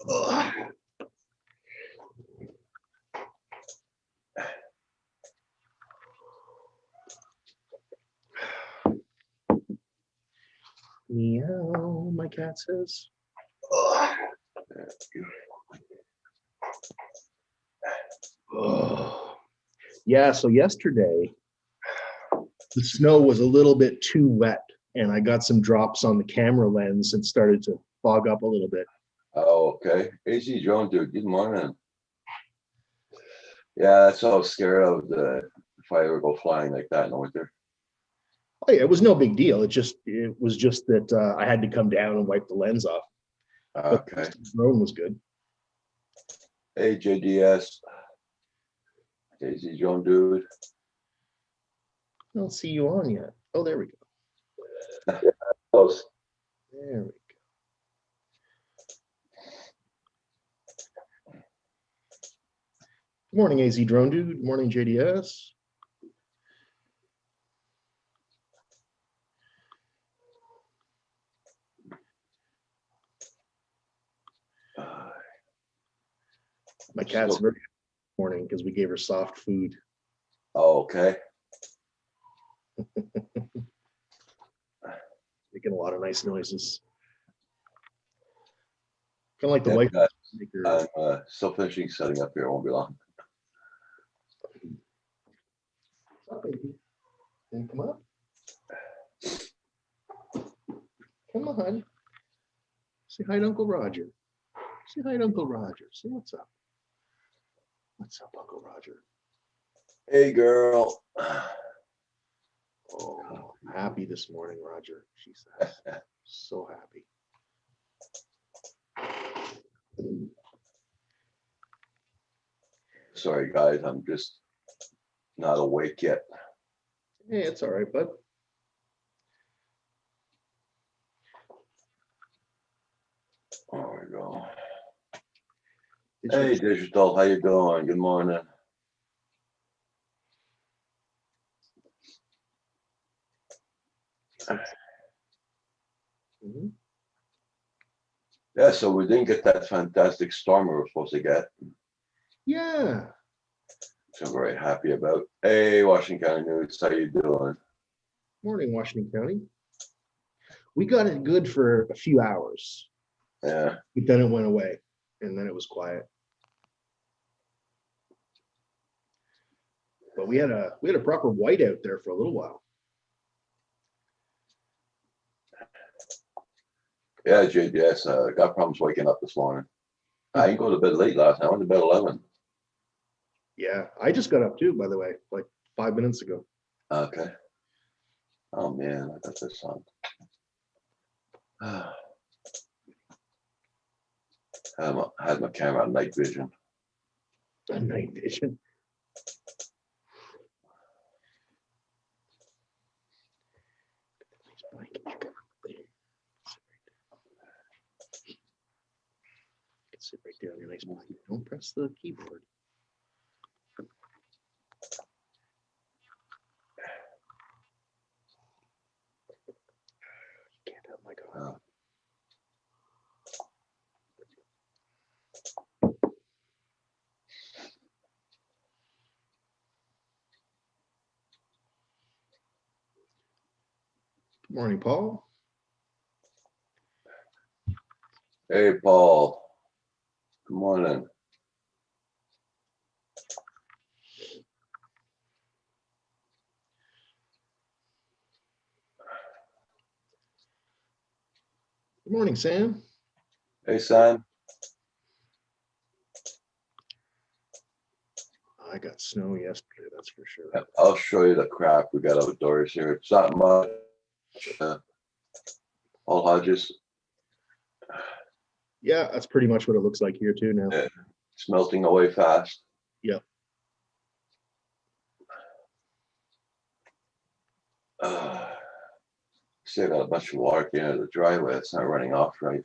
Ugh. Meow, my cat says. Ugh. Ugh. Yeah, so yesterday the snow was a little bit too wet and I got some drops on the camera lens and started to fog up a little bit. Oh, okay. AC drone dude, good morning. Yeah, that's all I was scared of if I ever go flying like that in the winter. Oh, yeah, it was no big deal. It was just that I had to come down and wipe the lens off. But Okay. the drone was good. Hey, JDS. AC drone dude. I don't see you on yet. Oh, there we go. Close. There we go. Good morning, AZ Drone Dude. Good morning, JDS. My cat's very happy this morning because we gave her soft food. Oh, okay. Making a lot of nice noises. Kind of like the Yeah, wife. I'm still finishing setting up here. It won't be long. What's up, baby? Can you come up? Come on. Say hi to Uncle Roger. Say hi to Uncle Roger. Say what's up. What's up, Uncle Roger? Hey, girl. Oh, happy this morning, Roger. She says. So happy. Sorry, guys. I'm just not awake yet. Hey, it's all right, bud. There we go. Did Hey, you- Digital. How you doing? Good morning. Mhm. Yeah, so we didn't get that fantastic storm we were supposed to get. Yeah. So I'm very happy about. Hey, Washington County News. How you doing? Morning, Washington County. We got it good for a few hours, Yeah. but then it went away, and then it was quiet. But we had a proper whiteout there for a little while. Yeah, JDS. Got problems waking up this morning. I didn't go to bed late last night. I went to bed 11. Yeah, I just got up too, by the way, like 5 minutes ago. Okay. Oh man, I got this on. Had my camera on night vision. A night vision. Sit right there on your nice blanket. Don't press the keyboard. Can't have my God. Good morning, Paul. Hey, Paul. Good morning. Good morning, Sam. Hey, Sam. I got snow yesterday, that's for sure. I'll show you the crap we got outdoors here. It's not much. All Hodges. Yeah, that's pretty much what it looks like here too now. Yeah. It's melting away fast. Yep. See, I got a bunch of water at the end of the driveway. It's not running off right.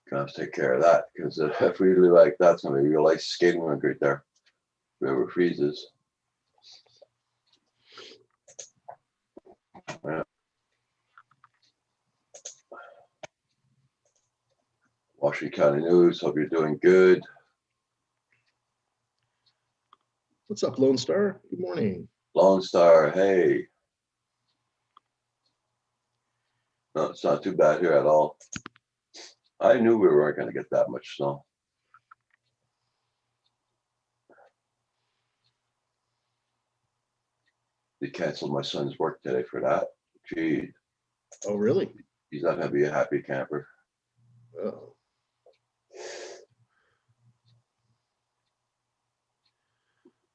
Gonna have to take care of that because if we do like that's gonna be a real ice skating rink right there. River freezes. Yeah. Washington County News. Hope you're doing good. What's up, Lone Star? Good morning. Lone Star, hey. No, it's not too bad here at all. I knew we weren't going to get that much snow. They canceled my son's work today for that. Gee, Oh, really? he's not going to be a happy camper. Oh.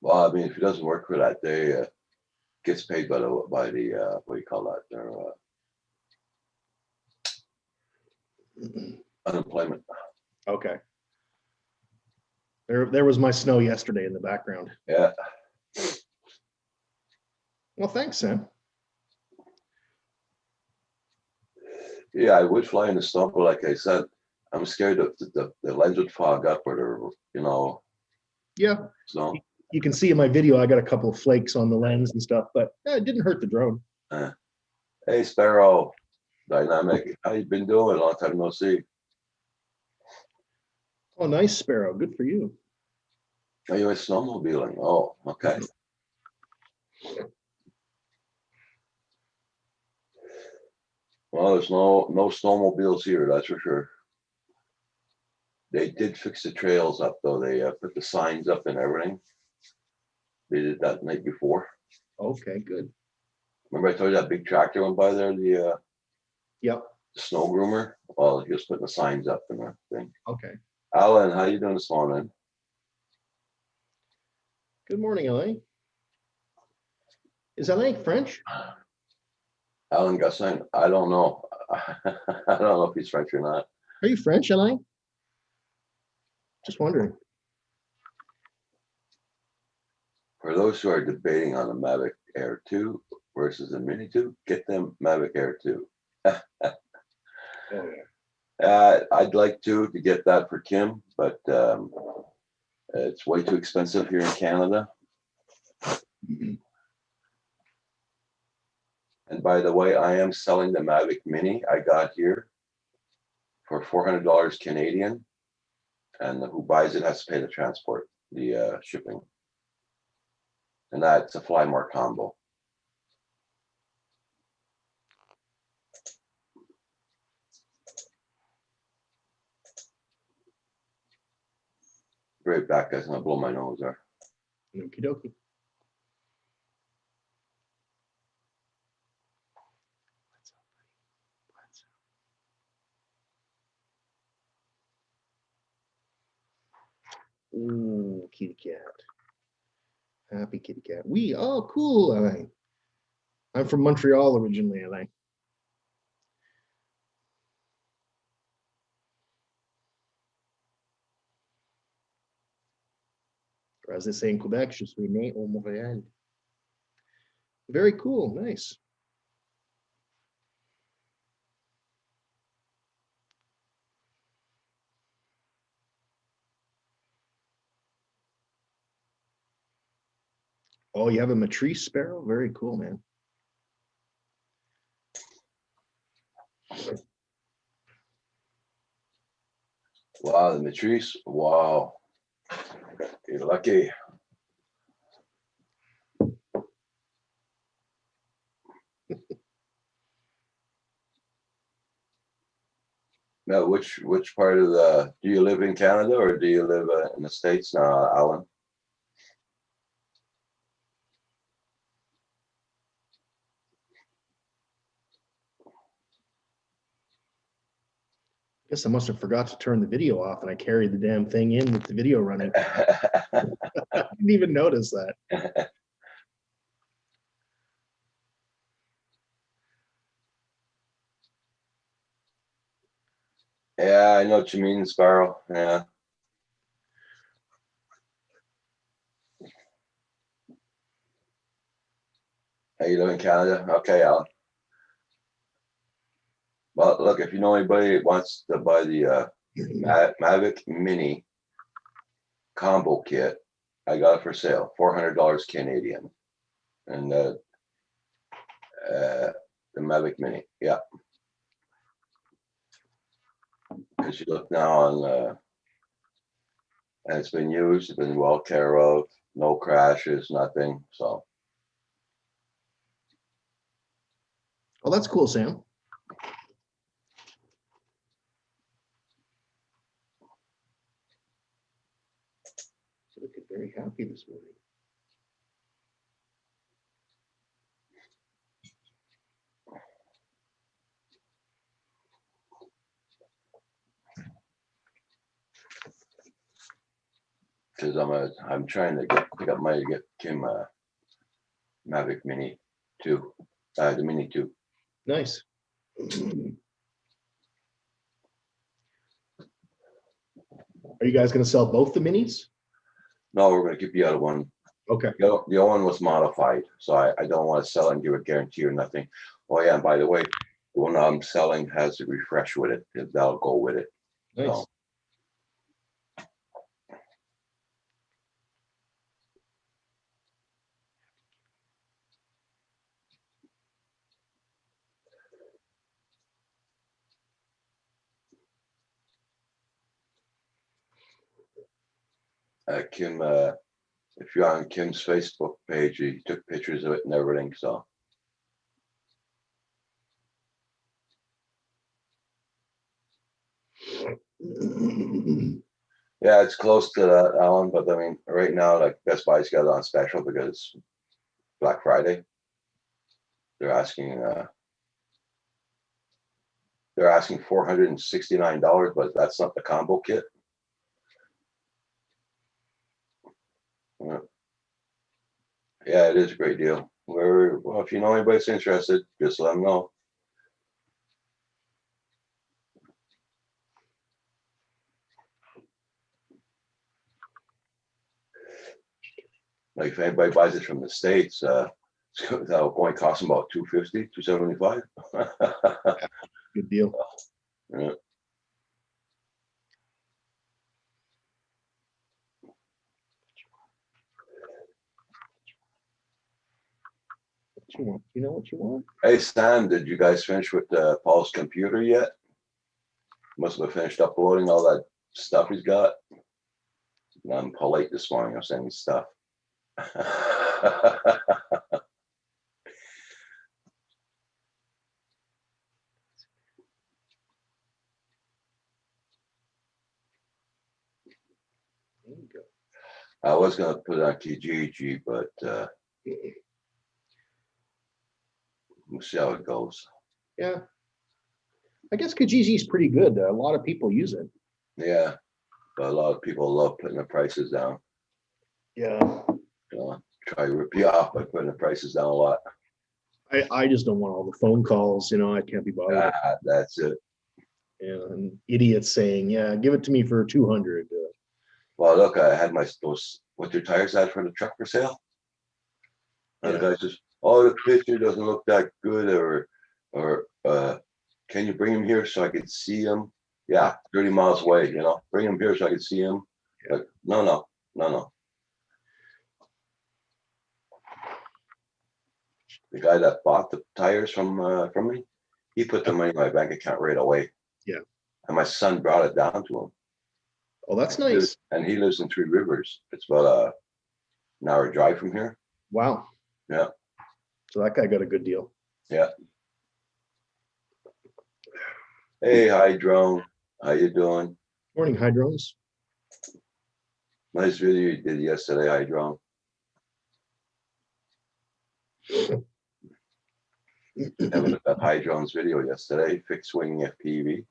Well, I mean, if he doesn't work for that day, gets paid by the what do you call that? Their unemployment. Okay. There was my snow yesterday in the background. Yeah. Well, thanks, Sam. Yeah, I would fly in the snow, but like I said, I'm scared that the lens would fog up or Yeah, snow. you can see in my video, I got a couple of flakes on the lens and stuff, but it didn't hurt the drone. Hey, Sparrow, Dynamic, how you been doing? Long time no see. Oh, nice, Sparrow. Good for you. Are you snowmobiling? Oh, okay. Well, there's no snowmobiles here, that's for sure. They did fix the trails up though. They put the signs up and everything. They did that the night before. Okay, good. Remember I told you that big tractor went by there, the Yep. snow groomer? Well, he was putting the signs up and everything. Okay. Alan, how you doing this morning? Good morning, Alain. Is Alain French? Alan Gussin, I don't know. I don't know if he's French or not. Are you French, Alain? Just wondering. For those who are debating on the Mavic Air 2 versus the Mini 2, get them Mavic Air 2. Oh, yeah. I'd like to get that for Kim, but it's way too expensive here in Canada. And by the way, I am selling the Mavic Mini I got here for $400 Canadian, and who buys it has to pay the transport, the shipping. And that's a Fly More combo. Right back, guys. I'm gonna blow my nose there. Okie dokie. Ooh, kitty cat. Happy kitty cat. Oh, cool, Alain. I'm from Montreal originally, Alain. Or as they say in Quebec, je suis né au Montréal. Very cool, nice. Oh, you have a Matrice Sparrow? Very cool, man. Wow, the Matrice. Wow. You're lucky. Now, which part of do you live in Canada or do you live in the States now, Alan? Guess I must have forgot to turn the video off and I carried the damn thing in with the video running. I didn't even notice that. Yeah, I know what you mean, Sparrow. Yeah. How you doing in Canada? Okay, Alan. Well, look, if you know anybody that wants to buy the Mavic Mini combo kit, I got it for sale, $400 Canadian. And the Mavic Mini, yeah. As you look now on, and it's been used, it's been well care of, no crashes, nothing, so. Oh, that's cool, Sam. You look very happy this morning. Cause I'm trying to pick up get Kim Mavic Mini 2, the Mini 2. Nice. Are you guys going to sell both the minis? No, we're gonna keep the other one. Okay. The other one was modified, so I don't want to sell it and give a guarantee or nothing. Oh yeah, and by the way, the one I'm selling has a refresh with it. That'll go with it. Nice. Kim, if you're on Kim's Facebook page, he took pictures of it and everything, so. Yeah, it's close to that, Alan, but I mean, right now, like Best Buy's got it on special because it's Black Friday. They're asking $469, but that's not the combo kit. Yeah, it is a great deal. Well, if you know anybody's interested, just let them know. Like if anybody buys it from the States, that'll going to cost them about $250, $275. Good deal. Yeah. What you want? You know what you want? Hey Stan, did you guys finish with Paul's computer yet? Must have finished uploading all that stuff he's got. And I'm polite this morning. I'm sending stuff. There you go. I was gonna put it on Kijiji, but we'll see how it goes. Yeah. I guess Kijiji is pretty good. A lot of people use it. Yeah, but a lot of people love putting the prices down. Yeah. Try to rip you off by putting the prices down a lot. I just don't want all the phone calls. I can't be bothered. That's it. And idiots saying, "Yeah, give it to me for 200." Well, look, I had those winter tires out for the truck for sale. And Yeah. the guy says, "Oh, the picture doesn't look that good," or can you bring him here so I could see him? Yeah, 30 miles away, bring him here so I could see him. Yeah. Like, no. The guy that bought the tires from me, he put the money in my bank account right away. Yeah. And my son brought it down to him. Oh, that's nice. And he lives in Three Rivers. It's about an hour drive from here. Wow. Yeah. So that guy got a good deal. Yeah. Hey, hi, Drone. How you doing? Morning, Hydrones. Nice video you did yesterday, hi, Drone. Yeah, we looked at Hydrone's video yesterday, fixed wing FPV.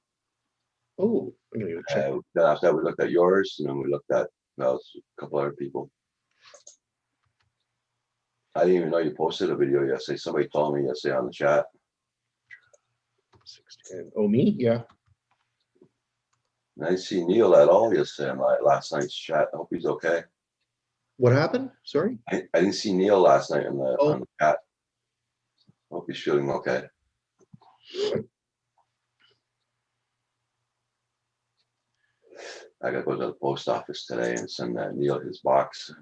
Oh, I'm gonna go check. Then after that, we looked at yours, and then we looked at a couple other people. I didn't even know you posted a video yesterday. Somebody told me yesterday on the chat. 610. Oh, me? Yeah. I didn't see Neil at all yesterday in last night's chat. I hope he's okay. What happened? Sorry. I didn't see Neil last night on the Oh. chat. Hope he's feeling okay. I gotta go to the post office today and send Neil his box of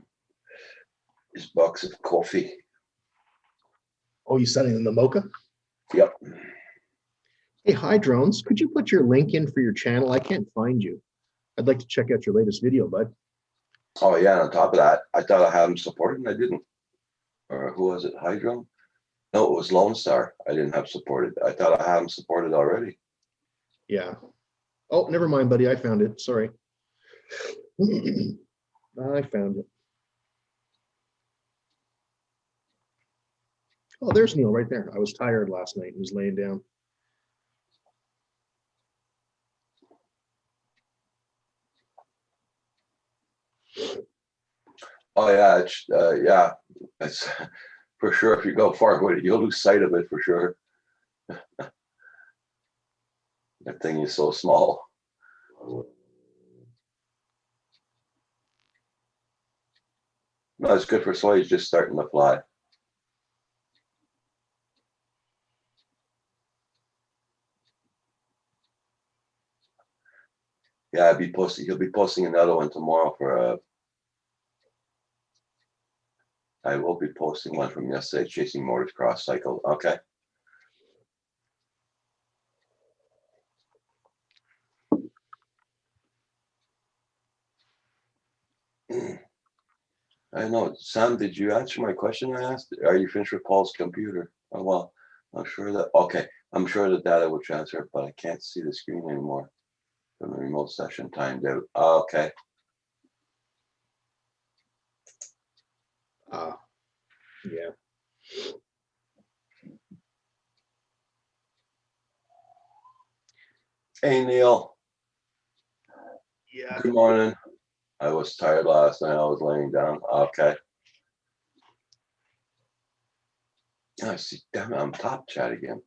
coffee. Oh, you sending them the mocha? Yep. Hey, hi drones. Could you put your link in for your channel? I can't find you. I'd like to check out your latest video, bud. Oh yeah, and on top of that, I thought I had them supported and I didn't. Or who was it? Hydro? No, it was Lone Star. I didn't have supported. I thought I had them supported already. Yeah. Oh, never mind, buddy. I found it. Sorry. I found it. Oh, there's Neil right there. I was tired last night and was laying down. Oh yeah, yeah, it's for sure. If you go far with it, you'll lose sight of it for sure. That thing is so small. No, it's good for soy. He's just starting to fly. Yeah, he'll be posting another one tomorrow for I will be posting one from yesterday, Chasing Motors Cross Cycle. Okay. I know. Sam, did you answer my question I asked? Are you finished with Paul's computer? Oh, well, I'm sure that, okay. I'm sure the data will transfer, but I can't see the screen anymore from the remote session timed out. Okay. Yeah. Hey, Neil. Yeah. Good morning. I was tired last night. I was laying down. Okay. I see. Damn it, I'm top chat again.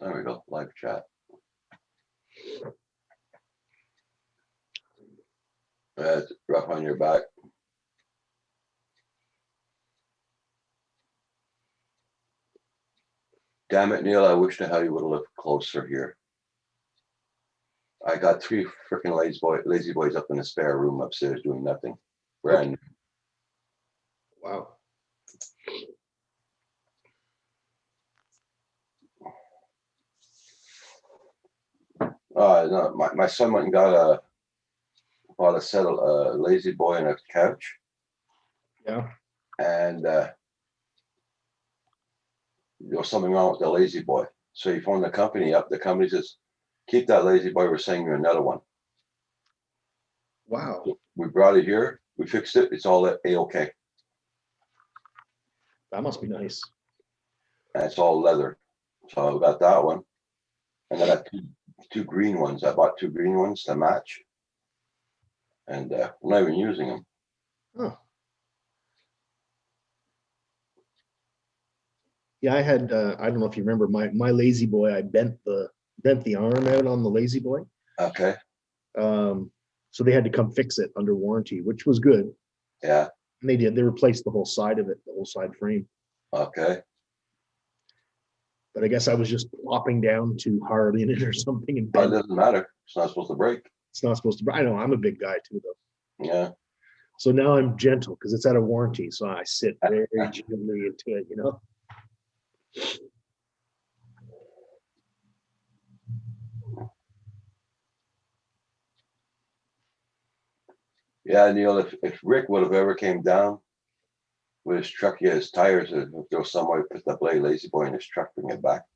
There we go. Live chat. That's rough on your back. Damn it, Neil. I wish the hell you would have lived closer here. I got 3 freaking lazy boys up in the spare room upstairs doing nothing. Brand new. Wow. No, my son went and bought a set of lazy boy and a couch, Yeah. and there was something wrong with the lazy boy. So he phoned the company up. The company says, "Keep that lazy boy. We're sending you another one." Wow. So we brought it here. We fixed it. It's all a-okay. That must be nice. And it's all leather. So I got that one, and I got two green ones. I bought 2 green ones to match, and we're not even using them. Huh. Yeah, I had I don't know if you remember my lazy boy, I bent the arm out on the lazy boy. Okay. So they had to come fix it under warranty, which was good. Yeah. And they did. They replaced the whole side of it, the whole side frame. Okay. But I guess I was just plopping down too hard in it or something and It bent. doesn't matter. It's not supposed to break. It's not supposed to. I know I'm a big guy too, though. Yeah. So now I'm gentle because it's out of warranty. So I sit very gently into it, you know. Yeah, Neil, if Rick would have ever came down with his truck, he had his tires, if there was some way to put the blade lazy boy in his truck, bring it back.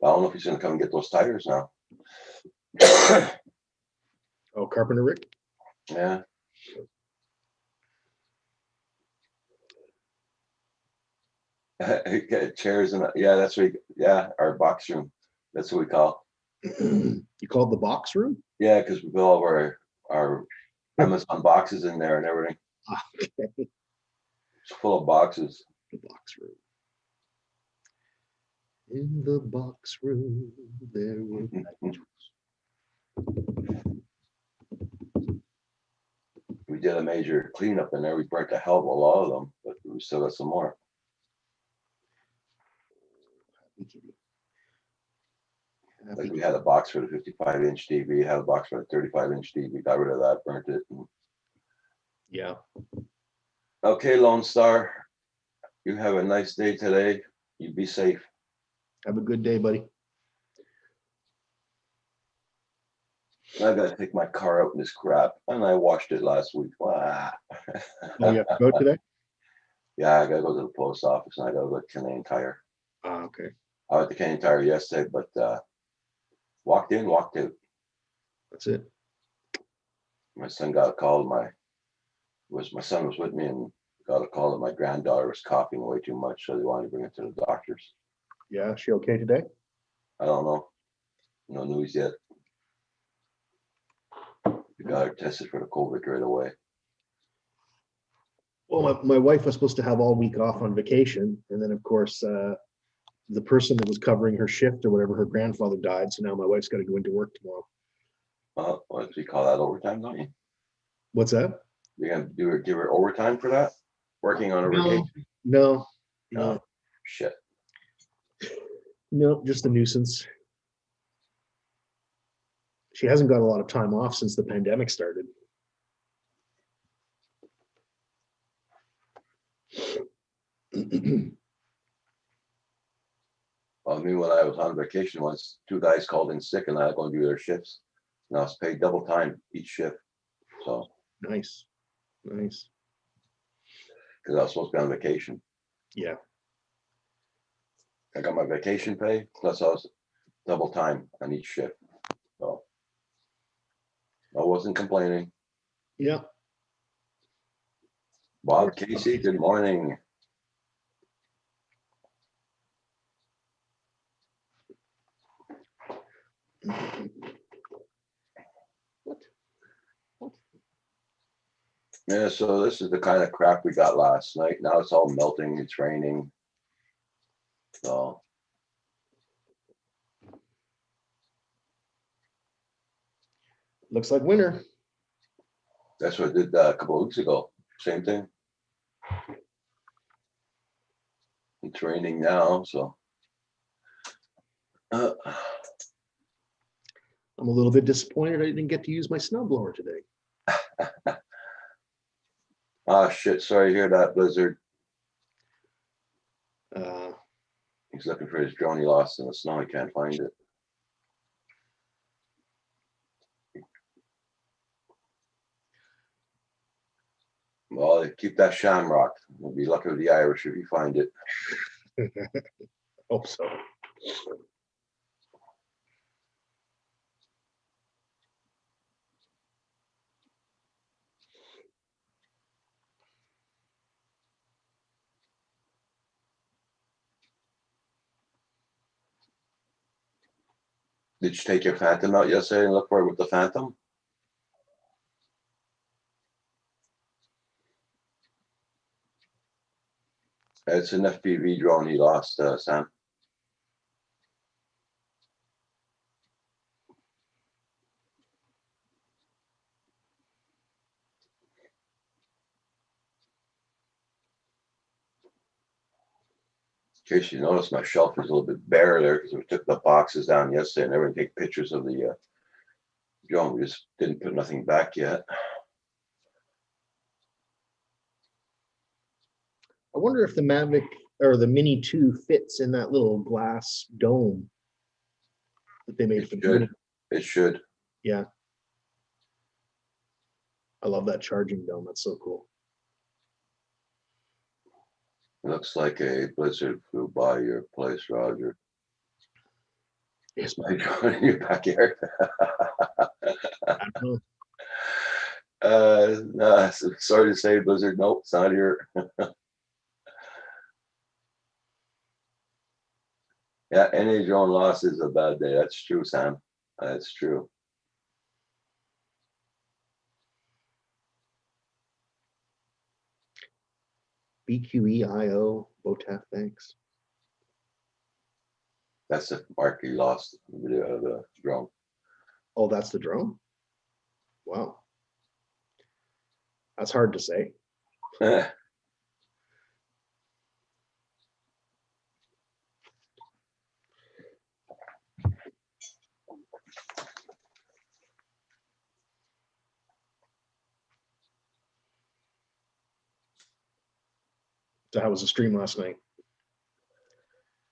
I don't know if he's gonna come and get those tires now. Oh, Carpenter Rick. Yeah. Get chairs and yeah, that's what yeah, our box room. That's what we call. You called the box room? Yeah, because we put all of our Amazon boxes in there and everything. Okay. It's full of boxes. The box room. In the box room, there were We did a major cleanup in there. We burnt a hell of a lot of them, but we still got some more. Like we had a box for the 55-inch TV, had a box for the 35-inch TV, got rid of that, burnt it. Yeah. Okay, Lone Star, you have a nice day today. You be safe. Have a good day, buddy. I gotta take my car out in this crap, and I washed it last week. Wow. Oh, you have to go today? Yeah, I gotta go to the post office and I gotta go to Canadian Tire. Okay. I went to Canadian Tire yesterday, but walked in, walked out. That's it. My son got a call. My son was with me and got a call that my granddaughter was coughing way too much, so they wanted to bring her to the doctors. Yeah, is she okay today? I don't know. No news yet. We got her tested for the COVID right away. Well, my wife was supposed to have all week off on vacation, and then of course, the person that was covering her shift or whatever, her grandfather died, so now my wife's got to go into work tomorrow. What do you call that, overtime, don't you? What's that? You're gonna give her overtime for that? Working on her vacation? No, No. Shit. no, just a nuisance. She hasn't got a lot of time off since the pandemic started. Well, I mean, when I was on vacation once, two guys called in sick and I had to go and do their shifts. And I was paid double time each shift. So, Nice, nice. because I was supposed to be on vacation. Yeah, I got my vacation pay, plus I was double time on each shift. So I wasn't complaining. yeah. Bob Casey, good morning. Yeah, so this is the kind of crap we got last night. Now it's all melting, it's raining. So Looks like winter. that's what I did a couple of weeks ago. Same thing. It's raining now, so. I'm a little bit disappointed I didn't get to use my snowblower today. Ah, shit, sorry to hear that, Blizzard. Uh, He's looking for his drone he lost in the snow. He can't find it. Well, keep that shamrock. We'll be lucky with the Irish if you find it. Hope so. Did you take your Phantom out yesterday and look for it with the Phantom? It's an FPV drone he lost, Sam. In case you notice, my shelf is a little bit bare there because we took the boxes down yesterday and everyone take pictures of the drone. We just didn't put nothing back yet. I wonder if the Mavic or the Mini 2 fits in that little glass dome that they made It for the should. Mini. It should. Yeah. I love that charging dome. That's so cool. Looks like a blizzard flew by your place, Roger. It's my drone in your backyard. I don't know. No, sorry to say, Blizzard. Nope, it's not here. Yeah, any drone loss is a bad day. That's true, Sam. That's true. BQEIO, BOTAF, thanks. That's the mark he lost the drone. Oh, that's the drone? Wow. That's hard to say. So how was the stream last night?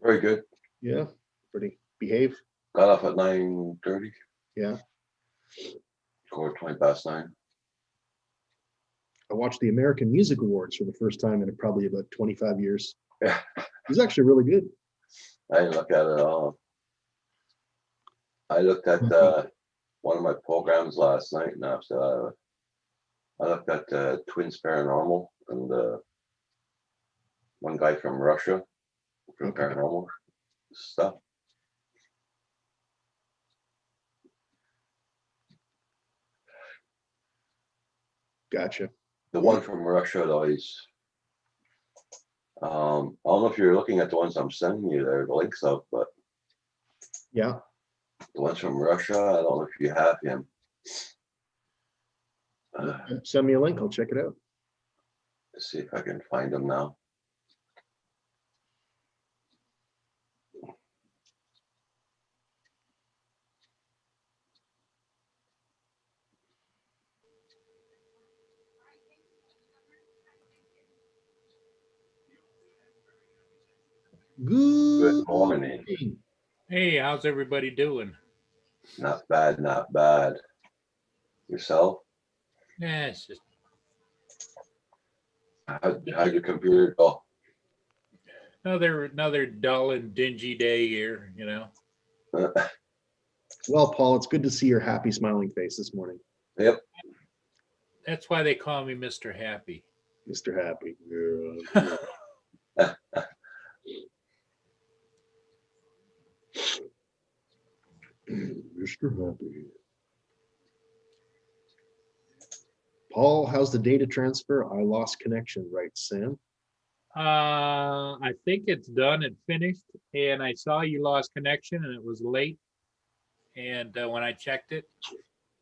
Very good. Yeah. Pretty behave. Got off at 9:30, Yeah. quarter 20 past 9. I watched the American Music Awards for the first time in probably about 25 years. Yeah, It was actually really good. I didn't look at it all. I looked at one of my programs last night, and after I looked at Twins Paranormal and one guy from Russia from Okay. paranormal stuff. Gotcha. The one from Russia, though, I don't know if you're looking at the ones I'm sending you there, the links of, but Yeah. the ones from Russia, I don't know if you have him. Send me a link. I'll check it out. Let's see if I can find him now. Good morning. Hey, how's everybody doing? Not bad, not bad. Yourself? Yeah, it's just How'd your computer go? another dull and dingy day here, you know. Well, Paul, it's good to see your happy, smiling face this morning, Yep. That's why they call me Mr. Happy. Mr. Happy. Yeah. Mr. Happy. Paul, how's the data transfer? I lost connection, right, Sam? I think it's done and finished, and I saw you lost connection and it was late. And when I checked it,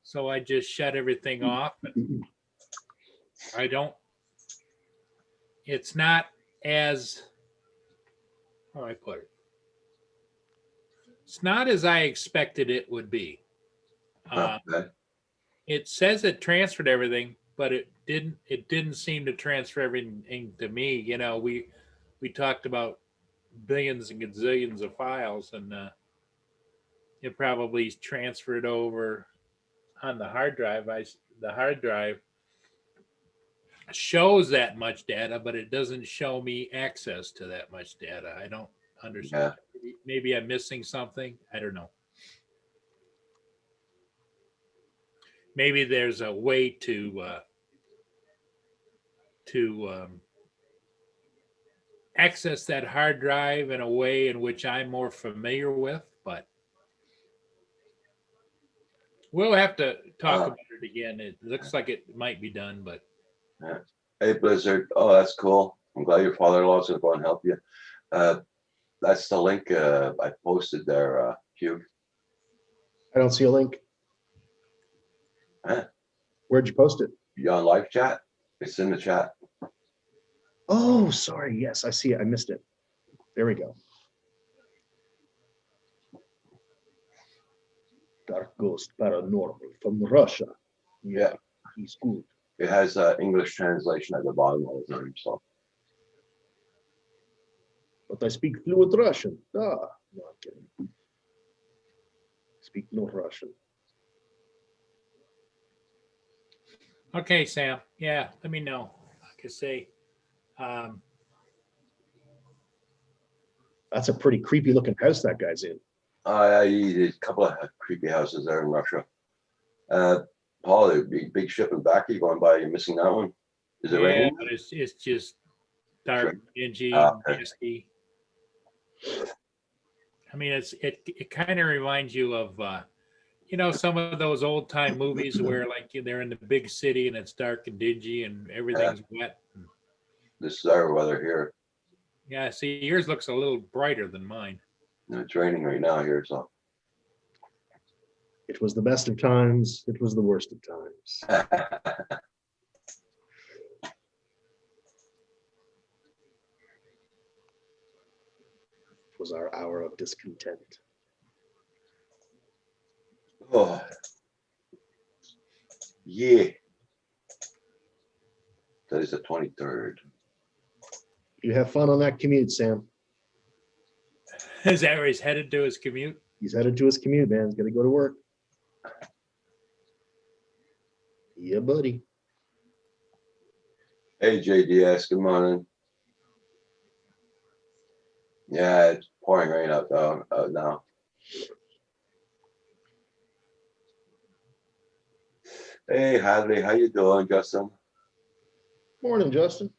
so I just shut everything off. And it's not as, how do I put it? It's not as I expected it would be. Okay. It says it transferred everything, but it didn't seem to transfer everything to me. You know, we talked about billions and gazillions of files, and it probably transferred over on the hard drive. The hard drive shows that much data, but it doesn't show me access to that much data. I don't understand. Maybe I'm missing something. I don't know. Maybe there's a way to access that hard drive in a way in which I'm more familiar with, but we'll have to talk about it again. It looks like it might be done, but Yeah. Hey, Blizzard. Oh, that's cool. I'm glad your father-in-law's gonna go and help you. That's the link I posted there, Hugh. I don't see a link. Huh? Where'd you post it? You on live chat? It's in the chat. Oh, sorry. Yes, I see it. I missed it. There we go. Dark Ghost Paranormal from Russia. Yeah. He's good. It has English translation at the bottom all the time. So But I speak fluent Russian. No, I'm kidding. Speak no Russian. okay, Sam. Yeah, let me know. Like I say, That's a pretty creepy looking house that guy's in. there's a couple of creepy houses there in Russia. Paul, the big ship in back. You going by? You missing that one? Is it yeah, raining? but it's just dark, dingy, Okay. nasty. I mean, it kind of reminds you of you know, some of those old time movies where like they're in the big city and it's dark and dingy and everything's wet. This is our weather here. Yeah, see, yours looks a little brighter than mine. It's raining right now here, so It was the best of times. It was the worst of times. It was our hour of discontent. oh yeah. That is the 23rd. You have fun on that commute, Sam. Is that where he's headed to his commute? He's headed to his commute, man. He's got to go to work. Yeah, buddy. Hey, JDS, good morning. Yeah, it's pouring rain out now. Hey, Hadley, how you doing, Justin? Morning, Justin.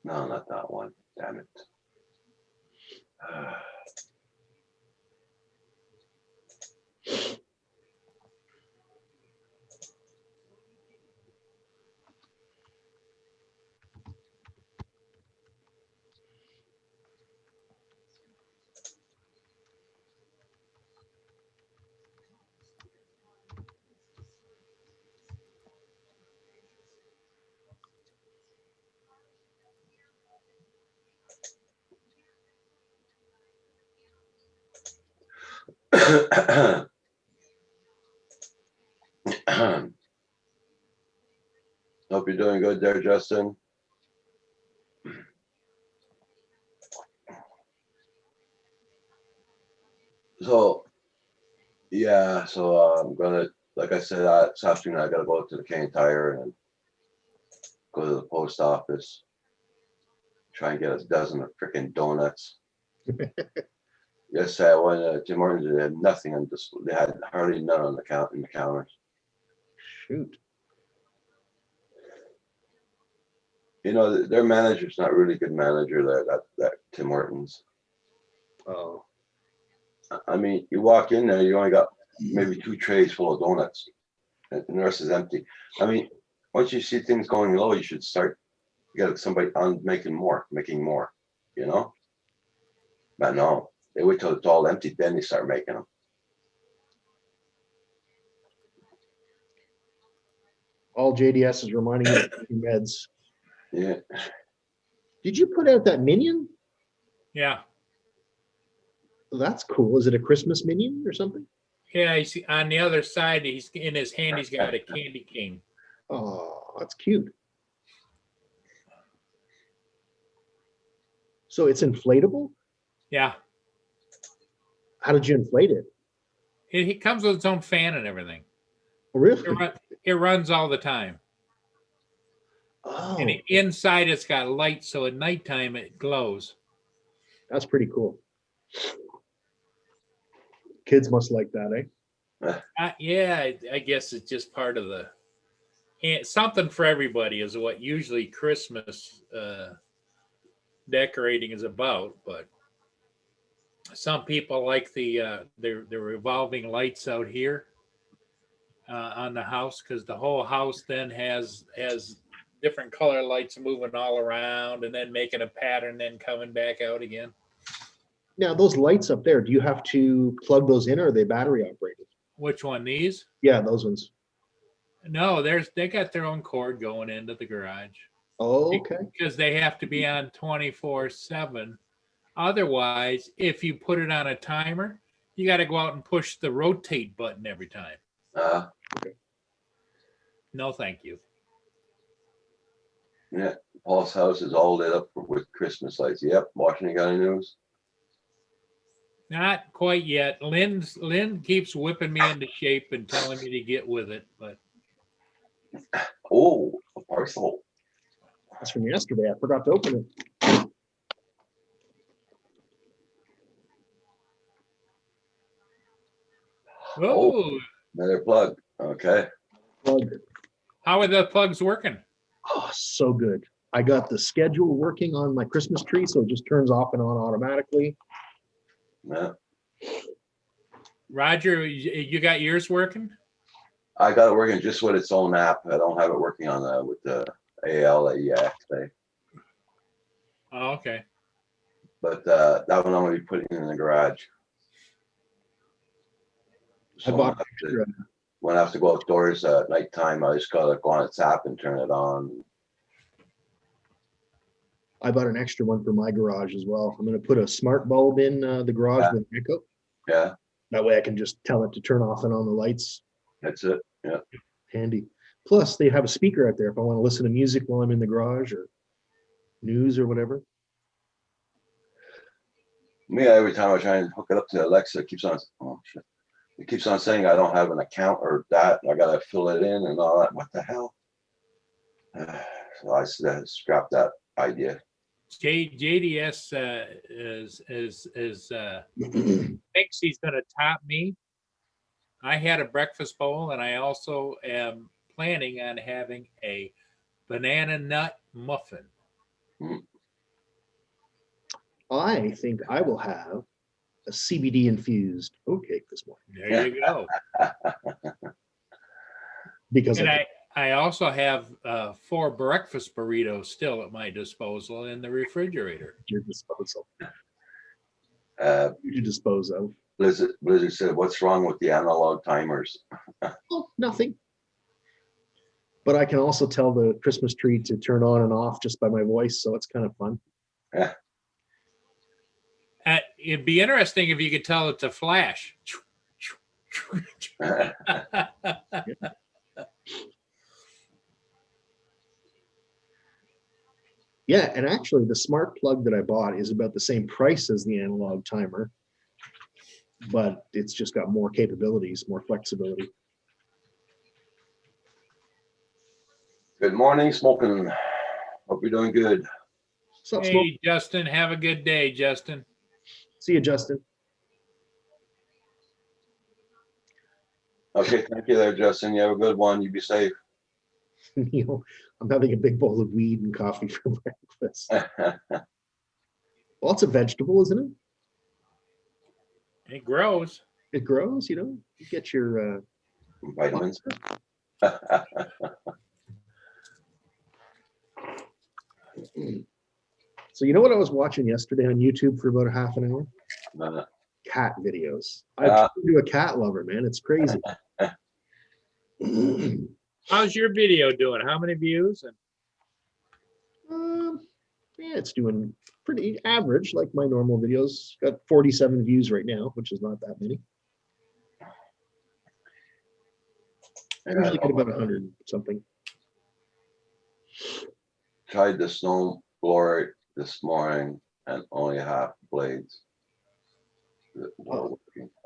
No, not that one. Damn it. Hope you're doing good there, Justin. So, yeah, so I'm gonna, like I said, this afternoon I gotta go to the Cane Tire and go to the post office. Try and get a dozen of freaking donuts. Yes, I went to Tim Hortons. They had nothing on display. They had hardly none on the counters. Shoot. You know, their manager's not really a good manager there, that Tim Hortons. Oh, I mean, you walk in there, you only got maybe 2 trays full of donuts, and the rest is empty. I mean, once you see things going low, you should start get somebody on making more, you know? But no, they wait till it's all empty, then they start making them. all JDS is reminding me of taking meds. Yeah. Did you put out that minion? Yeah. That's cool. Is it a Christmas minion or something? Yeah, he's on the other side. He's in his hand. He's got a candy cane. Oh, that's cute. So it's inflatable? Yeah, How did you inflate it? it comes with its own fan and everything. Oh, really? It runs all the time. Oh, And inside it's got light, so at nighttime it glows. that's pretty cool. Kids must like that, eh? Yeah, I guess it's just part of the and something for everybody is what usually Christmas decorating is about. But some people like the revolving lights out here on the house because the whole house then has different color lights moving all around and then making a pattern, then coming back out again. Now, those lights up there, do you have to plug those in or are they battery operated? Which one? These? Yeah, those ones. No, they got their own cord going into the garage. Oh, okay. Because they have to be on 24/7. Otherwise, if you put it on a timer, you got to go out and push the rotate button every time. No, thank you. Yeah, Paul's house is all lit up with Christmas lights. Yep, Washington County News. Not quite yet. Lynn keeps whipping me into shape and telling me to get with it, but Oh, a parcel. That's from yesterday. I forgot to open it. oh, Another plug. Okay. Plug. how are the plugs working? Oh, so good. I got the schedule working on my Christmas tree, so it just turns off and on automatically. Yeah. Roger, you got yours working? I got it working just with its own app. I don't have it working on with the ALEX thing. Oh, okay. But that one I'm gonna be putting in the garage. I So bought when I have to go outdoors at nighttime, I just gotta go on its app and turn it on. I bought an extra one for my garage as well. I'm going to put a smart bulb in the garage Yeah. with Echo. Yeah. That way I can just tell it to turn off and on the lights. That's it. Yeah. Handy. Plus, they have a speaker out there if I want to listen to music while I'm in the garage or news or whatever. Me, every time I try and hook it up to Alexa, it keeps on, oh shit. It keeps on saying I don't have an account or that. I gotta fill it in and all that. What the hell? So I scrapped that idea. JDS thinks he's going to top me. I had a breakfast bowl, and I also am planning on having a banana nut muffin. I think I will have a CBD infused oatcake this morning There you go. because And I I also have 4 breakfast burritos still at my disposal in the refrigerator. your disposal. Uh, You dispose of. Blizzard said, "What's wrong with the analog timers?" Oh, nothing. But I can also tell the Christmas tree to turn on and off just by my voice, so it's kind of fun. Yeah. It'd be interesting if you could tell it to flash. Yeah, and actually the smart plug that I bought is about the same price as the analog timer, but it's just got more capabilities, more flexibility. Good morning, Smoking. Hope you're doing good. What's up, Smoke? Hey, Justin, have a good day, Justin. See you, Justin. Okay, thank you there, Justin. You have a good one. You be safe. Neil, I'm having a big bowl of weed and coffee for breakfast. Well, it's a vegetable, isn't it? It grows. It grows, you know. You get your Vitamins. So you know what I was watching yesterday on YouTube for about a half an hour? Uh, Cat videos. I've turned into a cat lover, man. It's crazy. How's your video doing? How many views? Yeah, it's doing pretty average, like my normal videos. Got 47 views right now, which is not that many. I usually get about 100 something. Tried the snow blower this morning and only half blades. Oh.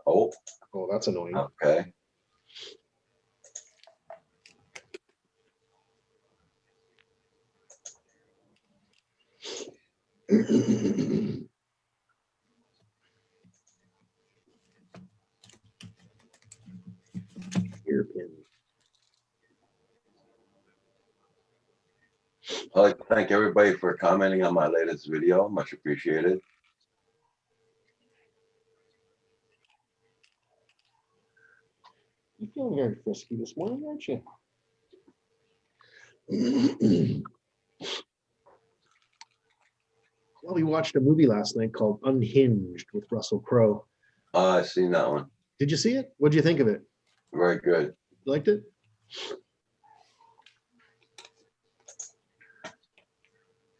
Oh, Oh, that's annoying. okay. Earpin. I'd like to thank everybody for commenting on my latest video. Much appreciated. You feeling very frisky this morning, aren't you? Well, we watched a movie last night called Unhinged with Russell Crowe. I've seen that one. Did you see it? What'd you think of it? Very good. You liked it?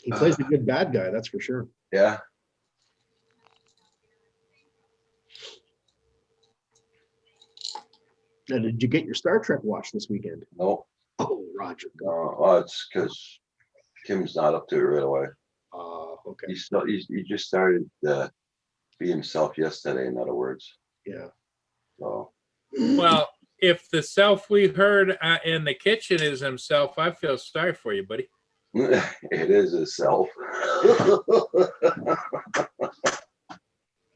He plays a good bad guy, that's for sure. Yeah. Now, did you get your Star Trek watch this weekend? No. Oh, Roger. Well, it's because Kim's not up to it right away. Okay. He just started to be himself yesterday, in other words. Yeah. So Well, if the self we heard in the kitchen is himself, I feel sorry for you, buddy. it is himself.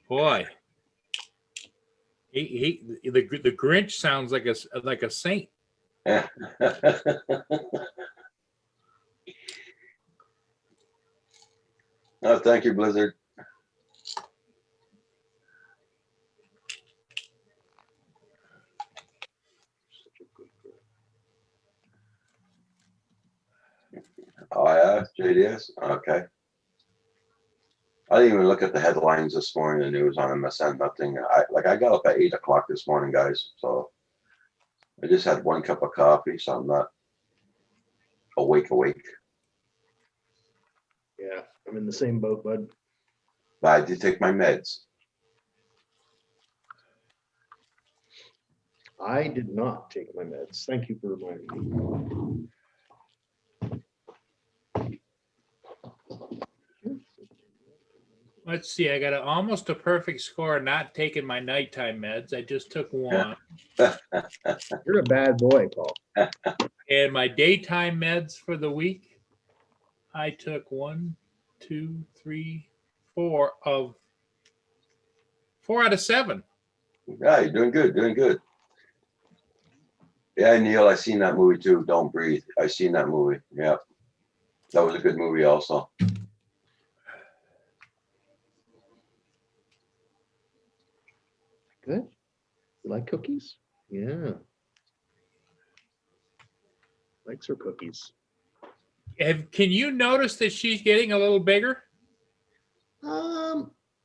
Boy, the Grinch sounds like a saint. Oh, thank you, Blizzard. Oh yeah, JDS. Okay. I didn't even look at the headlines this morning, the news on MSN, nothing. I got up at 8 o'clock this morning, guys. So I just had 1 cup of coffee, so I'm not awake. Yeah, I'm in the same boat, bud. But I did take my meds. I did not take my meds. Thank you for reminding me. Let's see. I got almost a perfect score not taking my nighttime meds. I just took one. You're a bad boy, Paul. And my daytime meds for the week, I took 1, 2, 3, 4 out of 7. Yeah, you're doing good, doing good. Yeah, Neil, I seen that movie too. Don't Breathe. I seen that movie. Yeah, that was a good movie also. Good. You like cookies? Yeah. Likes her cookies. Can you notice that she's getting a little bigger?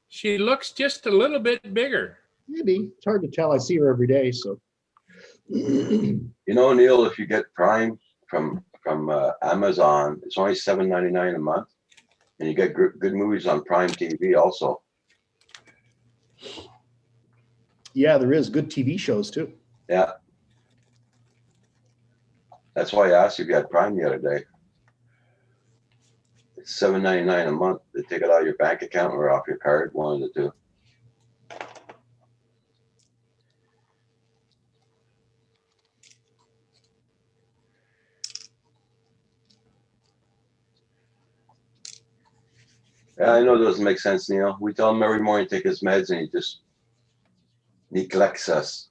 She looks just a little bit bigger. Maybe. It's hard to tell. I see her every day, so. You know, Neil, if you get Prime from Amazon, it's only $7.99 a month, and you get good movies on Prime TV also. Yeah, there is good TV shows too. Yeah, that's why I asked you if you had Prime the other day. It's $7.99 a month. They take it out of your bank account or off your card, one of the two. Yeah, I know it doesn't make sense, Neil. We tell him every morning to take his meds, and he just neglects us,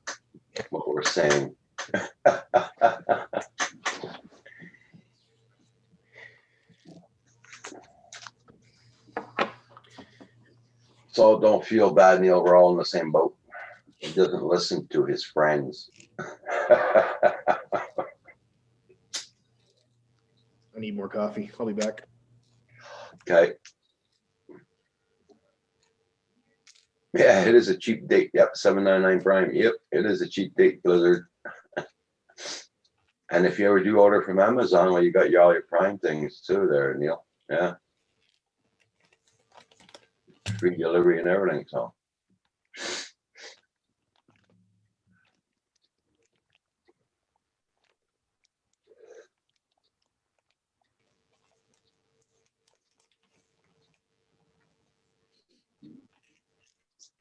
what we're saying. So don't feel bad, Neil. We're all in the same boat. He doesn't listen to his friends. I need more coffee. I'll be back. Okay. Yeah, it is a cheap date. Yep, $7.99 Prime. Yep, it is a cheap date, Blizzard. And if you ever do order from Amazon, well, you got all your Prime things too there, Neil. Yeah. Free delivery and everything, so.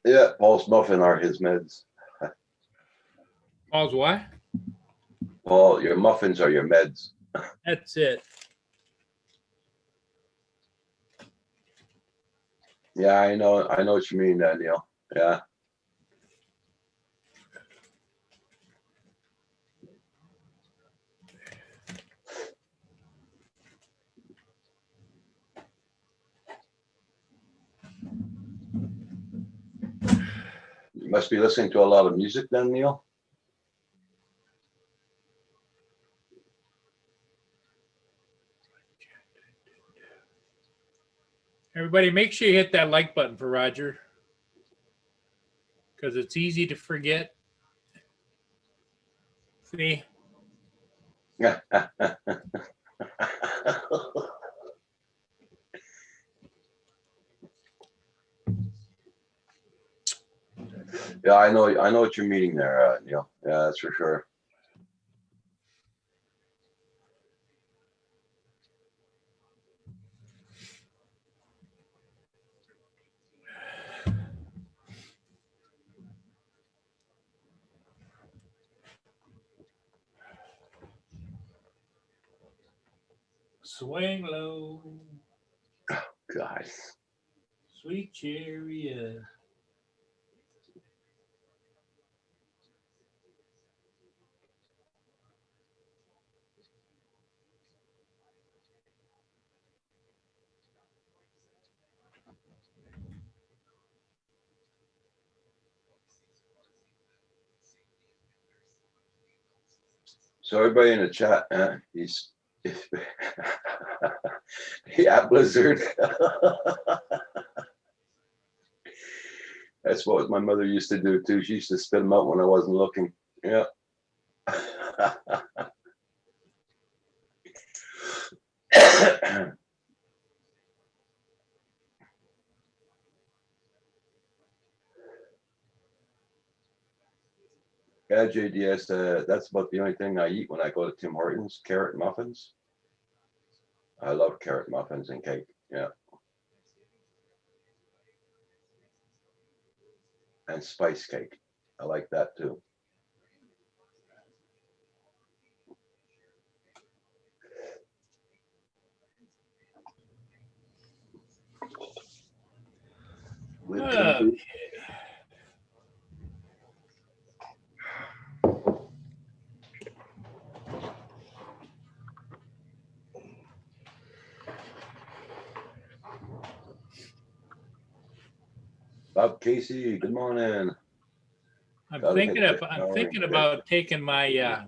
Yeah, Paul's muffin are his meds. Paul's what? Paul, your muffins are your meds. That's it. Yeah, I know what you mean, Neil. Yeah. You must be listening to a lot of music then, Neil. Everybody, make sure you hit that like button for Roger, because it's easy to forget. See? Yeah. Yeah, I know what you're meaning there, Neil. Yeah, that's for sure. Swing low, God. sweet chariot. So everybody in the chat, he's yeah, Blizzard. That's what my mother used to do too. She used to spit them out when I wasn't looking. Yeah. Yeah, Yeah, JDS, that's about the only thing I eat when I go to Tim Hortons, carrot muffins. I love carrot muffins and cake, yeah. And spice cake. I like that too. Oh, Bob Casey, good morning. I'm Gotta thinking hit of, the I'm showering thinking bit. about taking my,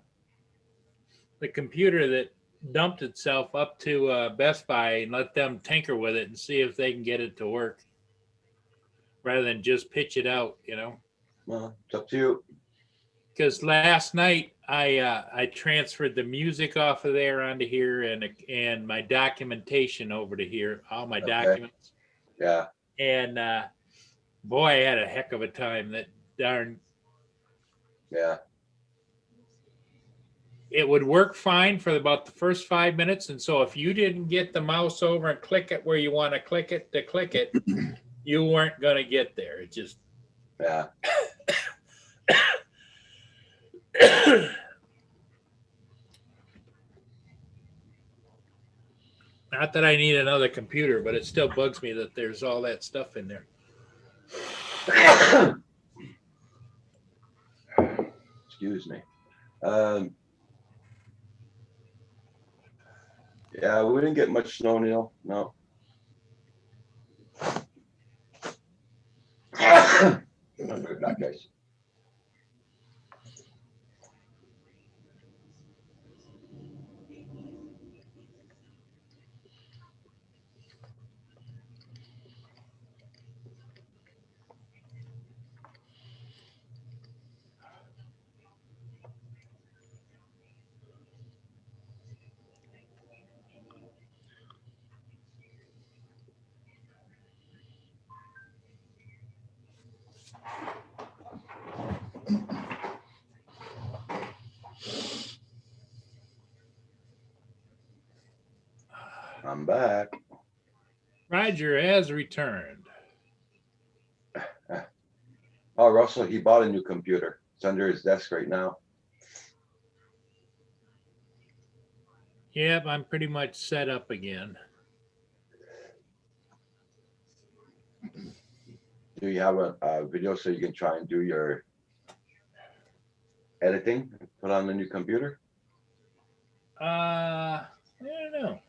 the computer that dumped itself up to Best Buy and let them tinker with it and see if they can get it to work rather than just pitch it out, you know? Well, it's up to you. Because last night I transferred the music off of there onto here and my documentation over to here, all my Okay. documents. Yeah, And boy, I had a heck of a time. That darn, yeah. it would work fine for about the first 5 minutes. And so if you didn't get the mouse over and click it where you want to click it, you weren't going to get there. It just, Yeah, not that I need another computer, but it still bugs me that there's all that stuff in there. excuse me. Yeah, we didn't get much snow, Neil. No. I'll be right back, guys. I'm back. Roger has returned. Oh, Russell, he bought a new computer. It's under his desk right now. Yep, I'm pretty much set up again. Do you have a video so you can try and do your editing, put on the new computer? I don't know.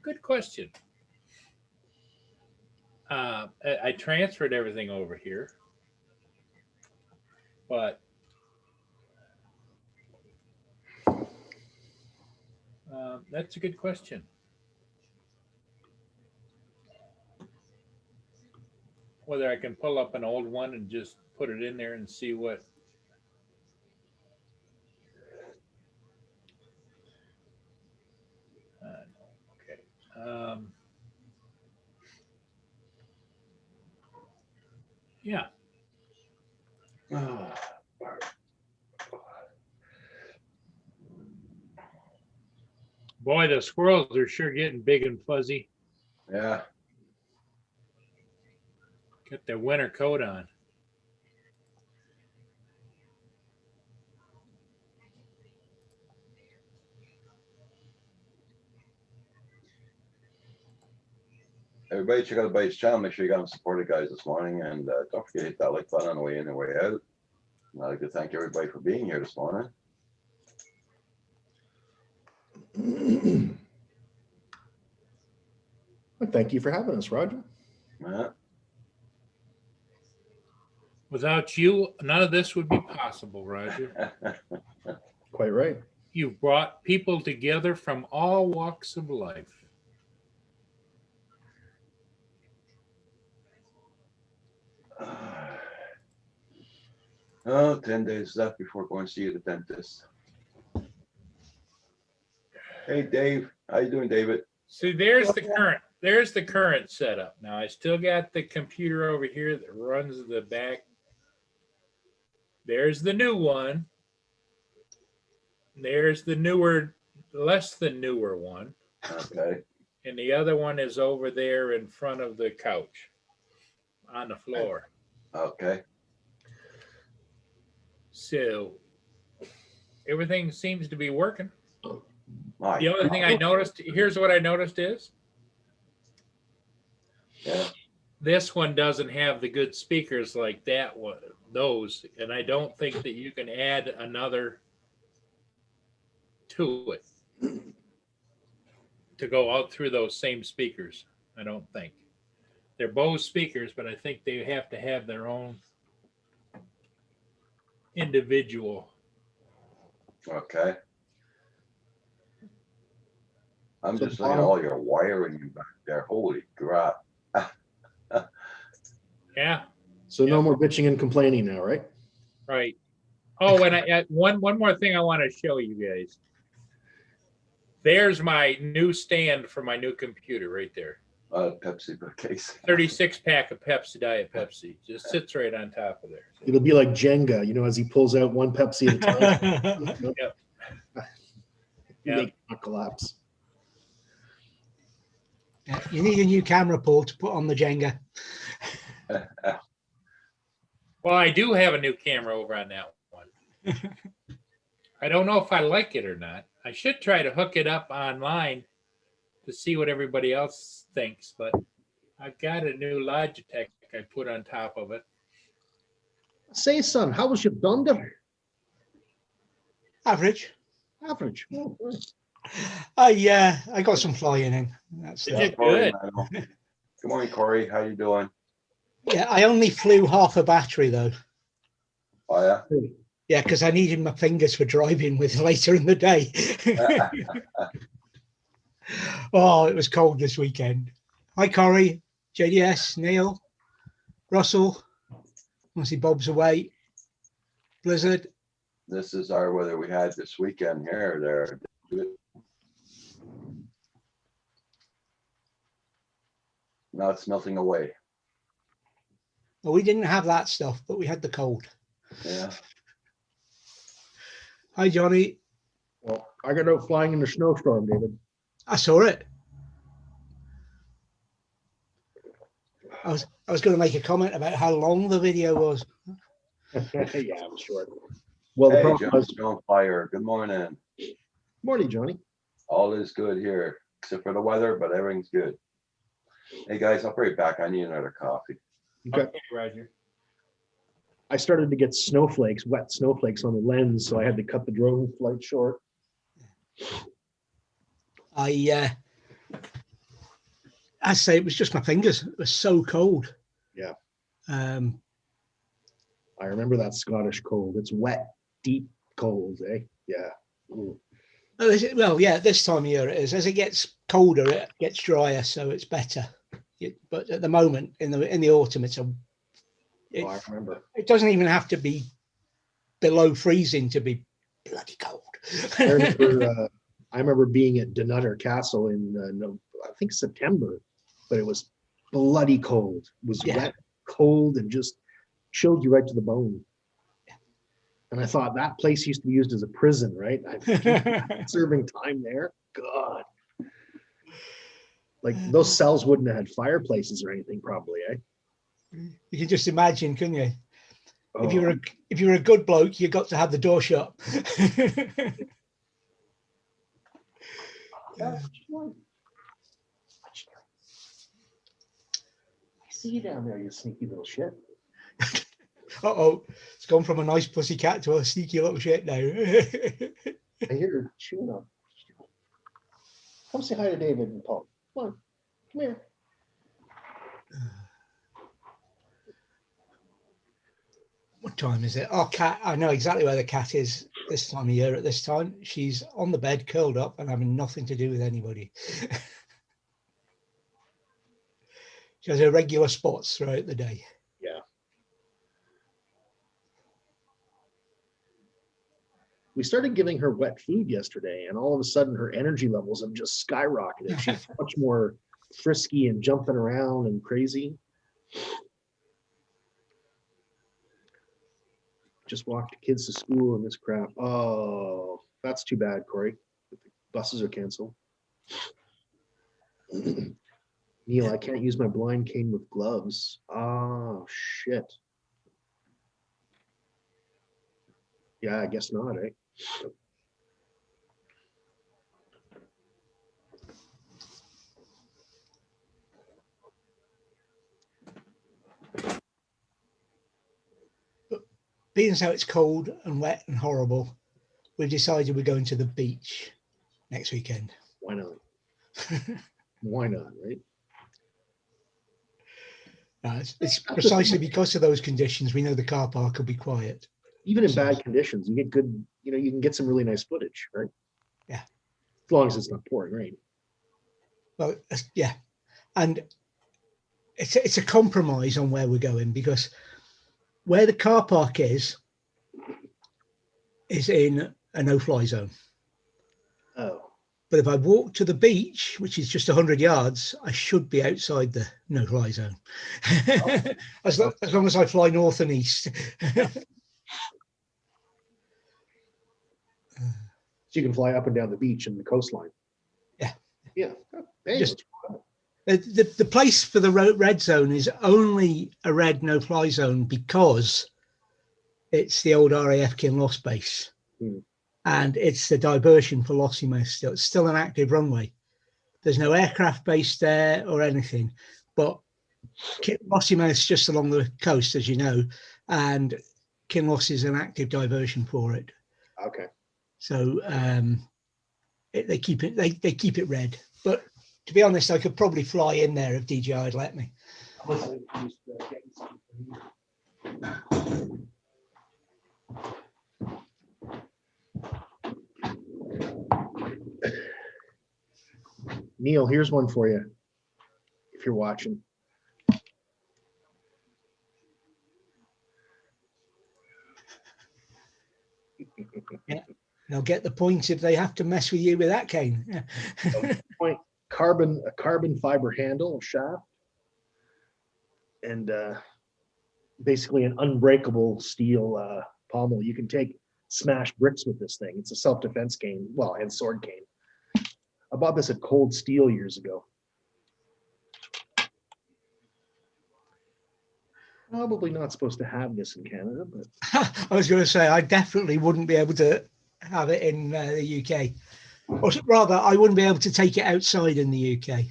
Good question. I transferred everything over here, but that's a good question. Whether I can pull up an old one and just put it in there and see what. Okay. Yeah. Boy, the squirrels are sure getting big and fuzzy. Yeah. Got their winter coat on. Everybody check out everybody's channel. Make sure you got them supported guys this morning. And don't forget to hit that like button on the way in and way out. And I'd like to thank everybody for being here this morning. Well, thank you for having us, Roger. Yeah. Without you, none of this would be possible, Roger. Quite right. You've brought people together from all walks of life. Oh, 10 days left before going to see the dentist. Hey, Dave. How you doing, David? See, there's the current setup. Now I still got the computer over here that runs the back. There's the new one. There's the newer, less than newer one. Okay, And the other one is over there in front of the couch on the floor. okay. So everything seems to be working. My, The only thing I noticed, here's what I noticed is yeah, this one doesn't have the good speakers like that one, those, and I don't think that you can add another to it to go out through those same speakers. I don't think they're Bose speakers, but I think they have to have their own individual. okay. I'm So just looking at bottom- all your wiring back there. Holy crap. Yeah, So no Yeah. more bitching and complaining now, right? right. Oh, and one more thing I want to show you guys. There's my new stand for my new computer right there. Pepsi case. 36 pack of Pepsi, Diet Pepsi. Just sits right on top of there. It'll be like Jenga, you know, as he pulls out one Pepsi at a time. Yep. You make it not collapse. Yeah, you need a new camera, Paul, to put on the Jenga. Well, I do have a new camera over on that one. I don't know if I like it or not. I should try to hook it up online to see what everybody else thinks, but I've got a new Logitech I put on top of it. Say, son, how was your thunder? Average. Average. Oh, nice. I got some flying in. That's Did it. you? Corey, Good. man. Good morning, Corey. How you doing? Yeah, I only flew half a battery though. Oh yeah. Yeah, because I needed my fingers for driving with later in the day. Oh, it was cold this weekend. Hi, Corey, JDS, Neil, Russell. Obviously, Bob's away. Blizzard. This is our weather we had this weekend here. There. Now it's melting away. Well, we didn't have that stuff, but we had the cold. Yeah. Hi, Johnny. Well, I got out flying in the snowstorm, David. I saw it. I was going to make a comment about how long the video was. Yeah, I'm sure. Well, the Hey, problem was, John's on fire. Good morning. morning, Johnny. All is good here, except for the weather, but everything's good. Hey guys, I'll be right back. I need another coffee. Okay. Okay, Roger. I started to get snowflakes, wet snowflakes on the lens, so I had to cut the drone flight short. I say it was just my fingers. It was so cold. Yeah. Um, I remember that Scottish cold. It's wet, deep cold, eh? Yeah. Ooh. well, yeah, this time of year it is. As it gets colder, it gets drier, so it's better. But at the moment, in the autumn, Oh, I remember. it doesn't even have to be below freezing to be bloody cold. I remember being at Dunutter Castle in, I think September, but it was bloody cold. It was Yeah. wet, cold, and just chilled you right to the bone. And I thought that place used to be used as a prison, right? Serving time there. God. Like those cells wouldn't have had fireplaces or anything, probably, eh? You can just imagine, couldn't you? Oh, If you're a good bloke, you got to have the door shut. I see you down there, you sneaky little shit. Uh-oh, it's gone from a nice pussy cat to a sneaky little shit now. I hear her chewing on. Come say hi to David and Paul. Come on, come here. What time is it? Our cat, I know exactly where the cat is this time of year at this time. She's on the bed, curled up and having nothing to do with anybody. She has her regular spots throughout the day. We started giving her wet food yesterday, and all of a sudden her energy levels have just skyrocketed. She's much more frisky and jumping around and crazy. Just walked the kids to school and this crap. Oh, That's too bad, Corey. Buses are canceled. Neil, I can't use my blind cane with gloves. Oh, shit. Yeah, I guess not, eh? Being as how it's cold and wet and horrible, we've decided we're going to the beach next weekend. Why not? Why not, right? It's precisely because of those conditions we know the car park will be quiet. Even in bad conditions, you get good, you can get some really nice footage, right? Yeah. As long as it's not pouring rain. Well, yeah. And it's a compromise on where we're going, because where the car park is in a no-fly zone. Oh. But if I walk to the beach, which is just 100 yards, I should be outside the no-fly zone. as long as I fly north and east. So you can fly up and down the beach and the coastline. Yeah. Yeah. Hey, Just the place for the red zone is only a red no-fly zone because it's the old RAF Kinloss base. And it's the diversion for Lossiemouth still. It's still an active runway. There's no aircraft base there or anything, but Lossiemouth's just along the coast, as you know, and Kinloss is an active diversion for it. Okay. So they keep it red. But to be honest, I could probably fly in there if DJI had let me. Neil, here's one for you, if you're watching. Yeah, they'll get the point if they have to mess with you with that cane. Yeah. Point a carbon fiber handle shaft, and basically an unbreakable steel pommel. You can take smash bricks with this thing. It's a self-defense cane, well, and sword cane. I bought this at Cold Steel years ago. Probably not supposed to have this in Canada, but I was going to say I definitely wouldn't be able to have it in the UK, or rather, I wouldn't be able to take it outside in the UK.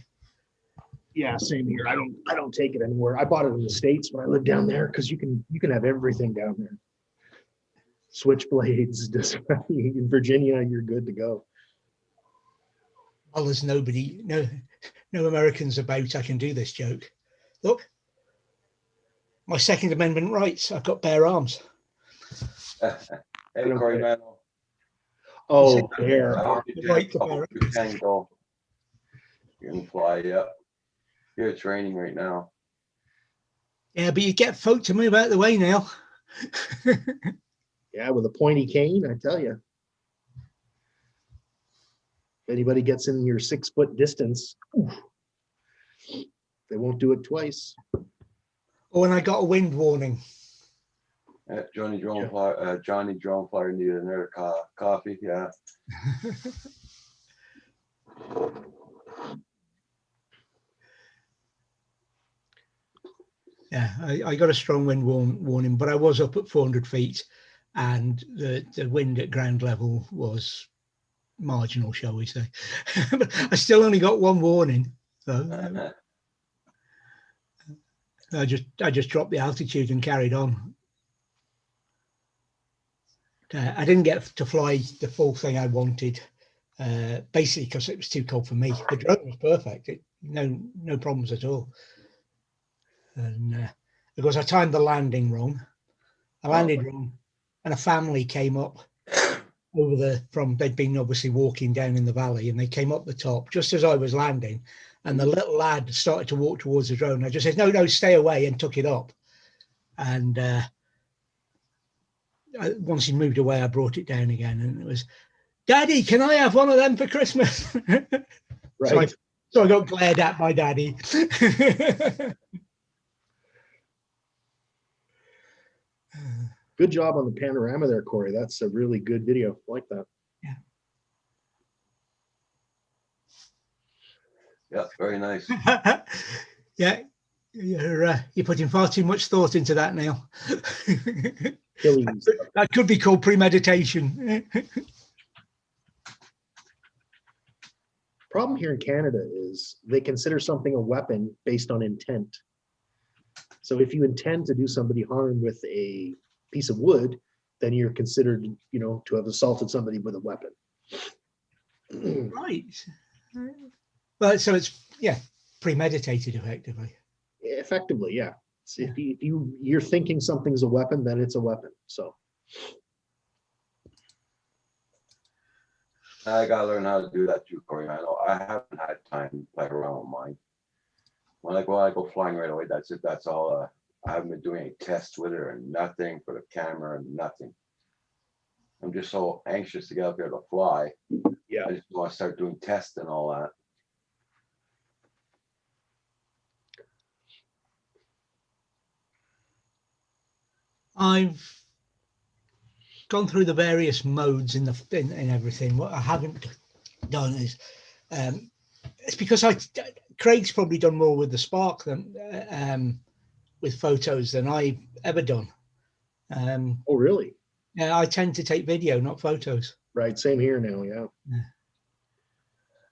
yeah, same here. I don't take it anywhere. I bought it in the States when I lived down there because you can have everything down there. Switchblades. In Virginia, you're good to go. Well, there's no Americans about. I can do this joke. Look, my Second Amendment rights. I've got bare arms. Hey, Corey Mano. Oh, there. I hope you can go. You can fly, yeah. Here it's raining right now. Yeah, but you get folk to move out of the way now. Yeah, with a pointy cane, I tell you. If anybody gets in your 6 foot distance, they won't do it twice. Oh, and I got a wind warning. Johnny Drone Flyer needed another coffee, yeah. Yeah, I got a strong wind warning, but I was up at 400 feet and the wind at ground level was marginal, shall we say. But I still only got one warning. So I just dropped the altitude and carried on. I didn't get to fly the full thing I wanted, basically because it was too cold for me. The drone was perfect. No problems at all. And because I timed the landing wrong. I landed wrong, and a family came up they'd been obviously walking down in the valley, and they came up the top just as I was landing, and the little lad started to walk towards the drone. I just said, no, stay away, and took it up. And once he moved away, I brought it down again, and it was, Daddy, can I have one of them for Christmas? Right. So I got glared at by Daddy. Good job on the panorama there, Corey. That's a really good video. I like that. Yeah. Yeah, very nice. Yeah, you're putting far too much thought into that now. Achilles. That could be called premeditation. Problem here in Canada is they consider something a weapon based on intent. So if you intend to do somebody harm with a piece of wood, then you're considered, to have assaulted somebody with a weapon. Right. Well, so it's premeditated effectively. Effectively, yeah. So if you're thinking something's a weapon, then it's a weapon. So I gotta learn how to do that too, Corey. I know I haven't had time to play around with mine. When I go flying right away, that's it. That's all. I haven't been doing a test with it or nothing for the camera and nothing. I'm just so anxious to get up there to fly. yeah. I just want to start doing tests and all that. I've gone through the various modes in everything. What I haven't done is it's because Craig's probably done more with the Spark than with photos than I've ever done. Oh, really? Yeah, I tend to take video, not photos. Right. Same here now. Yeah. Yeah.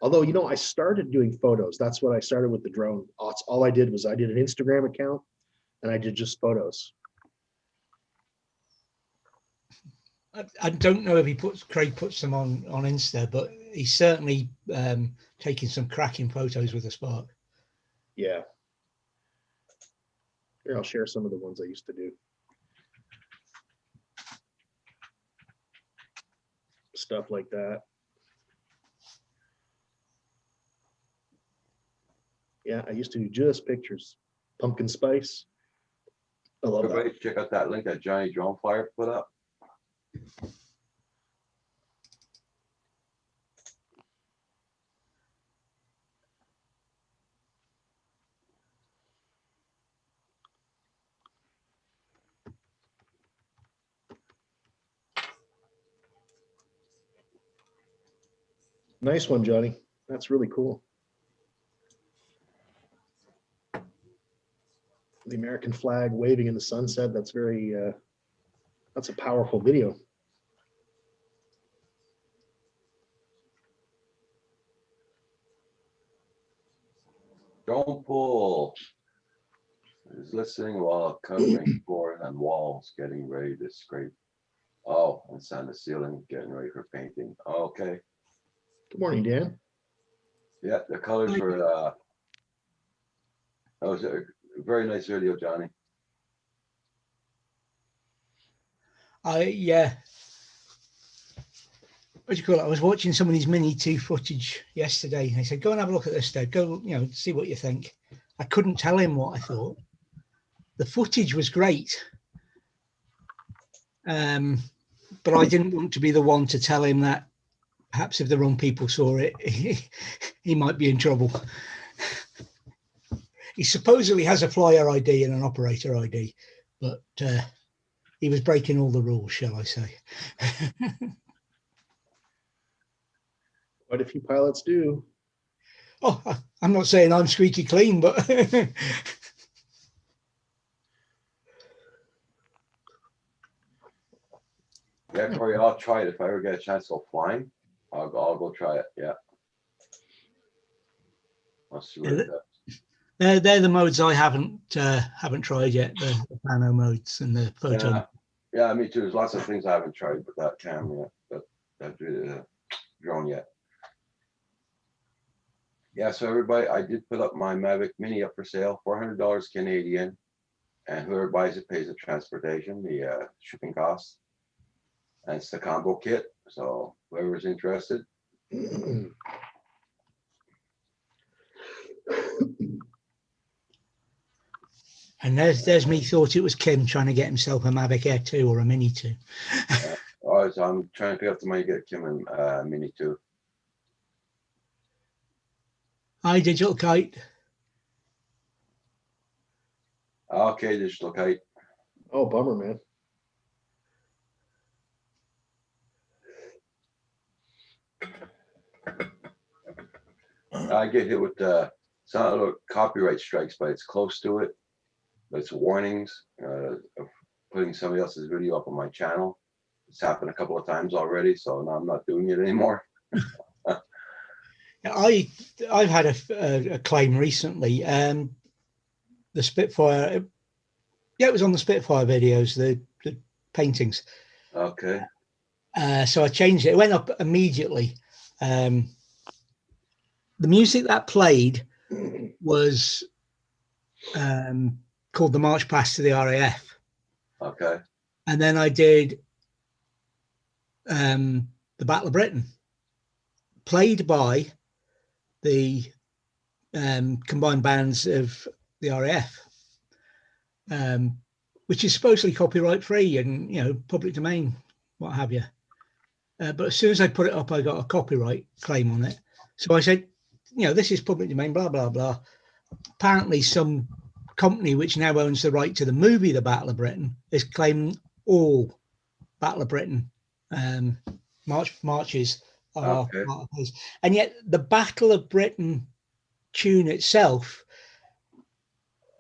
Although, I started doing photos. That's what I started with the drone. All I did was I did an Instagram account and I did just photos. I don't know if Craig puts them on Insta, but he's certainly taking some cracking photos with the Spark. Yeah. Here, I'll share some of the ones I used to do. Stuff like that. Yeah, I used to do just pictures. Pumpkin spice. I love that. Everybody check out that link that Johnny Drone Flyer put up. Nice one, Johnny. That's really cool. The American flag waving in the sunset. That's that's a powerful video. Drone pull is listening while covering floor and walls, getting ready to scrape. Oh, and sand the ceiling, getting ready for painting. Okay. Good morning, Dan. Yeah, the colors for that was a very nice video, Johnny. What do you call it? I was watching some of these Mini 2 footage yesterday, and I said, "Go and have a look at this, Dad. Go, see what you think." I couldn't tell him what I thought. The footage was great, but I didn't want to be the one to tell him that perhaps if the wrong people saw it, he might be in trouble. He supposedly has a flyer ID and an operator ID, but he was breaking all the rules, shall I say. Quite a few pilots do. Oh, I'm not saying I'm squeaky clean, but Yeah, Corey, I'll try it if I ever get a chance to go flying. I'll go try it. Yeah. I'll see what it does. they're the modes I haven't tried yet. The pano modes and the photo. Yeah, me too. There's lots of things I haven't tried with that camera yet, but that drone yet. Yeah, so everybody, I did put up my Mavic Mini up for sale, $400 Canadian, and whoever buys it pays the transportation, the shipping costs. And it's the combo kit, so whoever's interested. And there's me thought it was Kim trying to get himself a Mavic Air 2 or a Mini 2. So I'm trying to pick up the money to get Kim a Mini 2. Hi, Digital Kite. Okay, Digital Kite. Oh, bummer, man. I get hit with it's not a copyright strikes, but it's close to it. But it's warnings of putting somebody else's video up on my channel. It's happened a couple of times already, so now I'm not doing it anymore. I've had a claim recently. The Spitfire, yeah, it was on the Spitfire videos, the paintings. Okay. So I changed it. It went up immediately. The music that played was called the March Past to the RAF. Okay. And then I did the Battle of Britain, played by the combined bands of the RAF, which is supposedly copyright free and, you know, public domain, what have you. But as soon as I put it up, I got a copyright claim on it. So I said, you know, this is public domain, blah, blah, blah. Apparently some company which now owns the right to the movie, The Battle of Britain, is claiming all Battle of Britain marches are Okay. part of his. And yet the Battle of Britain tune itself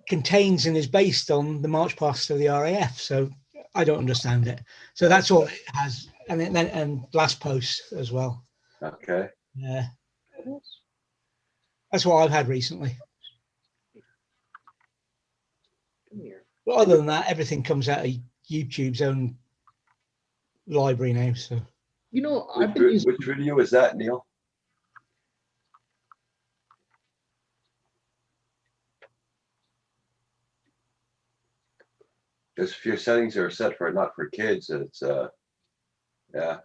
contains and is based on the March Past to the RAF. So I don't understand it. So that's all it has. And then and last post as well. Okay. Yeah. That's what I've had recently. Come here. But other than that, everything comes out of YouTube's own library now. So You know, Which, I've been using, which video is that, Neil? Because if your settings are set for not for kids, it's yeah.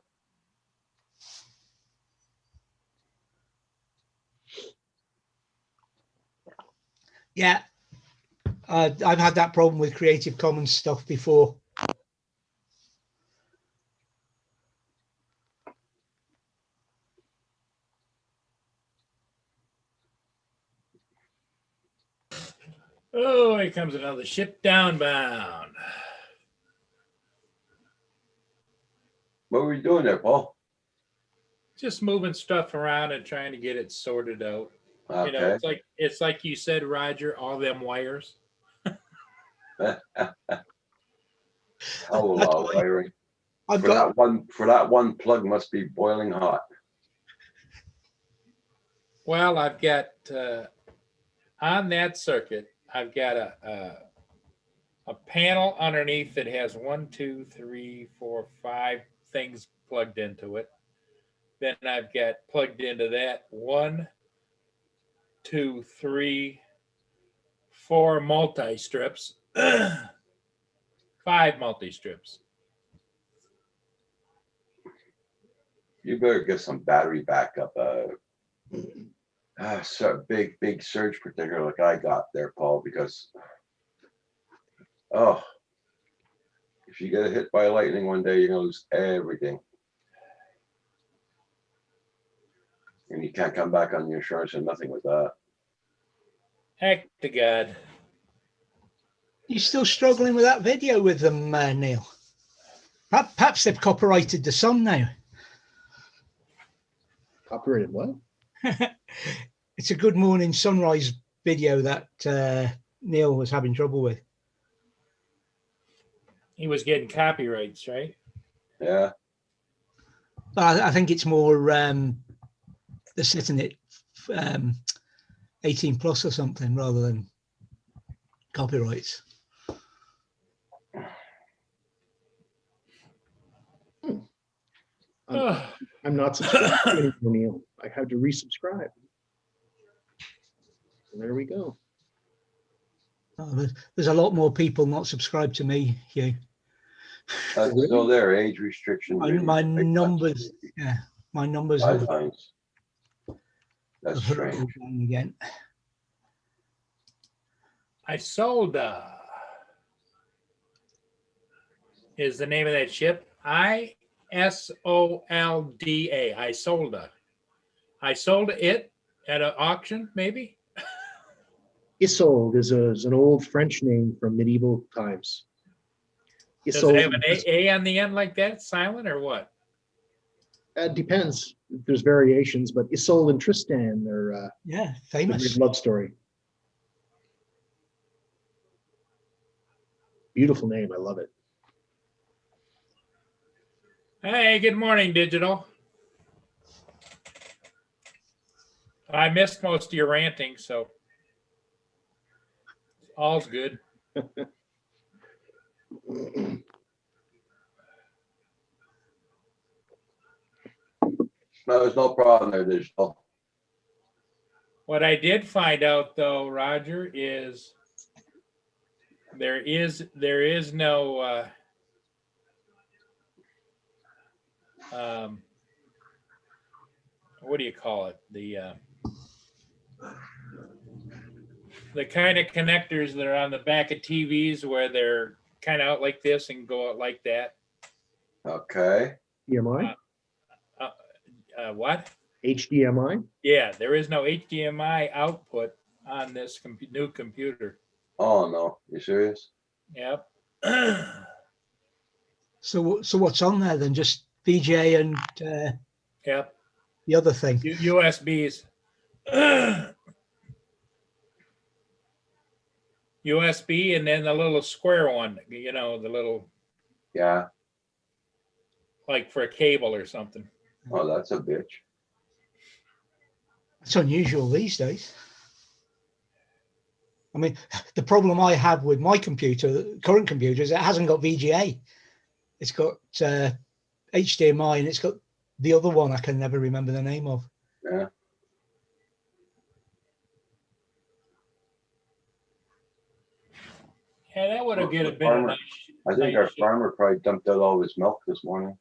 yeah, I've had that problem with Creative Commons stuff before. Oh, here comes another ship downbound. What were you doing there, Paul? Just moving stuff around and trying to get it sorted out. Okay. You know, it's like you said, Roger, all them wires. Hell of a lot of wiring. I've For got that one plug must be boiling hot. Well, I've got on that circuit, I've got a panel underneath that has 1, 2, 3, 4, 5 things plugged into it. Then I've got plugged into that 1, 2, 3, 4 multi-strips, 5 multi-strips. You better get some battery backup. So big surge protector like I got there, Paul, because oh, if you get hit by lightning one day, you're gonna lose everything. And you can't come back on the insurance and nothing with that. Heck to God. you still struggling with that video with them, Neil? Perhaps they've copyrighted the song now. copyrighted what? It's a Good Morning Sunrise video that Neil was having trouble with. He was getting copyrights, right? Yeah. But I think it's more they're setting it 18 plus or something rather than copyrights. I'm not subscribed anymore, Neil. I had to resubscribe. And there we go. Oh, there's a lot more people not subscribed to me, Hugh. That's still there, age restriction. My numbers, yeah, my numbers have Guidelines. That's hurt strange. again. Isolda is the name of that ship. ISOLDA. Isolda. I sold it at an auction, maybe. Isolde is an old French name from medieval times. Does Isolde it have an A on the end like that, silent or what? It depends. There's variations, but Isolde and Tristan, they're Yeah, a famous. great love story. Beautiful name. I love it. Hey, good morning, Digital. I missed most of your ranting, so all's good. No, there's no problem there, Digital. What I did find out, though, Roger, is there is no what do you call it? The kind of connectors that are on the back of TVs where they're kind of out like this and go out like that. Okay. HDMI? What? HDMI? Yeah, there is no HDMI output on this new computer. Oh, no. You serious? Yep. So what's on there then? Just VGA and Yep. the other thing. USBs. USB and then the little square one, the little, Yeah. like for a cable or something. Oh, that's a bitch. It's unusual these days. I mean, the problem I have with my computer, current computer, is it hasn't got VGA. It's got HDMI and it's got the other one I can never remember the name of. Yeah. Yeah, that would have The been a farmer- nice. I think nice our ship. farmer probably dumped out all his milk this morning.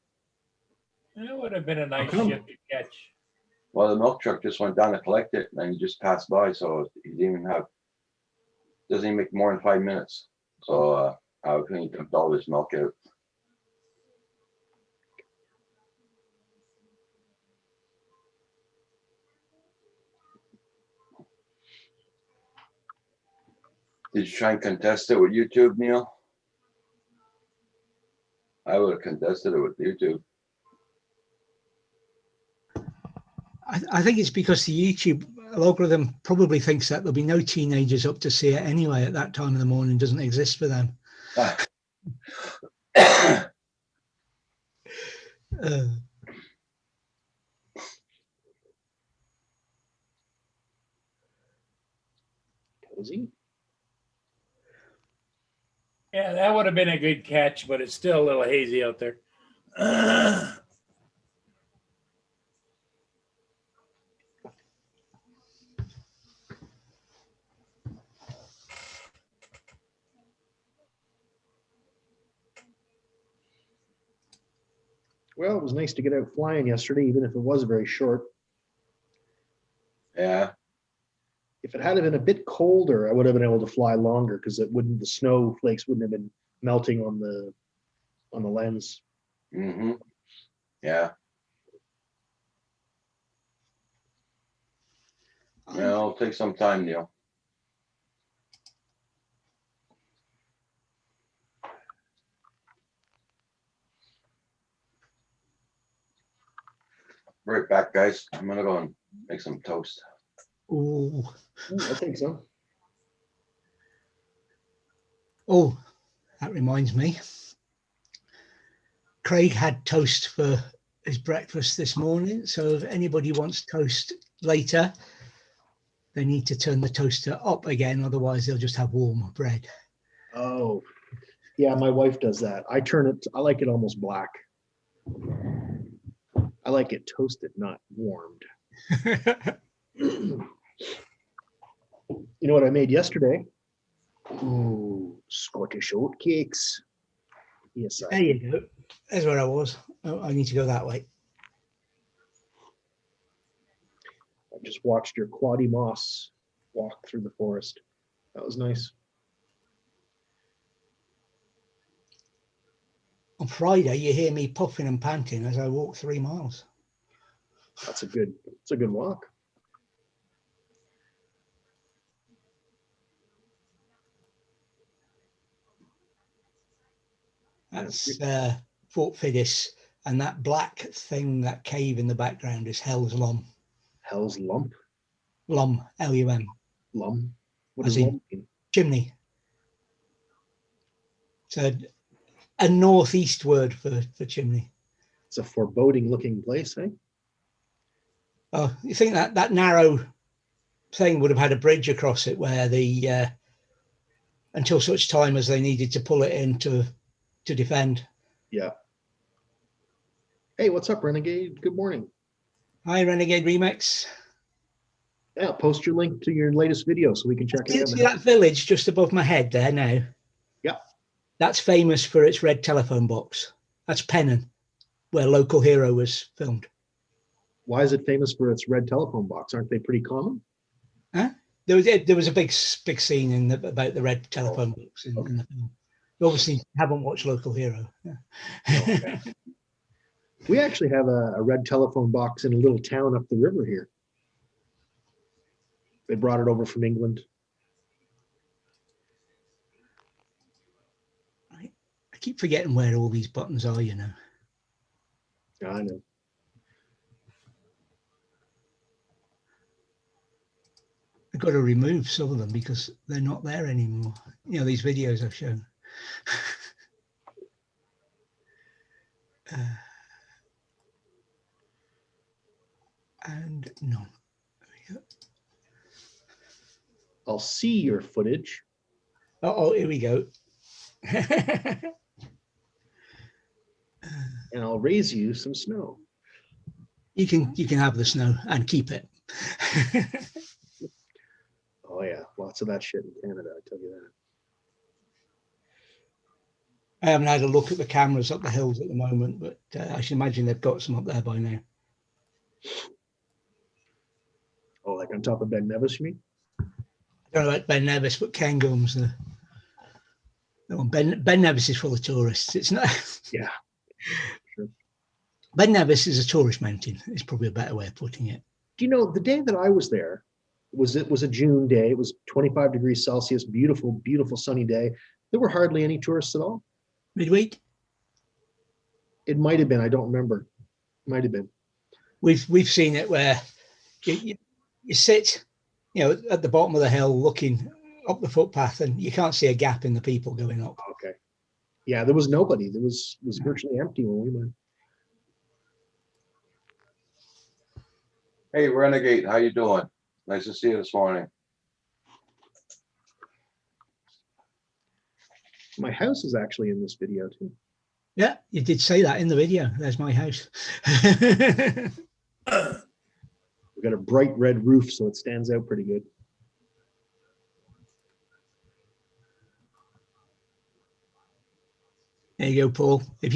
That would have been a nice come? ship to catch. Well, the milk truck just went down to collect it and then he just passed by, so he didn't even have, doesn't even make more than 5 minutes. So I think he dumped all his milk out. Did you try and contest it with YouTube, Neil? I would have contested it with YouTube. I think it's because the YouTube algorithm probably thinks that there'll be no teenagers up to see it anyway at that time of the morning. Doesn't exist for them. Uh, Cozy? Yeah, that would have been a good catch, but it's still a little hazy out there. Well, it was nice to get out flying yesterday, even if it was very short. Yeah, If it had been a bit colder, I would have been able to fly longer because the snowflakes wouldn't have been melting on the lens. mm-hmm. Yeah, yeah, it'll take some time, Neil. Right back, guys. I'm gonna go and make some toast. ooh. I think so. Oh, that reminds me. Craig had toast for his breakfast this morning. So if anybody wants toast later, they need to turn the toaster up again. Otherwise, they'll just have warm bread. Oh, yeah, my wife does that. I like it almost black. I like it toasted, not warmed. You know what I made yesterday? Ooh, Scottish oatcakes. Yes, There you go. There's where I was. Oh, I need to go that way. I just watched your Claudie Moss walk through the forest. That was nice. On Friday, you hear me puffing and panting as I walk 3 miles. It's a good walk. That's Fort Fiddes And that black thing, that cave in the background, is Hell's Lom. Hell's Lump? Lom, L-U-M, Lum? What As does in- Lum mean? chimney. It's a northeast word for chimney. It's a foreboding looking place, eh? Oh, you think that narrow thing would have had a bridge across it where the until such time as they needed to pull it in to defend. Yeah. Hey, what's up, Renegade? Good morning. Hi, Renegade Remix. Yeah, post your link to your latest video so we can check You it see out. that village just above my head there now? Yeah. That's famous for its red telephone box. That's Pennon, where Local Hero was filmed. Why is it famous for its red telephone box? Aren't they pretty common? There was a big scene about the red telephone box in the film. You obviously haven't watched Local Hero. Yeah. Okay. We actually have a red telephone box in a little town up the river here. They brought it over from England. I keep forgetting where all these buttons are, you know. Yeah, I know. I've got to remove some of them because they're not there anymore. You know, these videos I've shown. And none. There we go. I'll see your footage. Oh, here we go. And I'll raise you some snow. You can have the snow and keep it. Oh yeah, lots of that shit in Canada, I tell you that. I haven't had a look at the cameras up the hills at the moment, but I should imagine they've got some up there by now. Oh, like on top of Ben Nevis, you mean? I don't know about Ben Nevis, but Cairngorm's the one. Ben Nevis is full of tourists. It's not. Yeah. Sure. Ben Nevis is a tourist mountain. Is probably a better way of putting it. Do you know the day that I was there was a June day. It was 25 degrees Celsius, beautiful, beautiful sunny day. There were hardly any tourists at all. Midweek. It might have been, I don't remember. Might have been. We've seen it where you sit, you know, at the bottom of the hill looking up the footpath, and you can't see a gap in the people going up. Okay. Yeah, there was nobody. There was virtually empty when we went. Hey, Renegade, how you doing? Nice to see you this morning. My house is actually in this video too. Yeah, you did say that in the video. There's my house. We've got a bright red roof, so it stands out pretty good. There you go, Paul. If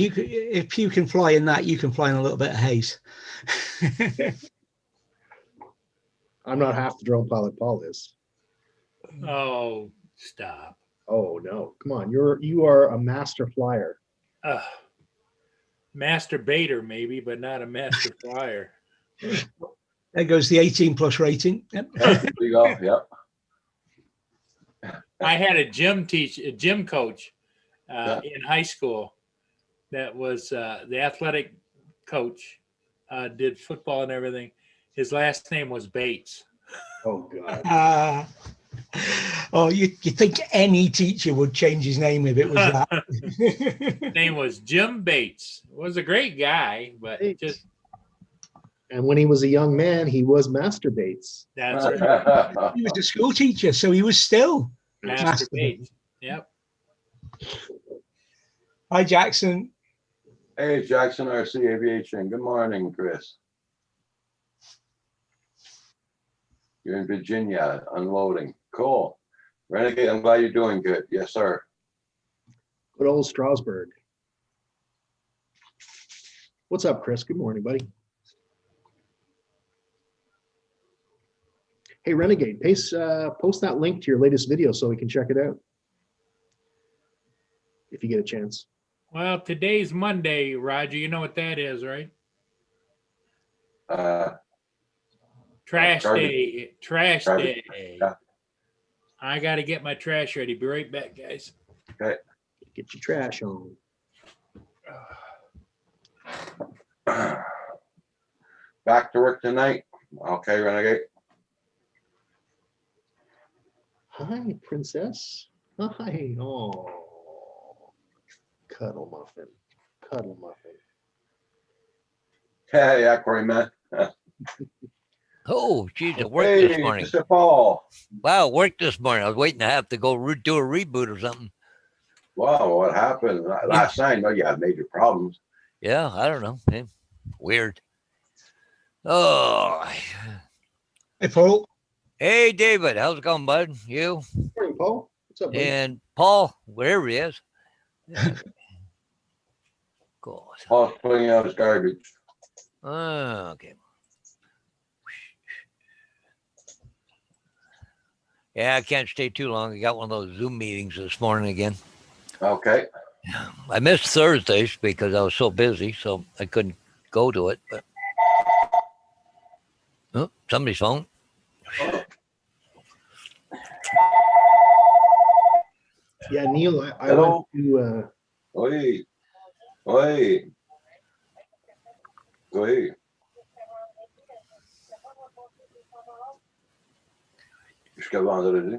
you can fly in that, you can fly in a little bit of haze. I'm not half the drone pilot Paul is. Oh, stop. Oh no, come on. You are a master flyer. Master baiter, maybe, but not a master flyer. There goes the 18+ rating. Yep. There you go. Yep. I had a gym coach Yeah. in high school that was the athletic coach, did football and everything. His last name was Bates. Oh god. Oh, you think any teacher would change his name if it was that? His name was Jim Bates. Was a great guy, but Bates. just And when he was a young man, he was Master Bates. that's right. He was a school teacher, so he was still Master Bates. Yep. Hi, Jackson. Hey, Jackson RC Aviation. Good morning, Chris. You're in Virginia unloading. Cool. Renegade, I'm glad you're doing good. Yes, sir. Good old Strasbourg. What's up, Chris? Good morning, buddy. Hey, Renegade, post that link to your latest video so we can check it out. If you get a chance. Well, today's Monday, Roger. You know what that is, right? Trash garbage. day. Trash Garbage. day. Yeah. I got to get my trash ready. Be right back, guys. Get your trash on. Back to work tonight. Okay, Renegade. Hi, princess. Hi. Oh, cuddle muffin. Cuddle muffin. Yeah, Corey, man. Oh, geez, it worked this Hey, morning. Mr. Paul. Wow, it worked this morning. I was waiting to have to go do a reboot or something. Wow, what happened last night? No, you had major problems. Yeah, I don't know. Hey, weird. Oh, Hey, Paul. hey, David, how's it going, bud? You Morning, Paul. What's up, buddy? and Paul, wherever he is. God. Paul's putting out his garbage. Okay. Yeah, I can't stay too long. I got one of those Zoom meetings this morning again. Okay. I missed Thursdays because I was so busy, so I couldn't go to it. But oh, somebody's phone. Yeah, Neil, I Hello? went to Oi. Oi. Oi. Qu'est-ce qu'il y a vendredi?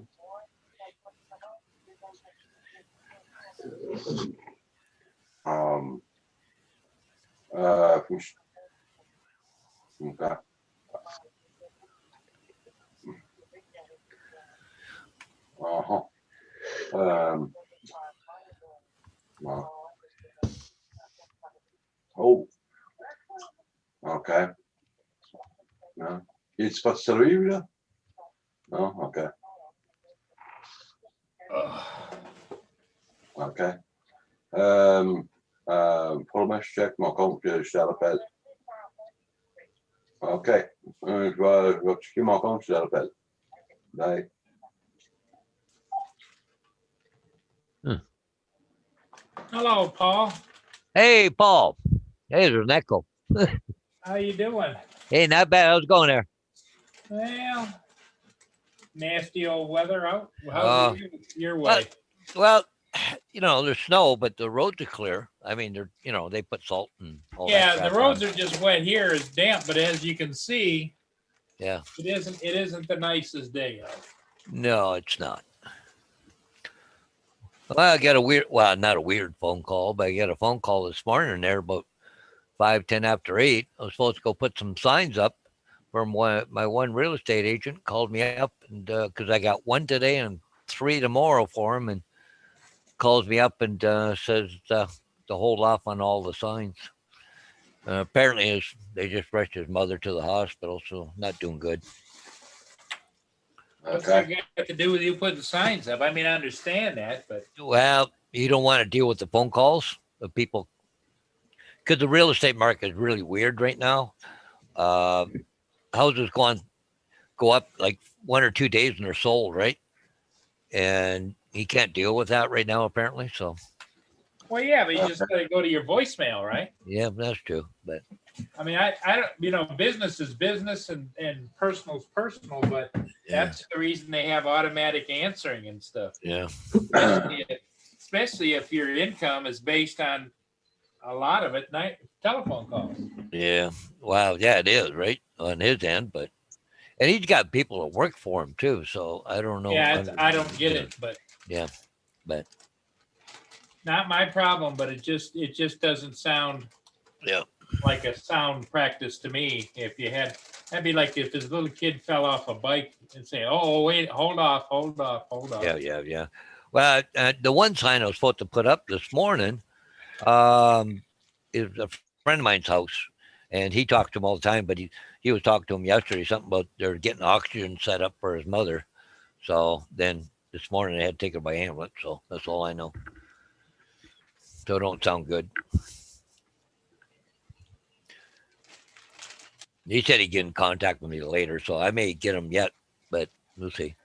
Faut que je- Okay. Uh-huh. Well. Oh. Okay. No. It's pas sérieux, là? No? Okay. Okay. Pour le match, je check mon compte, puis je te rappelle. OK. Je vais checker mon compte, je te rappelle. Bye. Hello, Paul. Hey, Paul. Hey, there's an echo. How you doing? Hey, not bad. How's it going there? Well, nasty old weather out. How's your way? Well, you know, there's snow, but the roads are clear. I mean, they're, you know, they put salt and all that. Yeah, crap the roads on. are just wet. Here is damp, but as you can see, Yeah. it isn't the nicest day out. No, it's not. Well, I got a weird, well, not a weird phone call, but I got a phone call this morning there about 5:10 after 8. I was supposed to go put some signs up from my one real estate agent called me up and because I got one today and 3 tomorrow for him, and calls me up and says to hold off on all the signs. Apparently, they just rushed his mother to the hospital, so not doing good. What's that Okay. got to do with you putting signs up? I mean, I understand that, but Well, you don't want to deal with the phone calls of people because the real estate market is really weird right now. Houses go up like 1 or 2 days and they're sold, right? And he can't deal with that right now, apparently. So, well, yeah, but you just got to go to your voicemail, right? yeah, that's true. But I mean, I don't, you know, business is business and personal is personal, but yeah, that's the reason they have automatic answering and stuff. yeah, Especially if your income is based on a lot of it telephone calls. yeah. Wow, yeah, it is right on his end, but and he's got people that work for him too. So I don't know. Yeah, I don't get it, but Yeah, but not my problem. But it just doesn't sound yeah, like a sound practice to me. If you had, that'd be like if this little kid fell off a bike and say, "Oh, wait, hold off." yeah. Well, the one sign I was supposed to put up this morning is a friend of mine's house, and he talked to him all the time. But he was talking to him yesterday something about they're getting oxygen set up for his mother. So then this morning they had to take her by ambulance. So that's all I know. So it don't sound good. He said he'd get in contact with me later, so I may get him yet, but we'll see.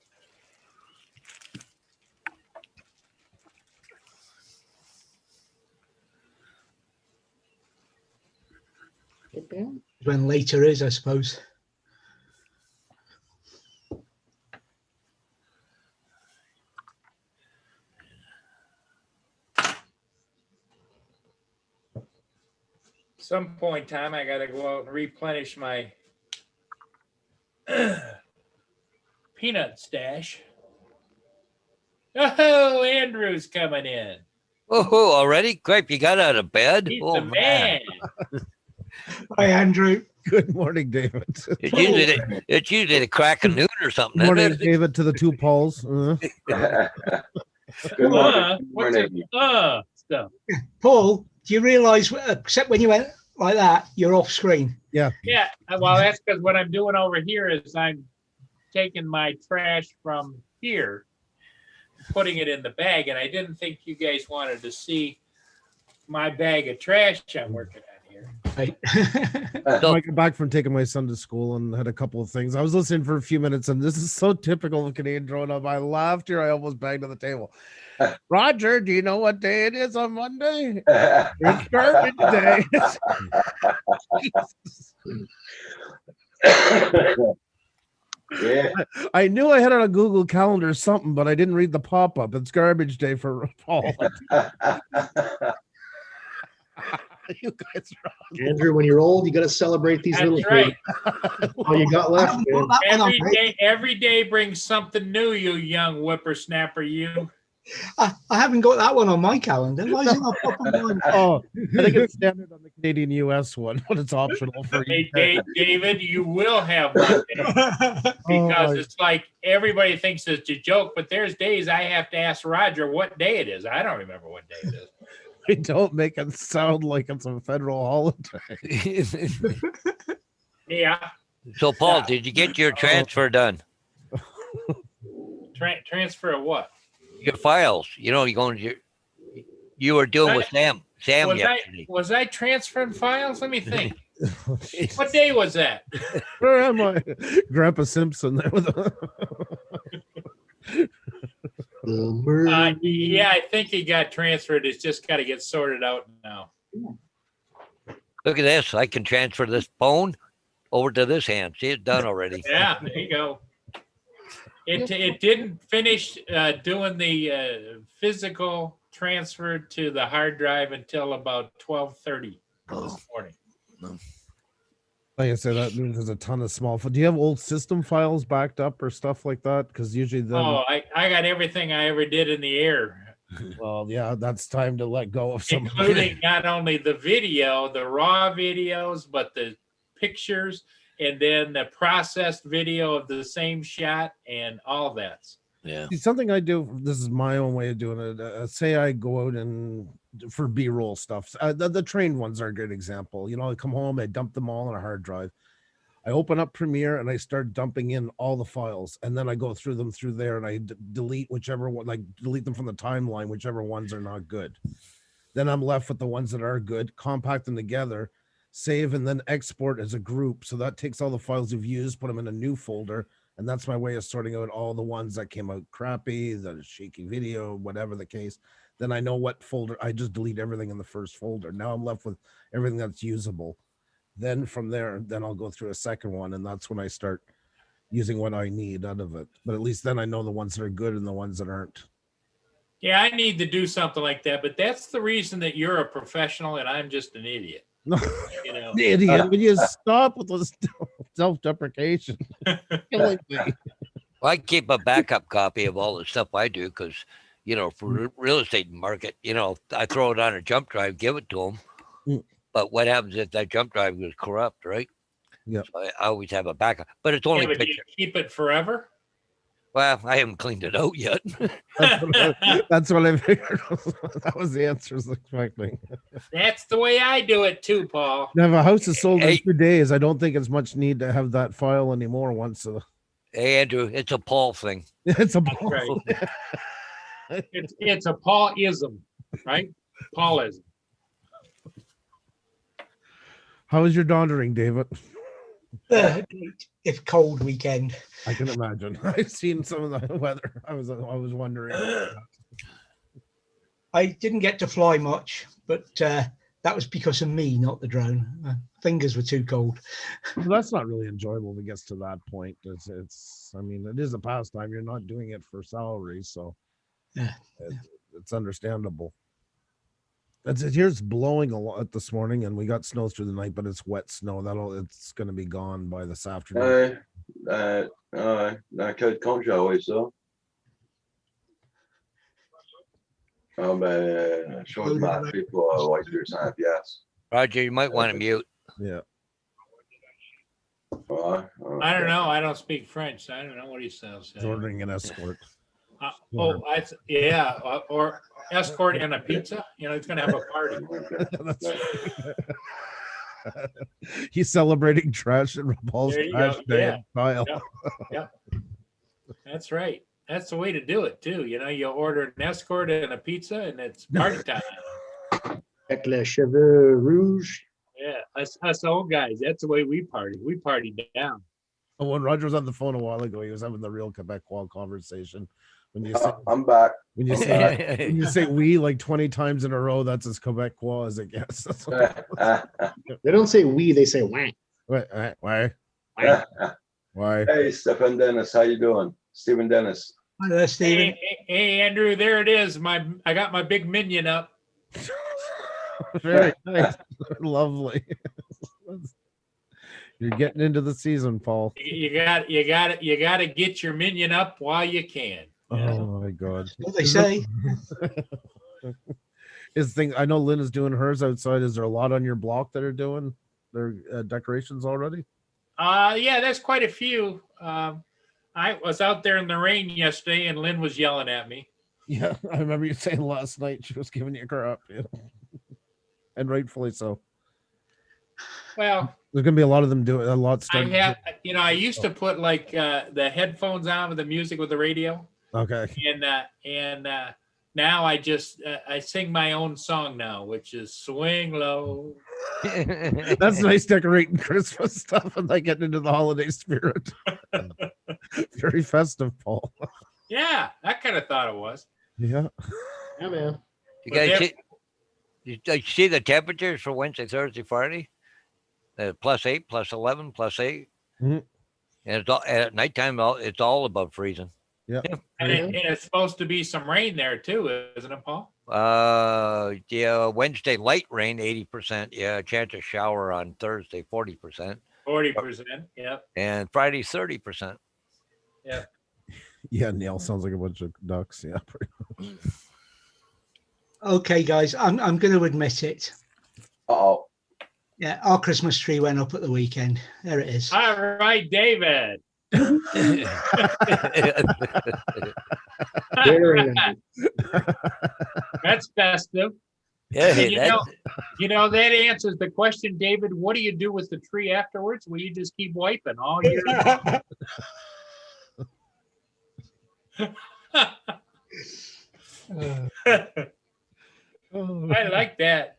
When later is, I suppose. some point in time, I gotta go out and replenish my peanut stash. Oh, Andrew's coming in. Oh, already? Grape, you got out of bed? He's Oh, the man. Hi, Andrew. Good morning, David. It's usually the crack of noon or something. Good morning, isn't it? David, to the two Pauls. Good Uh, morning. Good what's morning. it? Stuff. Paul, do you realise, except when you went like that, you're off screen? Yeah, well, that's because what I'm doing over here is I'm taking my trash from here, putting it in the bag, and I didn't think you guys wanted to see my bag of trash I'm working on here. Right. I got back from taking my son to school and had a couple of things. I was listening for a few minutes, and this is so typical of Canadian growing up. I laughed here. I almost banged on the table. Roger, do you know what day it is on Monday? It's garbage day. Yeah. I knew I had it on Google Calendar or something, but I didn't read the pop-up. It's garbage day for Paul. You guys are Andrew, when you're old, you got to celebrate these little That's right. things. All you got left, man. Every day brings something new, you young whippersnapper, you. I haven't got that one on my calendar. Why is it not popping on? Oh, I think it's standard on the Canadian US one, but it's optional for Hey, you. David, you will have one day because it's like everybody thinks it's a joke, but there's days I have to ask Roger what day it is. I don't remember what day it is. We don't make it sound like it's a federal holiday. Yeah, So, Paul, Yeah. did you get your transfer done? transfer of what? Your files. You know, you were doing with Sam yesterday. Was I transferring files? Let me think. What day was that? Where am I? Grandpa Simpson there with Yeah, I think he got transferred. It's just got to get sorted out now. Look at this. I can transfer this phone over to this hand. See, it's done already. Yeah, there you go. It didn't finish doing the physical transfer to the hard drive until about 12:30 this morning. Like I said, that means there's a ton of small. Do you have old system files backed up or stuff like that? Because usually Oh, I got everything I ever did in the air, well, yeah, that's time to let go of some. including not only the video, the raw videos, but the pictures, and then the processed video of the same shot and all that. Yeah. See, something I do. This is my own way of doing it. Say I go out and for B-roll stuff. The trained ones are a good example. You know, I come home, I dump them all on a hard drive. I open up Premiere and I start dumping in all the files, and then I go through them through there, and I delete whichever one, like delete them from the timeline, whichever ones are not good. Then I'm left with the ones that are good, compact them together, save, and then export as a group. So that takes all the files you've used, put them in a new folder. And that's my way of sorting out all the ones that came out crappy, the shaky video, whatever the case. Then I know what folder. I just delete everything in the first folder. Now I'm left with everything that's usable. Then from there, then I'll go through a second one, and that's when I start using what I need out of it. But at least then I know the ones that are good and the ones that aren't. Yeah, I need to do something like that, but that's the reason that you're a professional and I'm just an idiot. You know, Idiot, would you stop with this self-deprecation? Killing me. Well, I keep a backup copy of all the stuff I do because, you know, for real estate market, you know, I throw it on a jump drive, give it to them. Mm. But what happens if that jump drive goes corrupt, right? Yep. So I always have a backup, but it's only yeah, but do you pictures. keep it forever? Well, I haven't cleaned it out yet. That's what I figured. That was the answer I was expecting. That's the way I do it too, Paul. Now, if a house is sold in Hey. 2 days, I don't think it's much need to have that file anymore. Once Hey, Andrew, it's a Paul thing. it's a That's right. It's a Paulism, right? Paulism. How is your daughtering, David? If cold weekend. I can imagine. I've seen some of the weather. I was wondering. I didn't get to fly much, but that was because of me, not the drone. Fingers were too cold. Well, that's not really enjoyable if it gets to that point. It's I mean, it is a pastime. You're not doing it for salary, so Yeah. it's understandable. Here's blowing a lot this morning, and we got snow through the night, but it's wet snow. It's going to be gone by this afternoon. Dans quel compte j'ai ça? Ah ben, je vais m'appeler pour avoir 200 piastres. Roger, you might want to mute. Yeah. Ouais, I don't know. I don't speak French. So I don't know what he says. He's ordering an escort. Or escort and a pizza. You know, he's gonna have a party. He's celebrating trash and Paul's There you trash go. day Yeah. in style. Yep. That's right. That's the way to do it too. You know, you order an escort and a pizza, and it's party time. Avec les cheveux rouges. Yeah, us old guys. That's the way we party. We party down. When Roger was on the phone a while ago, he was having the real Quebecois conversation. When you say I'm back. when you say we like 20 times in a row, that's as Quebecois as it gets. That's what- They don't say we, they say whack. Why? Hey, Stephen Dennis, how you doing? Stephen Dennis. Hi there, Stephen. Hey, Andrew, there it is. I got my big minion up. Very nice. Lovely. You're getting into the season, Paul. You got to get your minion up while you can. You know? Oh my God. What they say. I know Lynn is doing hers outside. Is there a lot on your block that are doing their decorations already? Yeah, there's quite a few. I was out there in the rain yesterday, and Lynn was yelling at me. Yeah, I remember you saying last night she was giving you crap, and rightfully so. Well, There's gonna be a lot of them doing a lot. I used to put like the headphones on with the music with the radio, Okay. and now I just I sing my own song now, which is "Swing Low." That's nice decorating Christmas stuff and like getting into the holiday spirit. Very festive, Paul. Yeah, I kind of thought it was. Yeah. Yeah, man. You guys see the temperatures for Wednesday, Thursday, Friday? +8, +11, +8. Mhm. And it's all, at nighttime, it's all above freezing. Yeah. And it's supposed to be some rain there too, isn't it, Paul? Yeah, Wednesday light rain 80%. Yeah, chance of shower on Thursday 40%, 40%. Yeah. and Friday 30%. Yeah, Neil sounds like a bunch of ducks. Yeah. Okay, guys, I'm going to admit it. Uh-oh. Yeah, our Christmas tree went up at the weekend. There it is. All right, David. Very nice. That's festive. Yeah, You know, that answers the question, David. What do you do with the tree afterwards? Will you just keep wiping all year? I like that.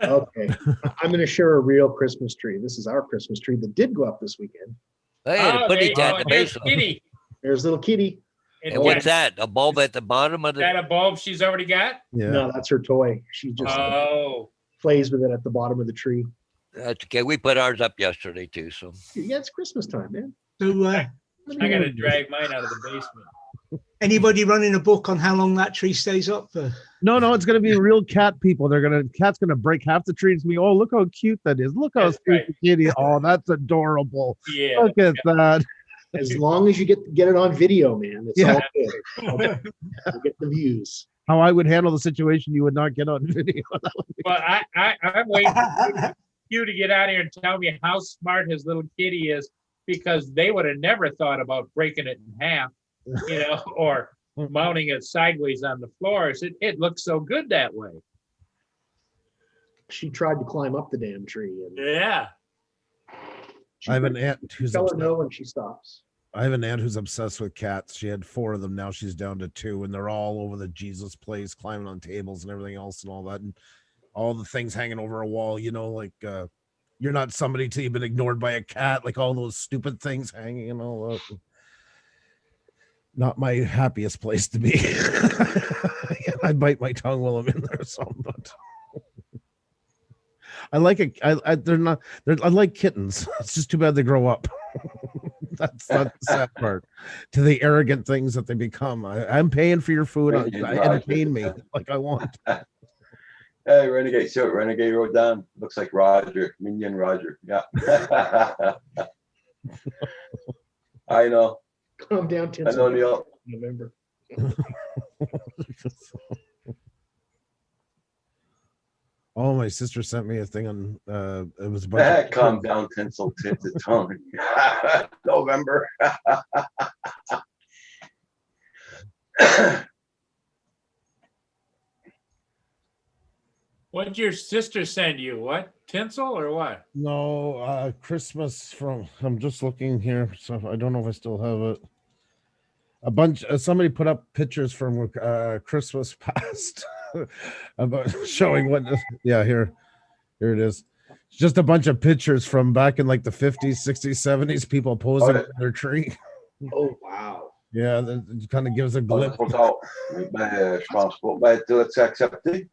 Okay. I'm going to share a real Christmas tree. This is our Christmas tree that did go up this weekend. Hey, the putty there you tat in go. the There's basement. Kitty. There's little kitty. And what's that? A bulb at the bottom of Is that the. a bulb she's already got? Yeah. No, that's her toy. She just Oh, plays with it at the bottom of the tree. That's okay. We put ours up yesterday too. So Yeah, it's Christmas time, man. So, I got to drag mine out of the basement. anybody running a book on how long that tree stays up for? No, it's gonna be real cat people. Cat's gonna break half the trees. Oh, look how cute that is. Look how That's sweet right. the kitty. Oh, that's adorable. Yeah. Look at that. As long as you get it on video, man, it's Yeah. all good. You'll get the views. How I would handle the situation you would not get on video. Well, I'm waiting for you to get out here and tell me how smart his little kitty is, because they would have never thought about breaking it in half, or mounting it sideways on the floors. It looks so good that way. She tried to climb up the damn tree, and Yeah. I have an aunt who's tell her obsessed. no when she stops. I have an aunt who's obsessed with cats. She had 4 of them. Now she's down to 2, and they're all over the Jesus place, climbing on tables and everything else and all that. And all the things hanging over a wall, like you're not somebody till you've been ignored by a cat, like all those stupid things hanging and all that. Not my happiest place to be. I bite my tongue while I'm in there, but I like it. They're not. I like kittens. It's just too bad they grow up. That's the sad part. To the arrogant things that they become. I'm paying for your food. Renegade Roger. Entertain me like I want. Hey, Renegade, see what Renegade wrote down? Looks like Roger, Minion Roger. Yeah. I know. Calm down, I Tinsel. know, Neil. November. Oh, my sister sent me a thing on it was a bunch of Calm down, tinsel tip the tongue. November. What did your sister send you? What? Tinsel or what? no Christmas from I'm just looking here, so I don't know if I still have it. A bunch somebody put up pictures from Christmas past about showing what here it is. It's just a bunch of pictures from back in like the 50s, 60s, 70s, people posing yeah. on their tree. Oh, wow. Yeah, that kind of gives a glimpse. Je pense pas. Ben, tu as accepté?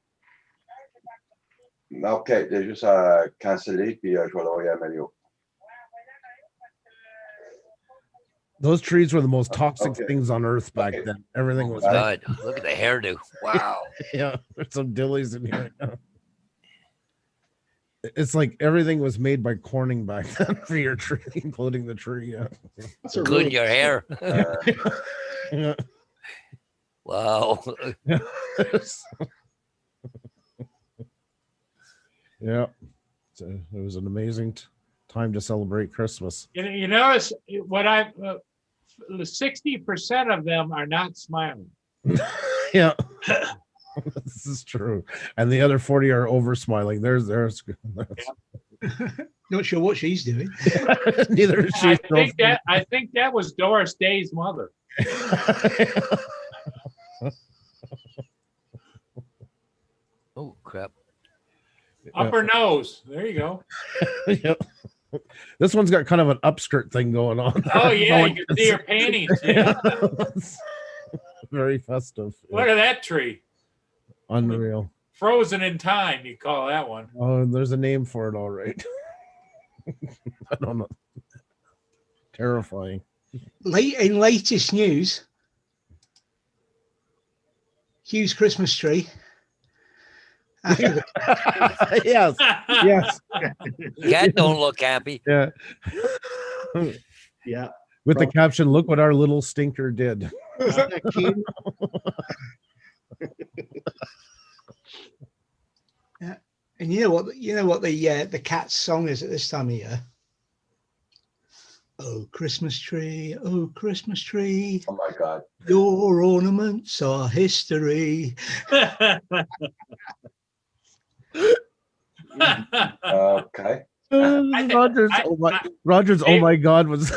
OK, j'ai juste à canceller, puis je vais l'envoyer à Mario. Those trees were the most toxic Okay. things on earth back Okay. then. Everything was God, look at the hairdo. Wow. yeah, there's some dillies in here. It's like everything was made by Corning back then for your tree, including the tree. Yeah. That's a Including really- your hair. Yeah. Wow. Yeah. So it was an amazing time to celebrate Christmas. You notice what 60% of them are not smiling. Yeah. This is true. And the other 40 are over smiling. There's Not sure what she's doing. neither is she. I think that was Doris Day's mother. Oh, crap. Up her nose. There you go. Yep. This one's got kind of an upskirt thing going on. Oh yeah, you can see her panties. Yeah. Very festive. Look at that tree. Unreal. Frozen in time, you call that one. Oh, there's a name for it, all right. I don't know. Terrifying. In latest news, Hugh's Christmas tree. After the, Yes. Yes. Cat don't look happy. Yeah. Yeah. With the caption, "Look what our little stinker did." Isn't that cute? and you know what the cat's song is at this time of year? Oh, Christmas tree, oh, Christmas tree, Oh my God. your ornaments are history. Okay. Rogers, I- Rogers, oh my God, was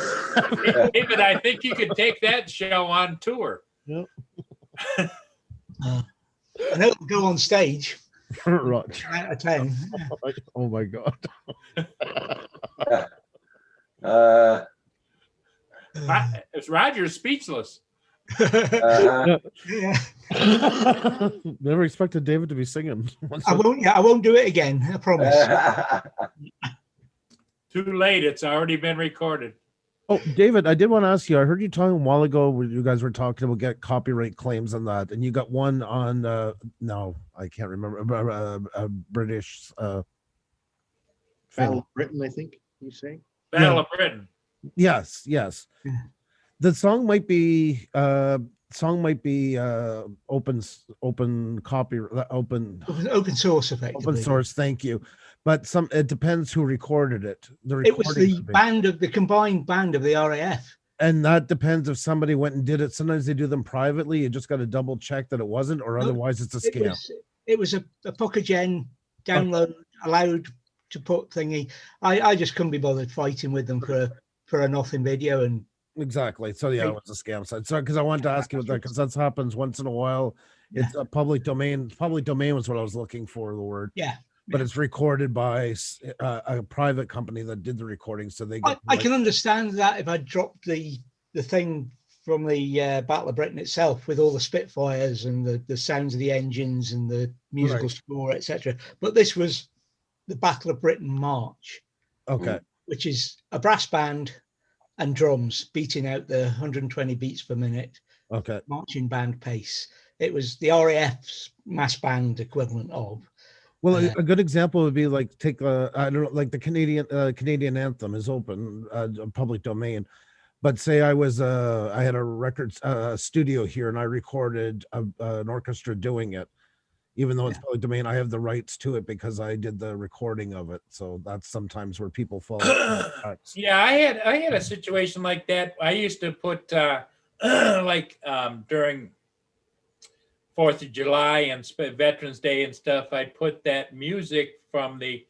David, I think you could take that show on tour. I know it'll go on stage. Roger. Out of 10. Oh my God. It's Roger's speechless. Uh-huh. Yeah. Never expected David to be singing. I won't do it again. I promise. Too late. It's already been recorded. Oh, David, I did want to ask you. I heard you talking a while ago when you guys were talking about get copyright claims on that, and you got one on. No, I can't remember. A British. Battle Film. of Britain, I think you say. Battle Yeah. of Britain. Yes, yes. The song might be open copy open Open source, effectively. open source. Thank you, but it depends who recorded it. It was the recording the combined band of the RAF. and that depends if somebody went and did it. Sometimes they do them privately. You just got to double check that it wasn't, or No, otherwise it's a scam. It was a Pocogen download allowed to put thingy. I just couldn't be bothered fighting with them for a nothing video, and Exactly. So yeah, it was a scam site. So because I wanted to ask you about that because that happens once in a while. It's a public domain. Public domain was what I was looking for, the word. yeah. But it's recorded by a private company that did the recording, so they get. I can understand that if I dropped the thing from the Battle of Britain itself with all the Spitfires and the sounds of the engines and the musical score, etc. But this was the Battle of Britain March, Okay. which is a brass band and drums beating out the 120 beats per minute Okay. marching band pace. It was the RAF's mass band equivalent of. Well, a good example would be like take I don't know, like the Canadian anthem is open, public domain. But say I had a record studio here and I recorded an orchestra doing it, even though it's public domain, I have the rights to it because I did the recording of it. So that's sometimes where people fall. Yeah, I had a situation like that. I used to put like during 4th of July and Veterans Day and stuff, I'd put that music from the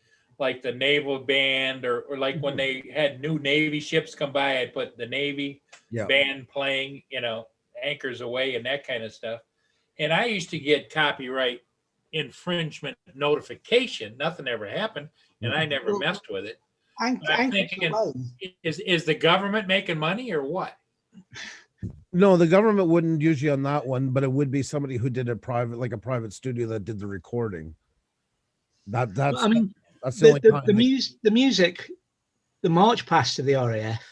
naval band or like when they had new Navy ships come by, I'd put the Navy band playing, Anchors Away and that kind of stuff. And I used to get copyright infringement notification. Nothing ever happened, and I never messed with it. I'm thinking, is the government making money or what? No, the government wouldn't usually on that one, but it would be somebody who did it private, like a private studio that did the recording. That's the only time the music, the march past to the RAF,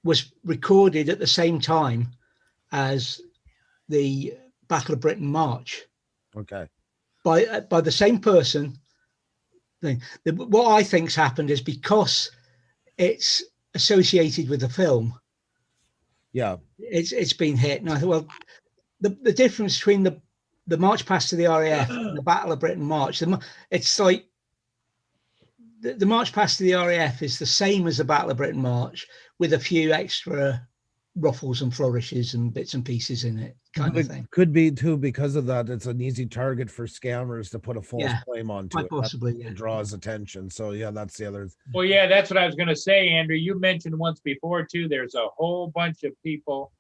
was recorded at the same time as the Battle of Britain March. Okay. By the same person. What I think's happened is because it's associated with the film. Yeah, it's been hit. And I thought, well, the difference between the march past to the RAF and the Battle of Britain March, it's like the march past to the RAF is the same as the Battle of Britain March with a few extra ruffles and flourishes and bits and pieces in it, kind of thing. Could be too, because of that, it's an easy target for scammers to put a false claim onto it. Possibly, it draws attention. So yeah, that's the other. Well, yeah, that's what I was going to say, Andrew. You mentioned once before too. There's a whole bunch of people,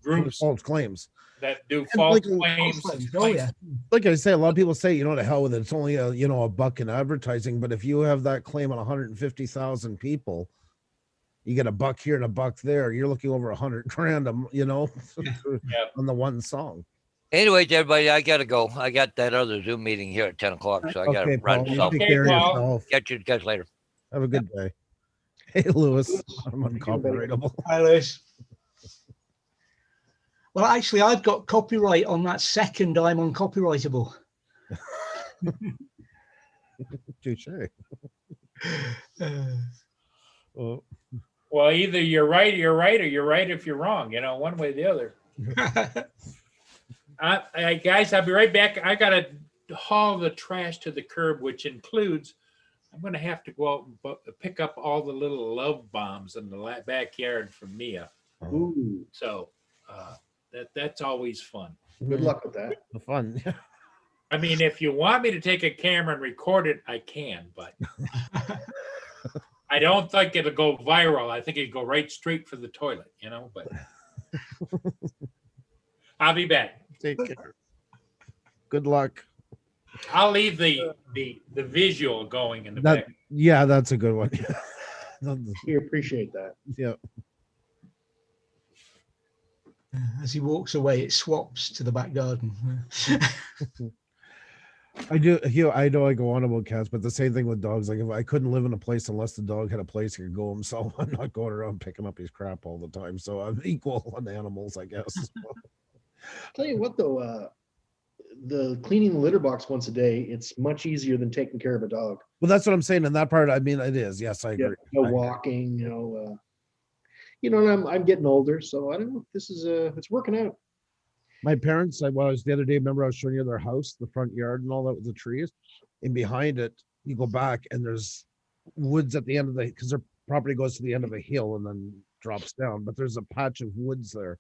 groups, false claims that do false claims. Oh yeah. Like I say, a lot of people say, to hell with it. It's only a buck in advertising. But if you have that claim on 150,000 people, you get a buck here and a buck there. You're looking over $100,000, on the one song. Anyways, everybody, I gotta go. I got that other Zoom meeting here at 10 o'clock, so I gotta run. Paul, So take care of yourself. catch you guys later. Have a good day. Hey, Lewis, I'm uncopyrightable. Hi, Lewis. Well, actually, I've got copyright on that second I'm uncopyrightable. Touche. Well, either you're right, or you're right if you're wrong. One way or the other. Guys, I'll be right back. I gotta haul the trash to the curb, which includes I'm gonna have to go out and pick up all the little love bombs in the backyard from Mia. Ooh, So that's always fun. good luck with that. Fun. I mean, if you want me to take a camera and record it, I can, but I don't think it'll go viral. I think it'll go right straight for the toilet, but I'll be back. Take care. Good luck. I'll leave the visual going in the back. Yeah, that's a good one. We appreciate that. Yeah. As he walks away, it swaps to the back garden. I do. I know I go on about cats, but the same thing with dogs. Like if I couldn't live in a place unless the dog had a place he could go himself, I'm not going around picking up his crap all the time. So I'm equal on animals, I guess. Tell you what though, the cleaning the litter box once a day, it's much easier than taking care of a dog. Well, that's what I'm saying. In that part, I mean, it is. Yes, I agree. No walking, and I'm getting older, so I don't know. This is it's working out. My parents, the other day, remember I was showing you their house, the front yard and all that with the trees. And behind it, you go back and there's woods at the end of because their property goes to the end of a hill and then drops down. But there's a patch of woods there.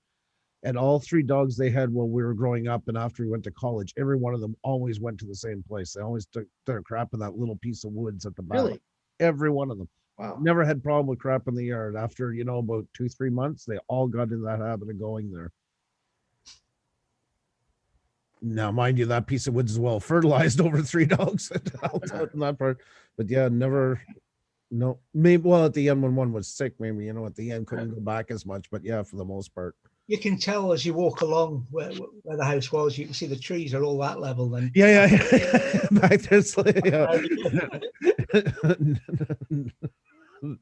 And all three dogs they had while we were growing up and after we went to college, every one of them always went to the same place. They always took their crap in that little piece of woods at the back. Really? Every one of them. Wow. Never had problem with crap in the yard. After, about 2-3 months, they all got into that habit of going there. Now, mind you, that piece of woods is well fertilized over 3 dogs out in that part. But yeah, never, no, maybe, well, at the end when one was sick, maybe, at the end couldn't go back as much. But yeah, for the most part. You can tell as you walk along where the house was, you can see the trees are all that level then. Yeah. Back there's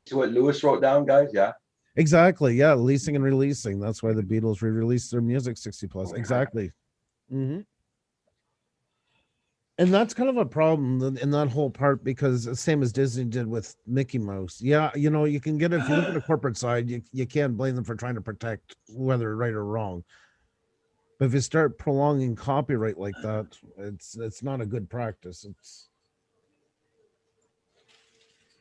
See what Lewis wrote down, guys? Yeah. Exactly. Yeah, leasing and releasing. That's why the Beatles re-released their music 60 plus. Exactly. And that's kind of a problem in that whole part, because the same as Disney did with Mickey Mouse. Yeah, you know, you can get, if you look at the corporate side, you can't blame them for trying to protect whether right or wrong. But if you start prolonging copyright like that, it's not a good practice.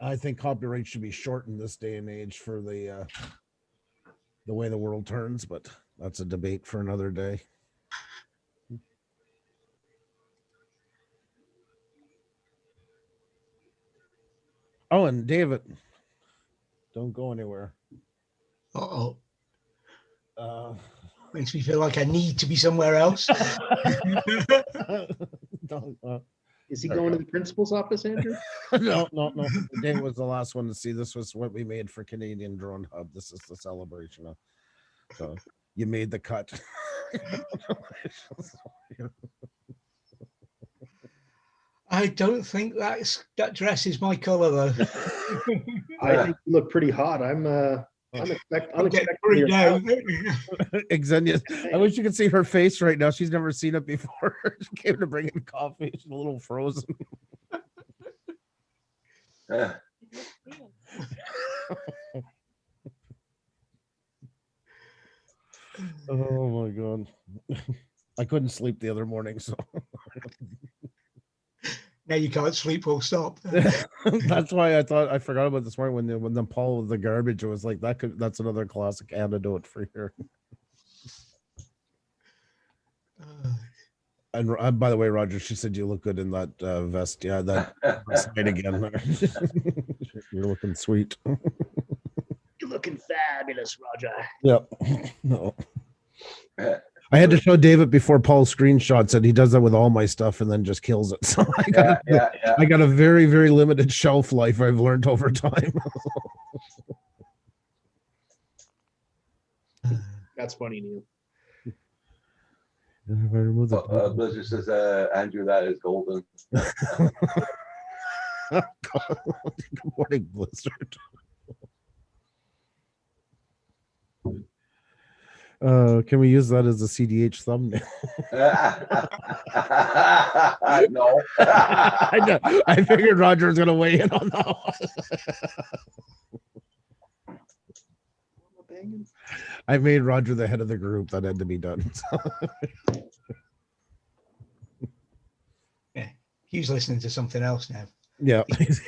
I think copyright should be shortened this day and age for the way the world turns, but that's a debate for another day. Oh, and David, don't go anywhere. Uh-oh. Uh, Makes me feel like I need to be somewhere else. don't, Is he going to the principal's office, Andrew? no. Dave was the last one to see. This was what we made for Canadian Drone Hub. This is the celebration of. So you made the cut. I don't think that dress is my color though. I think you look pretty hot. I'm I'm getting unexpectedly free now. Xenia, I wish you could see her face right now. She's never seen it before. She came to bring in coffee. She's a little frozen. Yeah. Oh my god. I couldn't sleep the other morning, so Now you can't sleep full stop. that's why I forgot about this morning when the Paul of the garbage was like that's another classic antidote for here. And by the way, Roger, she said you look good in that vest. Yeah, that night again. You're looking sweet. You're looking fabulous, Roger. Yep. No. I had to show David before Paul screenshots it. He does that with all my stuff and then just kills it. So I got a very, very limited shelf life I've learned over time. That's funny, Neil. If I remove the Blizzard says, Andrew, that is golden. Good morning, Blizzard. Can we use that as a CDH thumbnail? No. I figured Roger was going to weigh in on that one. I made Roger the head of the group. That had to be done. Yeah, he's listening to something else now. Yeah. He's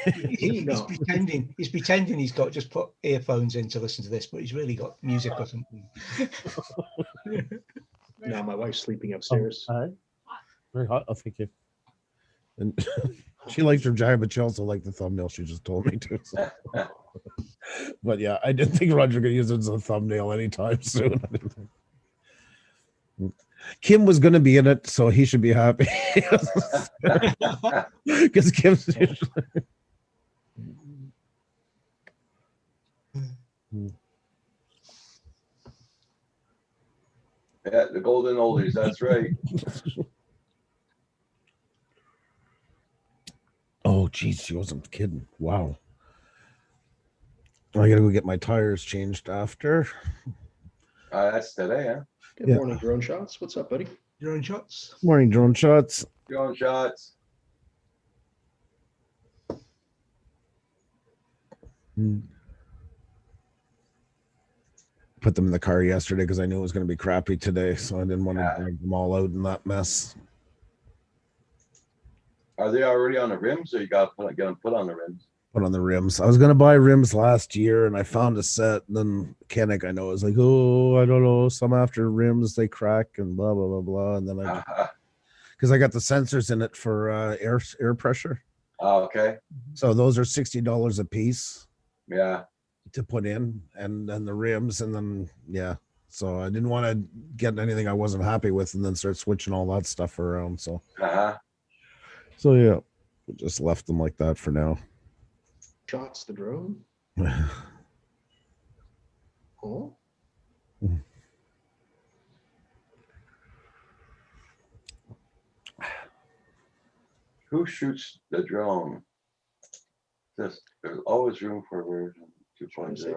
pretending he's got just put earphones in to listen to this, but he's really got music or something. No, my wife's sleeping upstairs. All right. Very hot. Oh, thank you. And she likes her giant, but she also liked the thumbnail. She just told me to. So. But yeah, I didn't think Roger could use it as a thumbnail anytime soon. Kim was going to be in it, so he should be happy. Because Kim's usually... Yeah, the golden oldies. That's right. Oh, geez, she wasn't kidding. Wow. I got to go get my tires changed after. That's today, huh? Good Yeah. morning, Drone Shots. What's up, buddy? Drone shots. Morning, Drone Shots. Drone shots. Put them in the car yesterday because I knew it was going to be crappy today, so I didn't want to Yeah. drag them all out in that mess. Are they already on the rims, or you got to get them put on the rims? Put on the rims. I was going to buy rims last year, and I found a set. And then Kennick, I know, is like, oh, I don't know. Some after rims they crack and blah blah blah blah. And then because I got the sensors in it for air pressure, Okay. so those are $60 a piece Yeah. to put in, and then the rims, and then yeah. So I didn't want to get anything I wasn't happy with, and then start switching all that stuff around. So yeah, we just left them like that for now. Shots the drone. Oh, Who shoots the drone? this? There's always room for version Trying to say,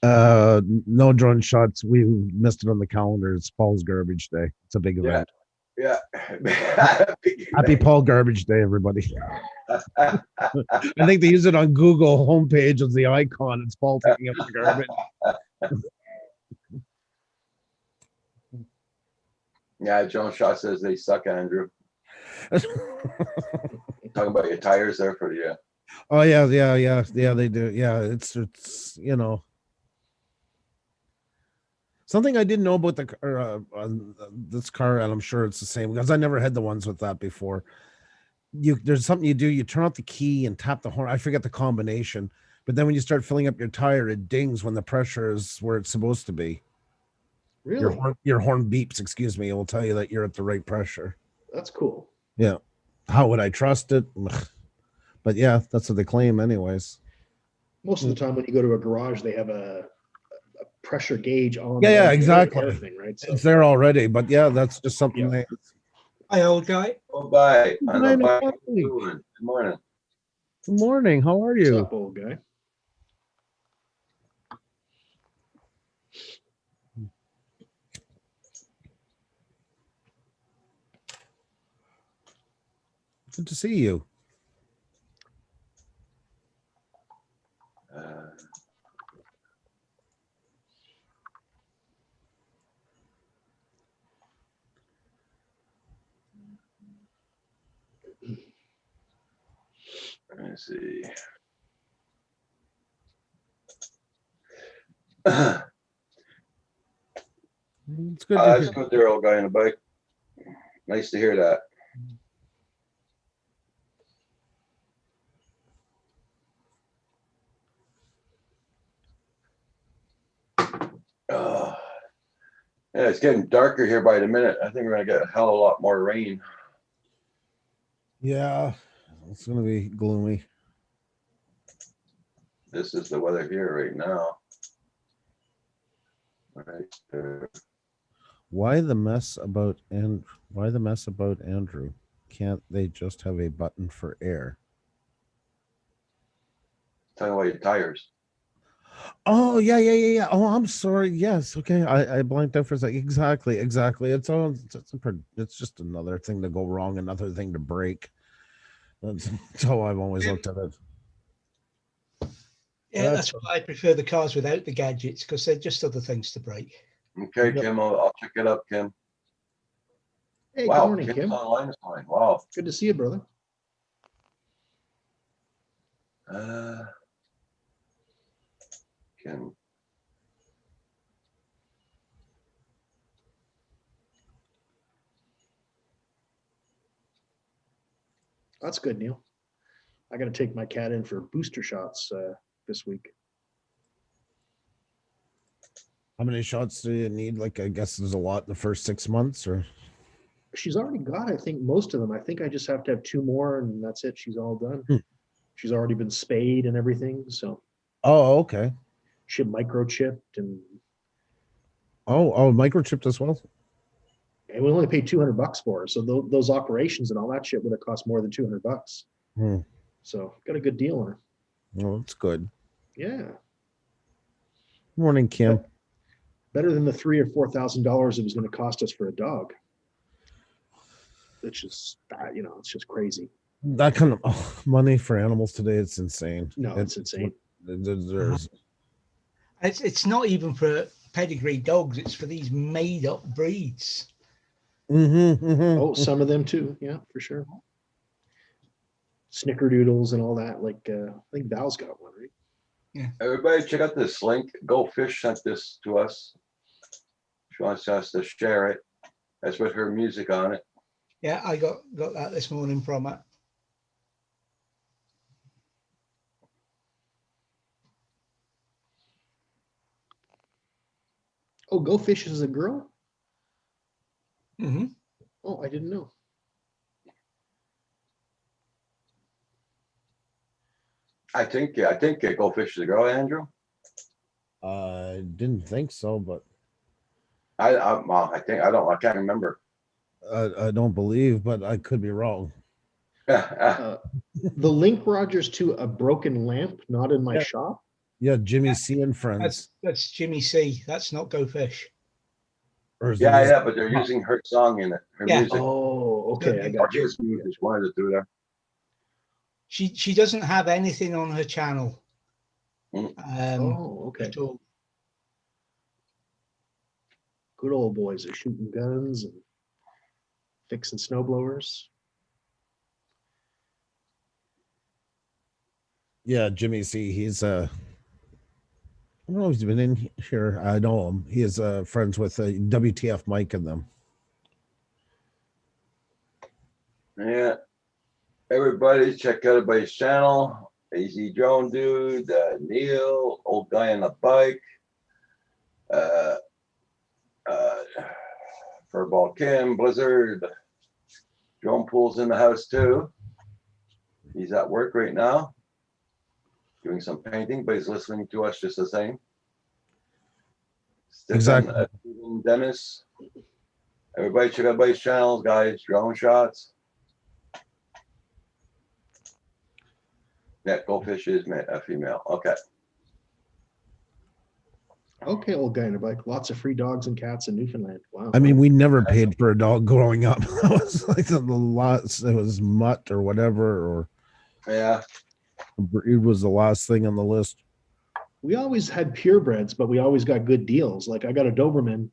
2.0. No drone shots. We missed it on the calendar. It's Paul's Garbage Day. It's a big Yeah. event. Yeah. Happy Paul Garbage Day, everybody. I think they use it on Google homepage as the icon. It's Paul taking up the garbage. Yeah, John Shaw says they suck, Andrew. Talking about your tires there for the Oh yeah, they do. Yeah, it's something I didn't know about the this car, and I'm sure it's the same because I never had the ones with that before. There's something you do. You turn off the key and tap the horn. I forget the combination, but then when you start filling up your tire, it dings when the pressure is where it's supposed to be. really? Your horn beeps. Excuse me. It will tell you that you're at the right pressure. That's cool. Yeah. How would I trust it? Ugh. But yeah, that's what they claim, anyways. Most of the time when you go to a garage, they have a pressure gauge on. Yeah, the exactly. air thing, right? So It's there already, but yeah, that's just something. Yeah. Hi, old guy. oh, bye. I know, Good bye. morning. Good morning. Good morning. How are what's you? up, old guy? Good to see you. Uh, let me see. It's good to That's hear. good there, old guy on a bike. Nice to hear that. Uh, yeah, it's getting darker here by the minute. I think we're gonna get a hell of a lot more rain. Yeah, it's gonna be gloomy. This is the weather here right now. Right there. Why the mess about Andrew? Can't they just have a button for air? Talking about your tires. Oh yeah. Oh, I'm sorry. Yes, okay. I blanked out for a second. Exactly. It's just another thing to go wrong, another thing to break. That's how I've always looked at it. Yeah, that's why I prefer the cars without the gadgets because they're just other things to break. Okay, Yep. Kim, I'll check it up, Kim. Hey, Wow, good morning, Kim's Kim. online this morning. Wow. Good to see you, brother. Kim. That's good, Neil. I got to take my cat in for booster shots this week. How many shots do you need? Like, I guess there's a lot in the first 6 months, or She's already got, I think, most of them. I think I just have to have 2 more, and that's it. She's all done. Hmm. She's already been spayed and everything, so oh, okay. she microchipped, and Oh, microchipped as well. we only paid $200 for her. So those operations and all that shit would have cost more than $200. Hmm. So got a good deal on her. Oh, that's good. Yeah, Morning, Kim. better than the $3,000 or $4,000 it was going to cost us for a dog. It's just it's just crazy. That kind of money for animals today, it's insane. No, it's insane. There's It's not even for pedigree dogs. It's for these made up breeds. Oh, some of them too. Yeah, for sure. Snickerdoodles and all that. Like I think Val's got one, right? Everybody check out this link. Go Fish sent this to us. She wants us to share it. That's with her music on it. Yeah, I got that this morning from her. Oh, Go Fish is a girl? Mm-hmm. Oh, I didn't know. I think Go Fish is a girl, Andrew. I didn't think so, but I can't remember. I don't believe, but I could be wrong. The Link Rogers to a broken lamp, not in my Yeah. shop. Yeah, Jimmy C and friends. That's Jimmy C. That's not Go Fish. Or is it Yeah, his- yeah, but they're using her song in it, her Yeah. music. Oh, okay, I Or got you. his music, one of the two there. She doesn't have anything on her channel. Oh, okay. At all. Good old boys are shooting guns and fixing snowblowers. Yeah, Jimmy C. He's I don't know if he's been in here. I know him. He is friends with WTF Mike and them. Yeah. Everybody check out everybody's channel. AZ Drone Dude, Neil, old guy on the bike. Furball Kim, Blizzard. Drone Pool's in the house too. He's at work right now. Doing some painting, but he's listening to us just the same. Stefan, Exactly. Stephen Dennis. Everybody check out everybody's channels, guys. Drone shots. Yeah, Goldfish is a female. Okay. Okay, old guy on a bike. Lots of free dogs and cats in Newfoundland. Wow. I mean, we never paid for a dog growing up. It was like the lots. It was mutt or whatever, or Yeah. it was the last thing on the list. We always had purebreds, but we always got good deals. Like I got a Doberman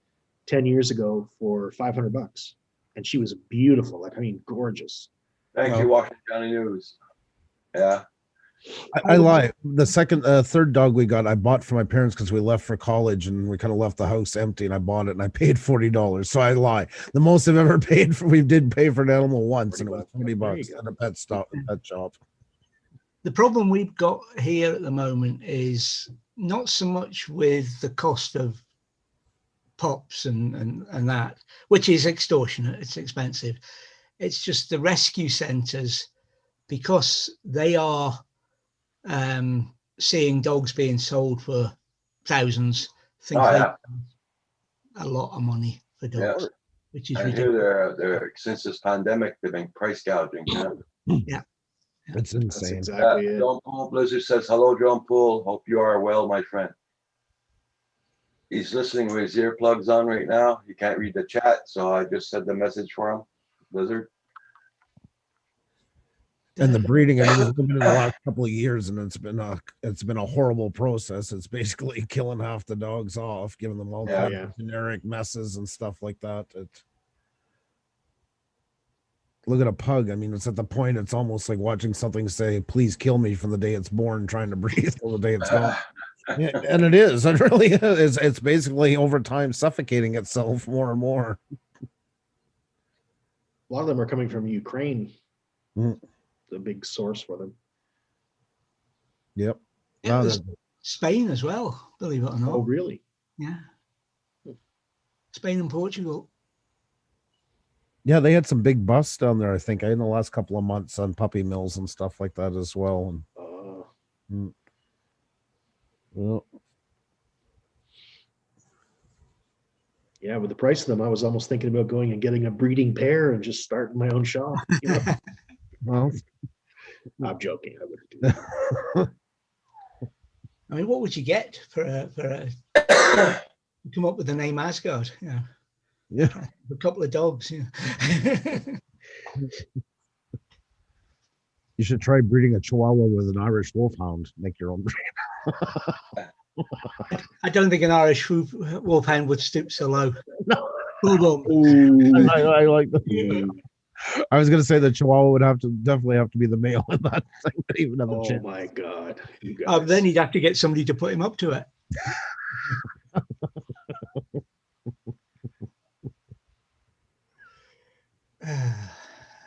10 years ago for $500, and she was beautiful. Like, I mean, gorgeous. Thank Well- you, Washington County News. Yeah. I lie. The third dog we got, I bought for my parents because we left for college and we kind of left the house empty, and I bought it and I paid $40. So I lie. The most I've ever paid for, we did pay for an animal once, and it was $20 There you at a pet shop. The problem we've got here at the moment is not so much with the cost of pops and that, which is extortionate. It's expensive. It's just the rescue centres, because they are seeing dogs being sold for thousands. Think Oh, they yeah. a lot of money for Yeah. dogs, which is I ridiculous. hear they're since this pandemic, they've been price gouging. Yeah. It's That's insane. exactly it. John Pool Blizzard says, hello, John Pool. Hope you are well, my friend. He's listening with his earplugs on right now. He can't read the chat, so I just said the message for him. Blizzard. And the breeding, I mean, it's been in the last couple of years, and it's been a horrible process. It's basically killing half the dogs off, giving them all Yeah. kinds of generic messes and stuff like that. Look at a pug. I mean, it's at the point it's almost like watching something say, "Please kill me," from the day it's born, trying to breathe till the day it's gone. Yeah, and it is. It really is. It's basically over time suffocating itself more and more. A lot of them are coming from Ukraine. Mm. The big source for them. Yep. Yeah, Wow, there's Spain as well, believe it or Oh, not. really? Yeah. Spain and Portugal. yeah, they had some big busts down there, I think, in the last couple of months on puppy mills and stuff like that as well. And well, Yeah, with the price of them, I was almost thinking about going and getting a breeding pair and just starting my own shop. You know? well, I'm joking. I wouldn't do that. I mean, what would you get for a come up with the name Asgard? Yeah, yeah. a couple of dogs. Yeah. You should try breeding a Chihuahua with an Irish Wolfhound. Make your own breed. I don't think an Irish wolfhound would stoop so low. No. Boom, boom. Ooh. I like that. Mm. I was gonna say the Chihuahua would definitely have to be the male in that thing, but even have a Oh chance. my God. You guys. Then you'd have to get somebody to put him up to it.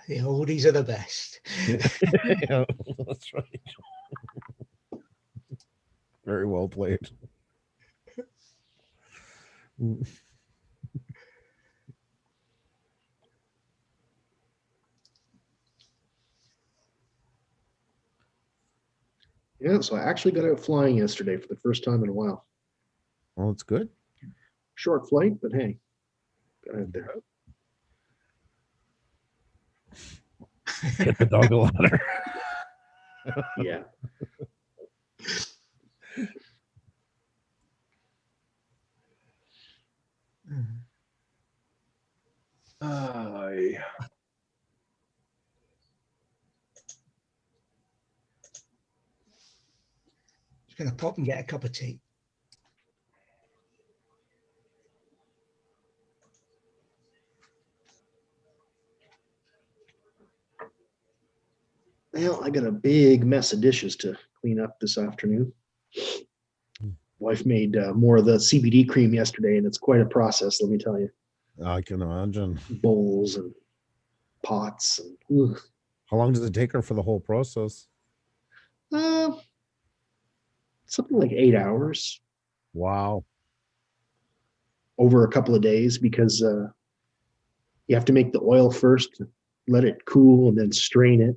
The oldies are the best. Yeah, that's right. Very well played. Yeah, so I actually got out flying yesterday for the first time in a while. Well, it's good. Short flight, but hey, got out there. Get the dog a ladder. Yeah. Aye. Just gonna pop and get a cup of tea. Well, I got a big mess of dishes to clean up this afternoon. Wife made more of the CBD cream yesterday, and it's quite a process, let me tell you. I can imagine. Bowls and pots. And, ugh. How long does it take her for the whole process? Something like 8 hours Wow. over a couple of days, because you have to make the oil first, let it cool, and then strain it.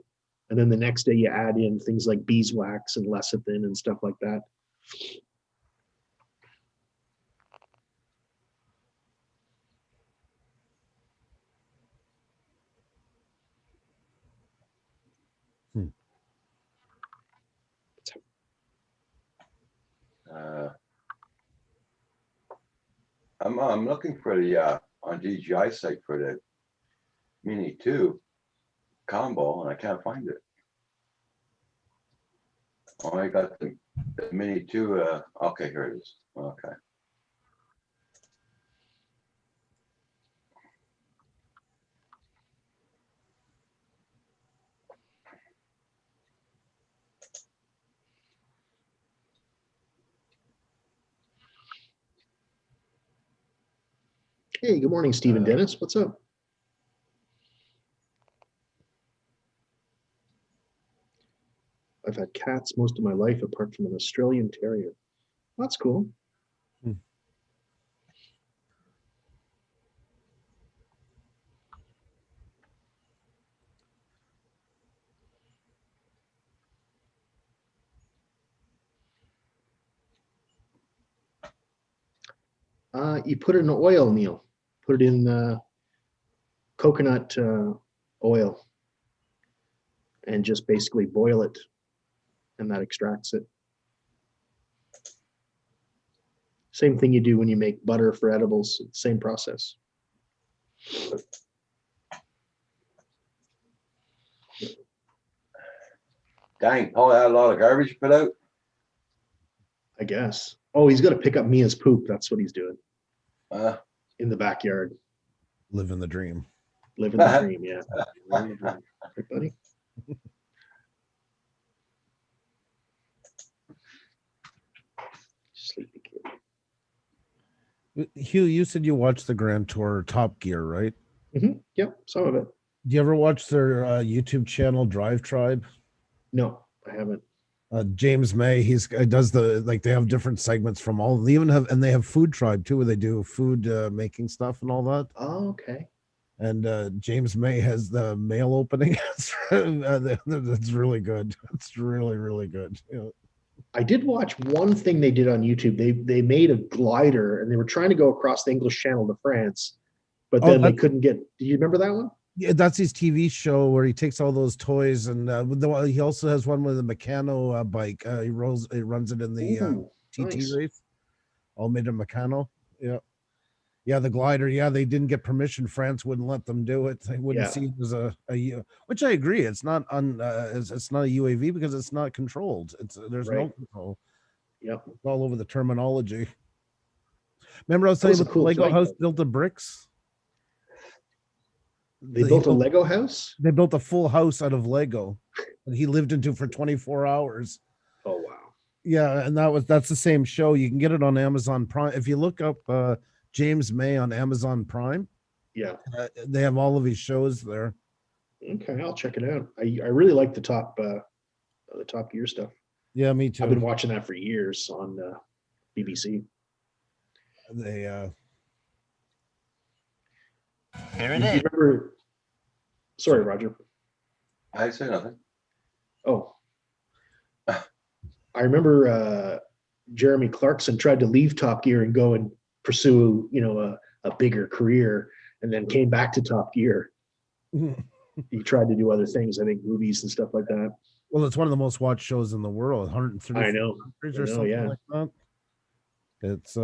And then the next day you add in things like beeswax and lecithin and stuff like that. I'm looking for the on DJI site for the Mini 2 combo, and I can't find it. Oh, I got the Mini 2. Okay, here it is. Okay. Hey, good morning, Stephen Dennis. What's up? I've had cats most of my life, apart from an Australian Terrier. That's cool. You put it in oil, Neil. Put it in coconut oil and just basically boil it, and that extracts it. Same thing you do when you make butter for edibles, same process. Dang, Paul had a lot of garbage put out. I guess. Oh, he's got to pick up Mia's poop. That's what he's doing in the backyard. Living the dream. Living the dream, yeah. Living the dream. Right, buddy? Sleepy kid. Hugh, you said you watched the Grand Tour Top Gear, right? Yep, some of it. Do you ever watch their YouTube channel Drive Tribe? No, I haven't. James May, he's does the, like, they have different segments from all. They even have, and they have Food Tribe too, where they do food making stuff and all that. Oh, okay. And James May has the mail opening. That's really good. It's really, really good. You know. I did watch one thing they did on YouTube. They made a glider, and they were trying to go across the English Channel to France, but then they couldn't get. Do you remember that one? Yeah, that's his TV show where he takes all those toys, and he also has one with a Meccano bike. He runs it in the TT nice. race, all made in Meccano. Yeah. Yeah, the glider. Yeah, they didn't get permission. France wouldn't let them do it. They wouldn't see it as a which I agree. It's not it's not a UAV because it's not controlled. There's no control. Yep. It's all over the terminology. Remember I was telling you about the Lego house built of bricks? They built a Lego house? They built a full house out of Lego that he lived into for 24 hours. Oh wow. Yeah, and that's the same show. You can get it on Amazon Prime. If you look up James May on Amazon Prime. Yeah. They have all of his shows there. Okay, I'll check it out. I really like the Top Gear stuff. Yeah, me too. I've been watching that for years on BBC. They Here it is. Remember, sorry, Roger. I say nothing. Oh. I remember Jeremy Clarkson tried to leave Top Gear and go and pursue, a bigger career, and then came back to Top Gear. He tried to do other things, I think movies and stuff like that. Well, it's one of the most watched shows in the world, 130 I know. countries I or know, something yeah. like that. It's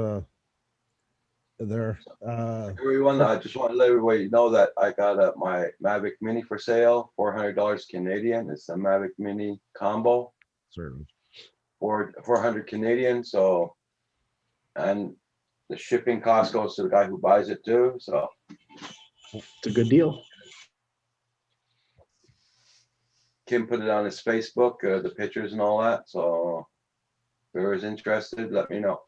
there. Everyone, I just want to let everybody know that I got my Mavic Mini for sale, $400 Canadian. It's a Mavic Mini combo, Certainly. 400 Canadian. So, and the shipping cost goes to the guy who buys it too. So It's a good deal. Kim put it on his Facebook, the pictures and all that. So if whoever's interested, let me know.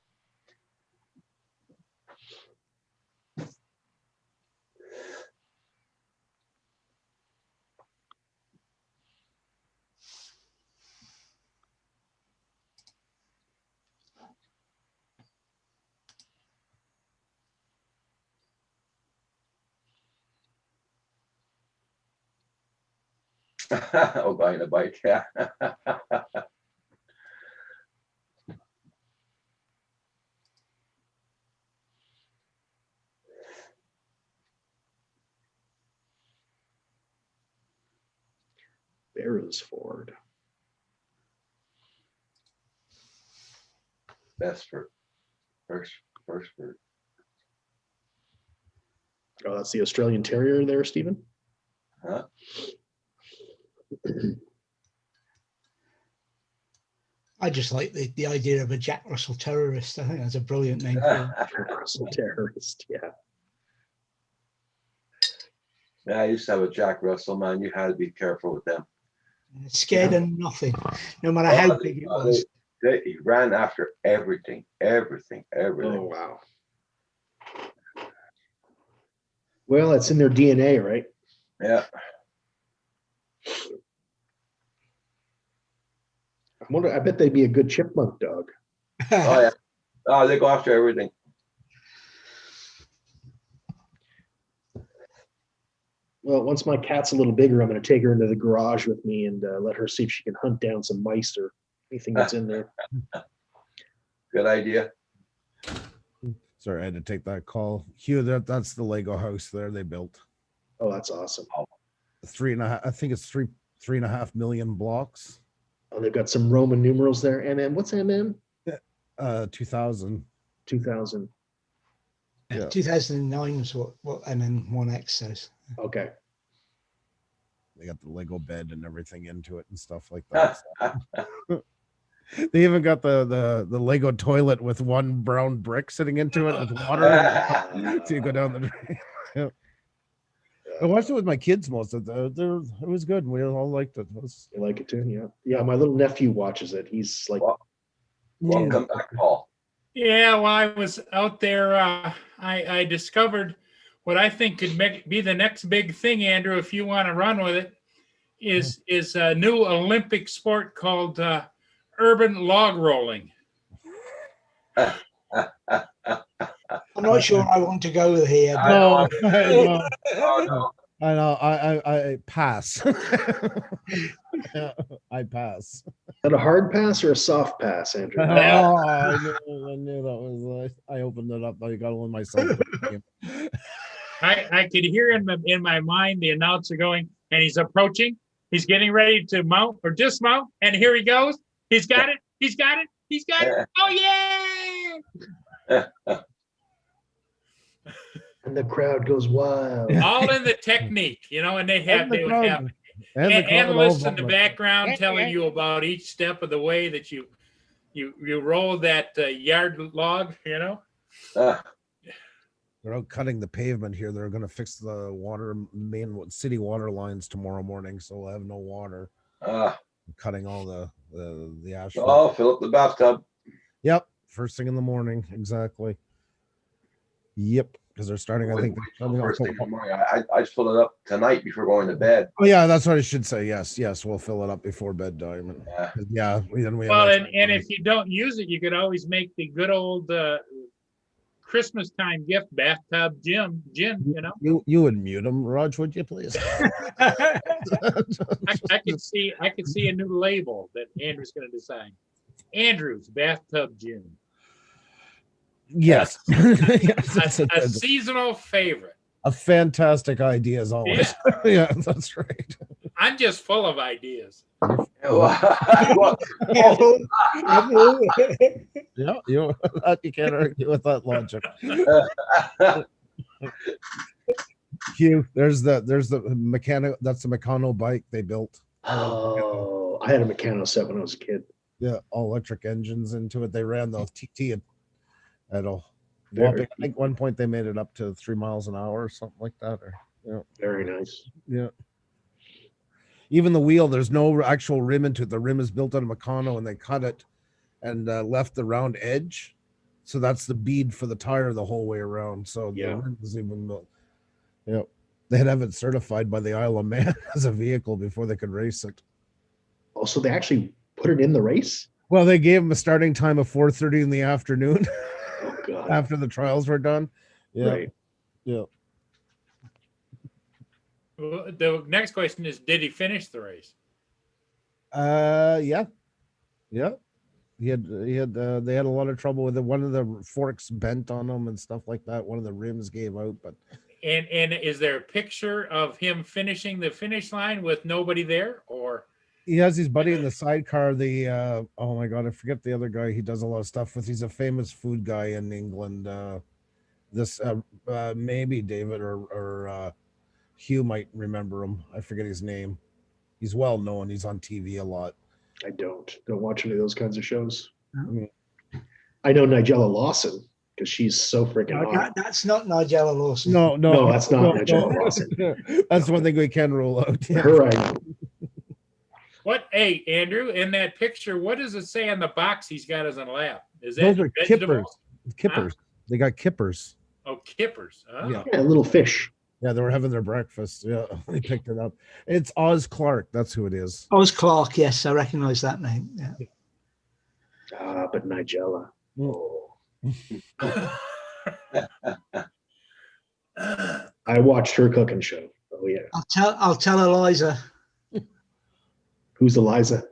Oh, buying a bike, yeah. Beresford. Bestford. First. Oh, that's the Australian Terrier there, Stephen. Huh? I just like the idea of a Jack Russell terrorist. I think that's a brilliant name for him. Russell terrorist. Yeah. Yeah, I used to have a Jack Russell, man. You had to be careful with them. Scared of nothing, no matter how big it was. He ran after everything. Oh, wow. Well, it's in their DNA, right? Yeah. I bet they'd be a good chipmunk dog. Oh, yeah. Oh, they go after everything. Well, once my cat's a little bigger, I'm going to take her into the garage with me and let her see if she can hunt down some mice or anything that's in there. Good idea. Sorry, I had to take that call. Hugh, that's the Lego house there they built. Oh, that's awesome. 3.5, I think it's 3.5 million blocks. Oh, they've got some Roman numerals there. MM, what's MM? 2000. 2000. Yeah. 2009 was what MM1X says. Okay. They got the Lego bed and everything into it and stuff like that. They even got the Lego toilet with one brown brick sitting into it with water. So you go down the drain. Yeah. I watched it with my kids most of the. It was good. We all liked it. You like it too? Yeah. Yeah. My little nephew watches it. He's like, Welcome back, Paul. Yeah, while I was out there, I discovered what I think could be the next big thing, Andrew, if you want to run with it, is a new Olympic sport called urban log rolling. I'm not sure I want to go here. But No, Oh, I know. I pass. Yeah, I pass. is that a hard pass or a soft pass, Andrew? Oh, I knew that was. I opened it up. I got on myself. I could hear in my mind the announcer going, and he's approaching. He's getting ready to mount or dismount, and here he goes. He's got it. He's got it. He's got it. Oh yeah! And the crowd goes wild. All in the technique, and they would have And the analysts crowd in the all background telling you about each step of the way that you roll that yard log. They're out cutting the pavement here. They're going to fix the main city water lines tomorrow morning, so we'll have no water. Cutting all the asphalt. Oh, fill up the bathtub. Yep, first thing in the morning, exactly. Yep, because they're starting. I think. First thing in the morning. I just fill it up tonight before going to bed. Oh yeah, that's what I should say. Yes, we'll fill it up before bedtime. Yeah. Yeah, we Well, and if you don't use it, you could always make the good old Christmas time gift bathtub gin. You would mute him, Raj, would you please? I could see a new label that Andrew's going to design. Andrew's bathtub gin. Yes. Yes, A seasonal favorite. A fantastic idea as always. Yeah, that's right. I'm just full of ideas. Well, Careful, careful. Yeah, you can't argue with that logic. Hugh, there's the mechanic. That's the Meccano bike they built. Oh, I had a Meccano set when I was a kid. Yeah, all electric engines into it. They ran the TT at a Very whopping. I think one point they made it up to 3 miles an hour or something like that. Or Very nice. yeah. Even the wheel, there's no actual rim into it. The rim is built out of Meccano, and they cut it and left the round edge. So that's the bead for the tire the whole way around. So Yeah. the rim is even built. Yeah, they'd have it certified by the Isle of Man as a vehicle before they could race it. Also, they actually put it in the race. Well, they gave them a starting time of 4:30 in the afternoon Oh God. after the trials were done. Yeah, Right. yeah. Well, the next question is, did he finish the race? Yeah. They had a lot of trouble with it. One of the forks bent on them and stuff like that. One of the rims gave out, but And is there a picture of him finishing the finish line with nobody there, or? he has his buddy in the sidecar. The oh my god, I forget the other guy he does a lot of stuff with. He's a famous food guy in England. Maybe David or Hugh might remember him. I forget his name. He's well known. He's on TV a lot. I don't watch any of those kinds of shows. Mhm. I know Nigella Lawson because she's so freaking hot. That's not Nigella Lawson. No, No, that's not Nigella Lawson. That's one thing we can rule out. Yeah. Her, I What? Hey, Andrew, in that picture, what does it say on the box he's got as a lap? Is that Those are vegetables? Kippers. They got kippers. Oh, kippers. Oh. Yeah. yeah, little fish. Yeah, they were having their breakfast. Yeah, they picked it up. It's Oz Clark. That's who it is. Oz Clark, yes, I recognize that name. Yeah. But Nigella. Mm. Oh. I watched her cooking show. Oh yeah. I'll tell Eliza. Who's Eliza?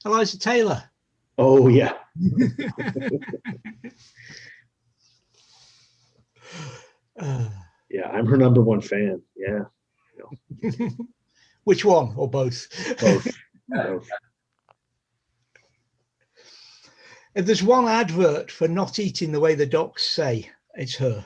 Eliza Taylor. Oh yeah. Yeah, I'm her number one fan. Yeah, Which one or both? both. Both. If there's one advert for not eating the way the docs say, it's her.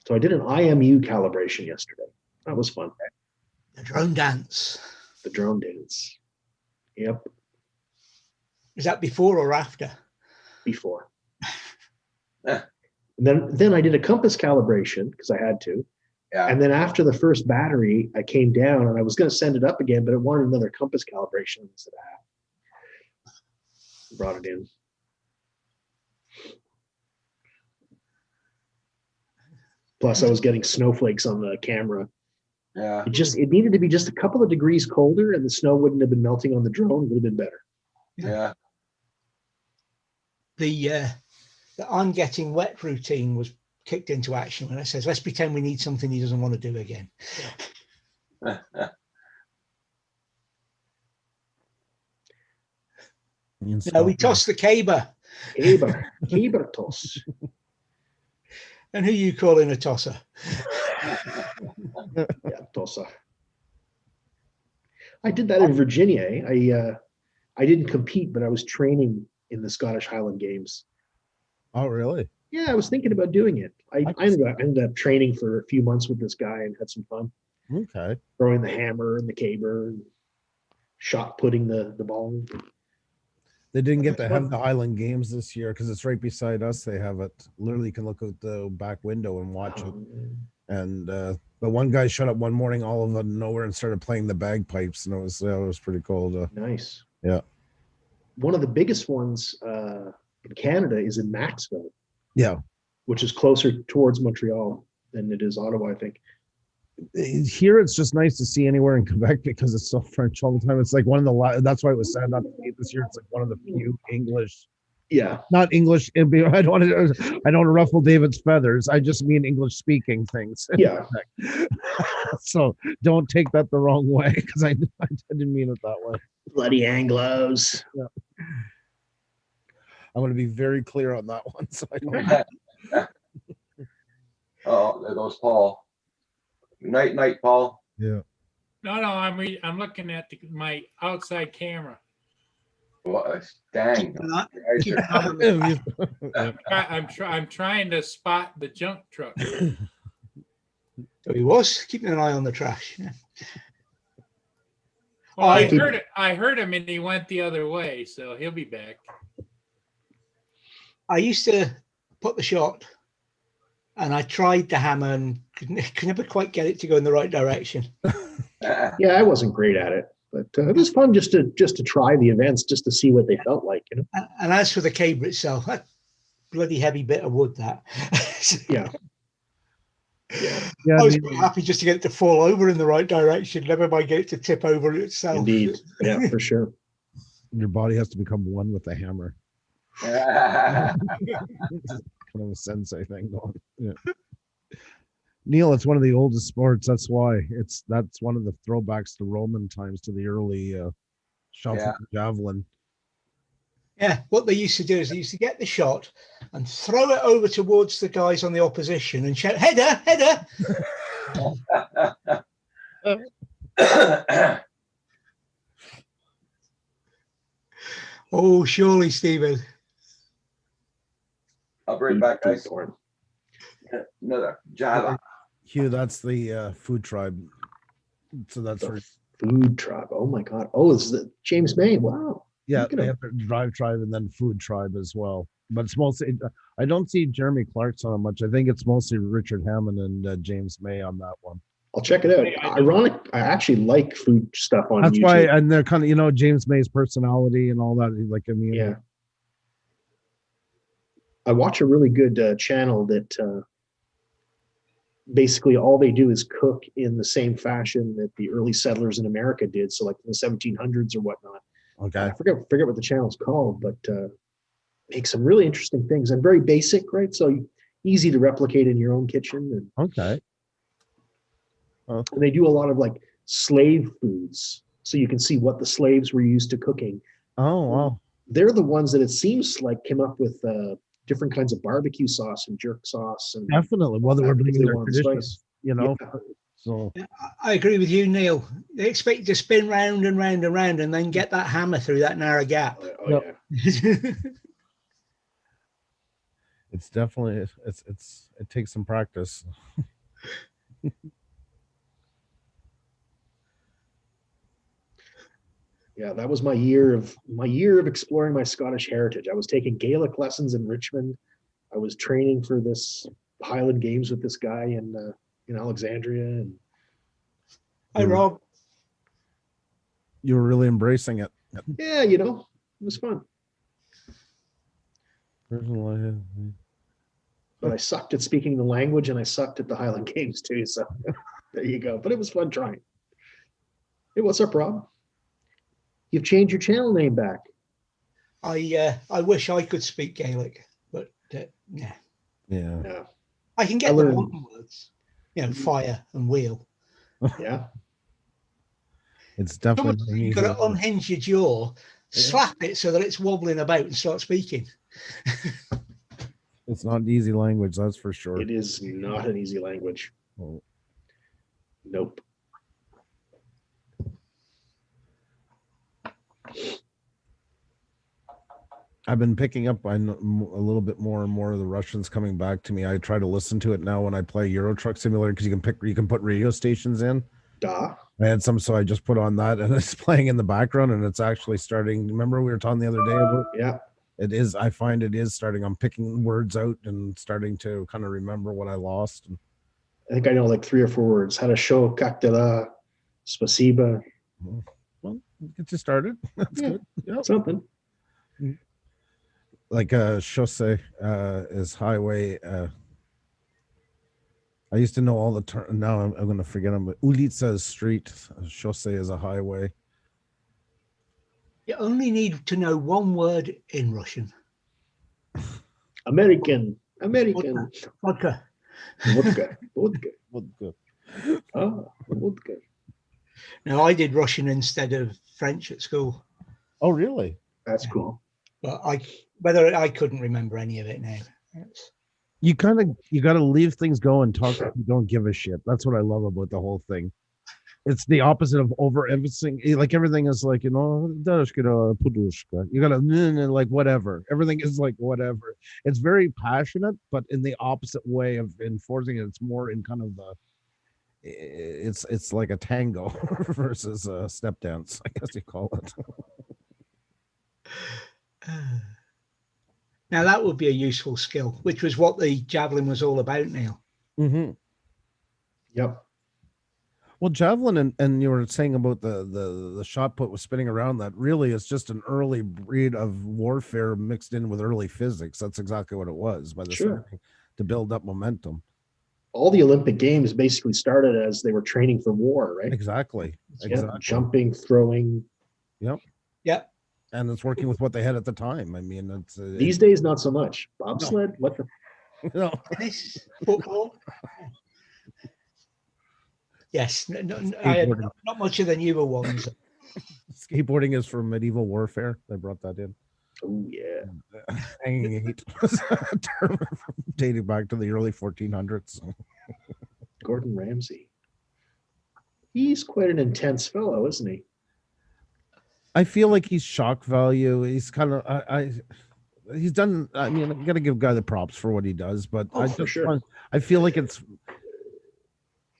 So I did an IMU calibration yesterday. That was fun. The drone dance. The drone dance. Yep, Is that before or after? before. And then I did a compass calibration because I had to. Yeah. And then after the first battery, I came down and I was going to send it up again, but it wanted another compass calibration. I said, brought it in. Plus, I was getting snowflakes on the camera. Yeah. It needed to be just a couple of degrees colder, and the snow wouldn't have been melting on the drone. It would have been better. Yeah. The I'm getting wet routine was kicked into action when it says, let's pretend we need something he doesn't want to do again. No, we tossed the caber. Caber toss. And who you calling a tosser? Yeah, tossa. I did that in Virginia. I didn't compete, but I was training in the Scottish Highland Games. Oh, really? Yeah, I was thinking about doing it. I ended up training for a few months with this guy and had some fun. Okay. Throwing the hammer and the caber, and shot putting the ball. They didn't get to have the Highland Games this year because it's right beside us. They have it. Literally, you can look out the back window and watch it. And but one guy showed up one morning all of nowhere and started playing the bagpipes, and it was pretty cool. Nice. Yeah. One of the biggest ones in Canada is in Maxville, Yeah. which is closer towards Montreal than it is Ottawa, I think. Here it's just nice to see anywhere in Quebec because it's so French all the time. It's like one of the that's why it was sad not to see it this year. It's like one of the few English Yeah, Not English. I don't want to ruffle David's feathers. I just mean English speaking things. yeah. So don't take that the wrong way, because I didn't mean it that way. Bloody Anglos. I want to be very clear on that one. So I don't. Oh, there goes Paul. Night, night, Paul. Yeah. No, I'm looking at my outside camera. Well, dang. Keep an eye on the trash. I'm trying to spot the junk truck. So he was keeping an eye on the trash. Yeah. Well, I- I heard him and he went the other way, so he'll be back. I used to put the shot, and I tried the hammer and could never quite get it to go in the right direction. Yeah, I wasn't great at it, but it was fun just to try the events, just to see what they felt like. You know. And as for the cable itself, that bloody heavy bit of wood, that. Yeah. Yeah. I was quite happy just to get it to fall over in the right direction, never mind get it to tip over itself. Indeed. Yeah, for sure. Your body has to become one with the hammer. Kind of a sensei thing going. Yeah. Neil, it's one of the oldest sports. That's why that's one of the throwbacks to Roman times, to the early shot Yeah. from javelin. Yeah, what they used to do is they used to get the shot and throw it over towards the guys on the opposition and shout, "Header, header!" Oh, surely, Stephen. I'll bring back guys. Another Java. Hugh, that's the food tribe. So that's The where, Food tribe. Oh my God. Oh, it's the James May. Wow. yeah, look at they him. have their drive tribe and then food tribe as well. But it's mostly, I don't see Jeremy Clarkson on much. I think it's mostly Richard Hammond and James May on that one. I'll check it out. Ironic. I actually like food stuff on That's YouTube. why, and they're kind of, James May's personality and all that. Like, I mean, Yeah. I watch a really good channel that basically all they do is cook in the same fashion that the early settlers in America did. So like in the 1700s or whatnot. okay. I forget what the channel's called, but make some really interesting things and very basic, right? So easy to replicate in your own kitchen. Okay. And they do a lot of like slave foods. So you can see what the slaves were used to cooking. Oh, wow. They're the ones that it seems like came up with different kinds of barbecue sauce and jerk sauce. And Definitely. Well, they were because bringing they their wanted traditions, spice. you know. Yeah. So, I agree with you, Neil. They expect you to spin round and round and round and then get that hammer through that narrow gap. Oh, Yep. yeah. it's definitely, it takes some practice. Yeah, that was my year of exploring my Scottish heritage. I was taking Gaelic lessons in Richmond. I was training for this Highland Games with this guy in Alexandria. And Hi, Rob. You were really embracing it. yeah, it was fun. But I sucked at speaking the language and I sucked at the Highland Games too. So there you go. But it was fun trying. Hey, what's up, Rob? You've changed your channel name back. I wish I could speak Gaelic, but yeah, Yeah. Yeah. I can get I the learned- one words, fire and wheel. Yeah. It's Someone definitely you've got to unhinge your jaw, slap it so that it's wobbling about and start speaking. it's not an easy language, that's for sure. It is not an easy language. Oh. Nope. I've been picking up a little bit more and more of the Russians coming back to me. I try to listen to it now when I play Euro Truck Simulator because you can put radio stations in. Da. I had some, so I just put on that and it's playing in the background and it's actually starting. Remember we were talking the other day about Yeah. it is. I find it is starting. I'm picking words out and starting to kind of remember what I lost. I think I know like 3 or 4 words. How to show kaktela, spasiba, Well, get you started. That's Yeah. good. Yep. something. Like chaussee is highway. I used to know all the terms. Now I'm going to forget them. But Ulica is street. Chaussee is a highway. You only need to know one word in Russian. American. Vodka. Vodka. Well, good. Ah, vodka. No, I did Russian instead of French at school, Oh, really? That's cool. but I couldn't remember any of it now. It's- You got to leave things go and talk if you don't give a shit. That's what I love about the whole thing. It's the opposite of overemphasizing. Like everything is like, "Dashka, pudushka." You gotta like whatever. Everything is like whatever. It's very passionate, but in the opposite way of enforcing it. It's more in kind of the. It's like a tango versus a step dance, I guess you call it. Now that would be a useful skill, which was what the javelin was all about. Now, Mm-hmm. Yep. Well, javelin and you were saying about the shot put was spinning around. That really is just an early breed of warfare mixed in with early physics. That's exactly what it was by the Sure. time to build up momentum. All the Olympic Games basically started as they were training for war, right? Exactly. Yeah, Exactly. jumping, throwing. yeah, And it's working with what they had at the time. I mean, it's These days, not so much. Bobsled. What the? no. tennis, football. Yes, I had not much of the newer ones. Skateboarding is from medieval warfare. They brought that in. Oh yeah. Hanging eight was a term dating back to the early 1400s. Gordon Ramsay. He's quite an intense fellow, isn't he? I feel like he's shock value. He's kind of he's done. I mean, I gotta give guy the props for what he does, but Oh, for sure. I feel like it's.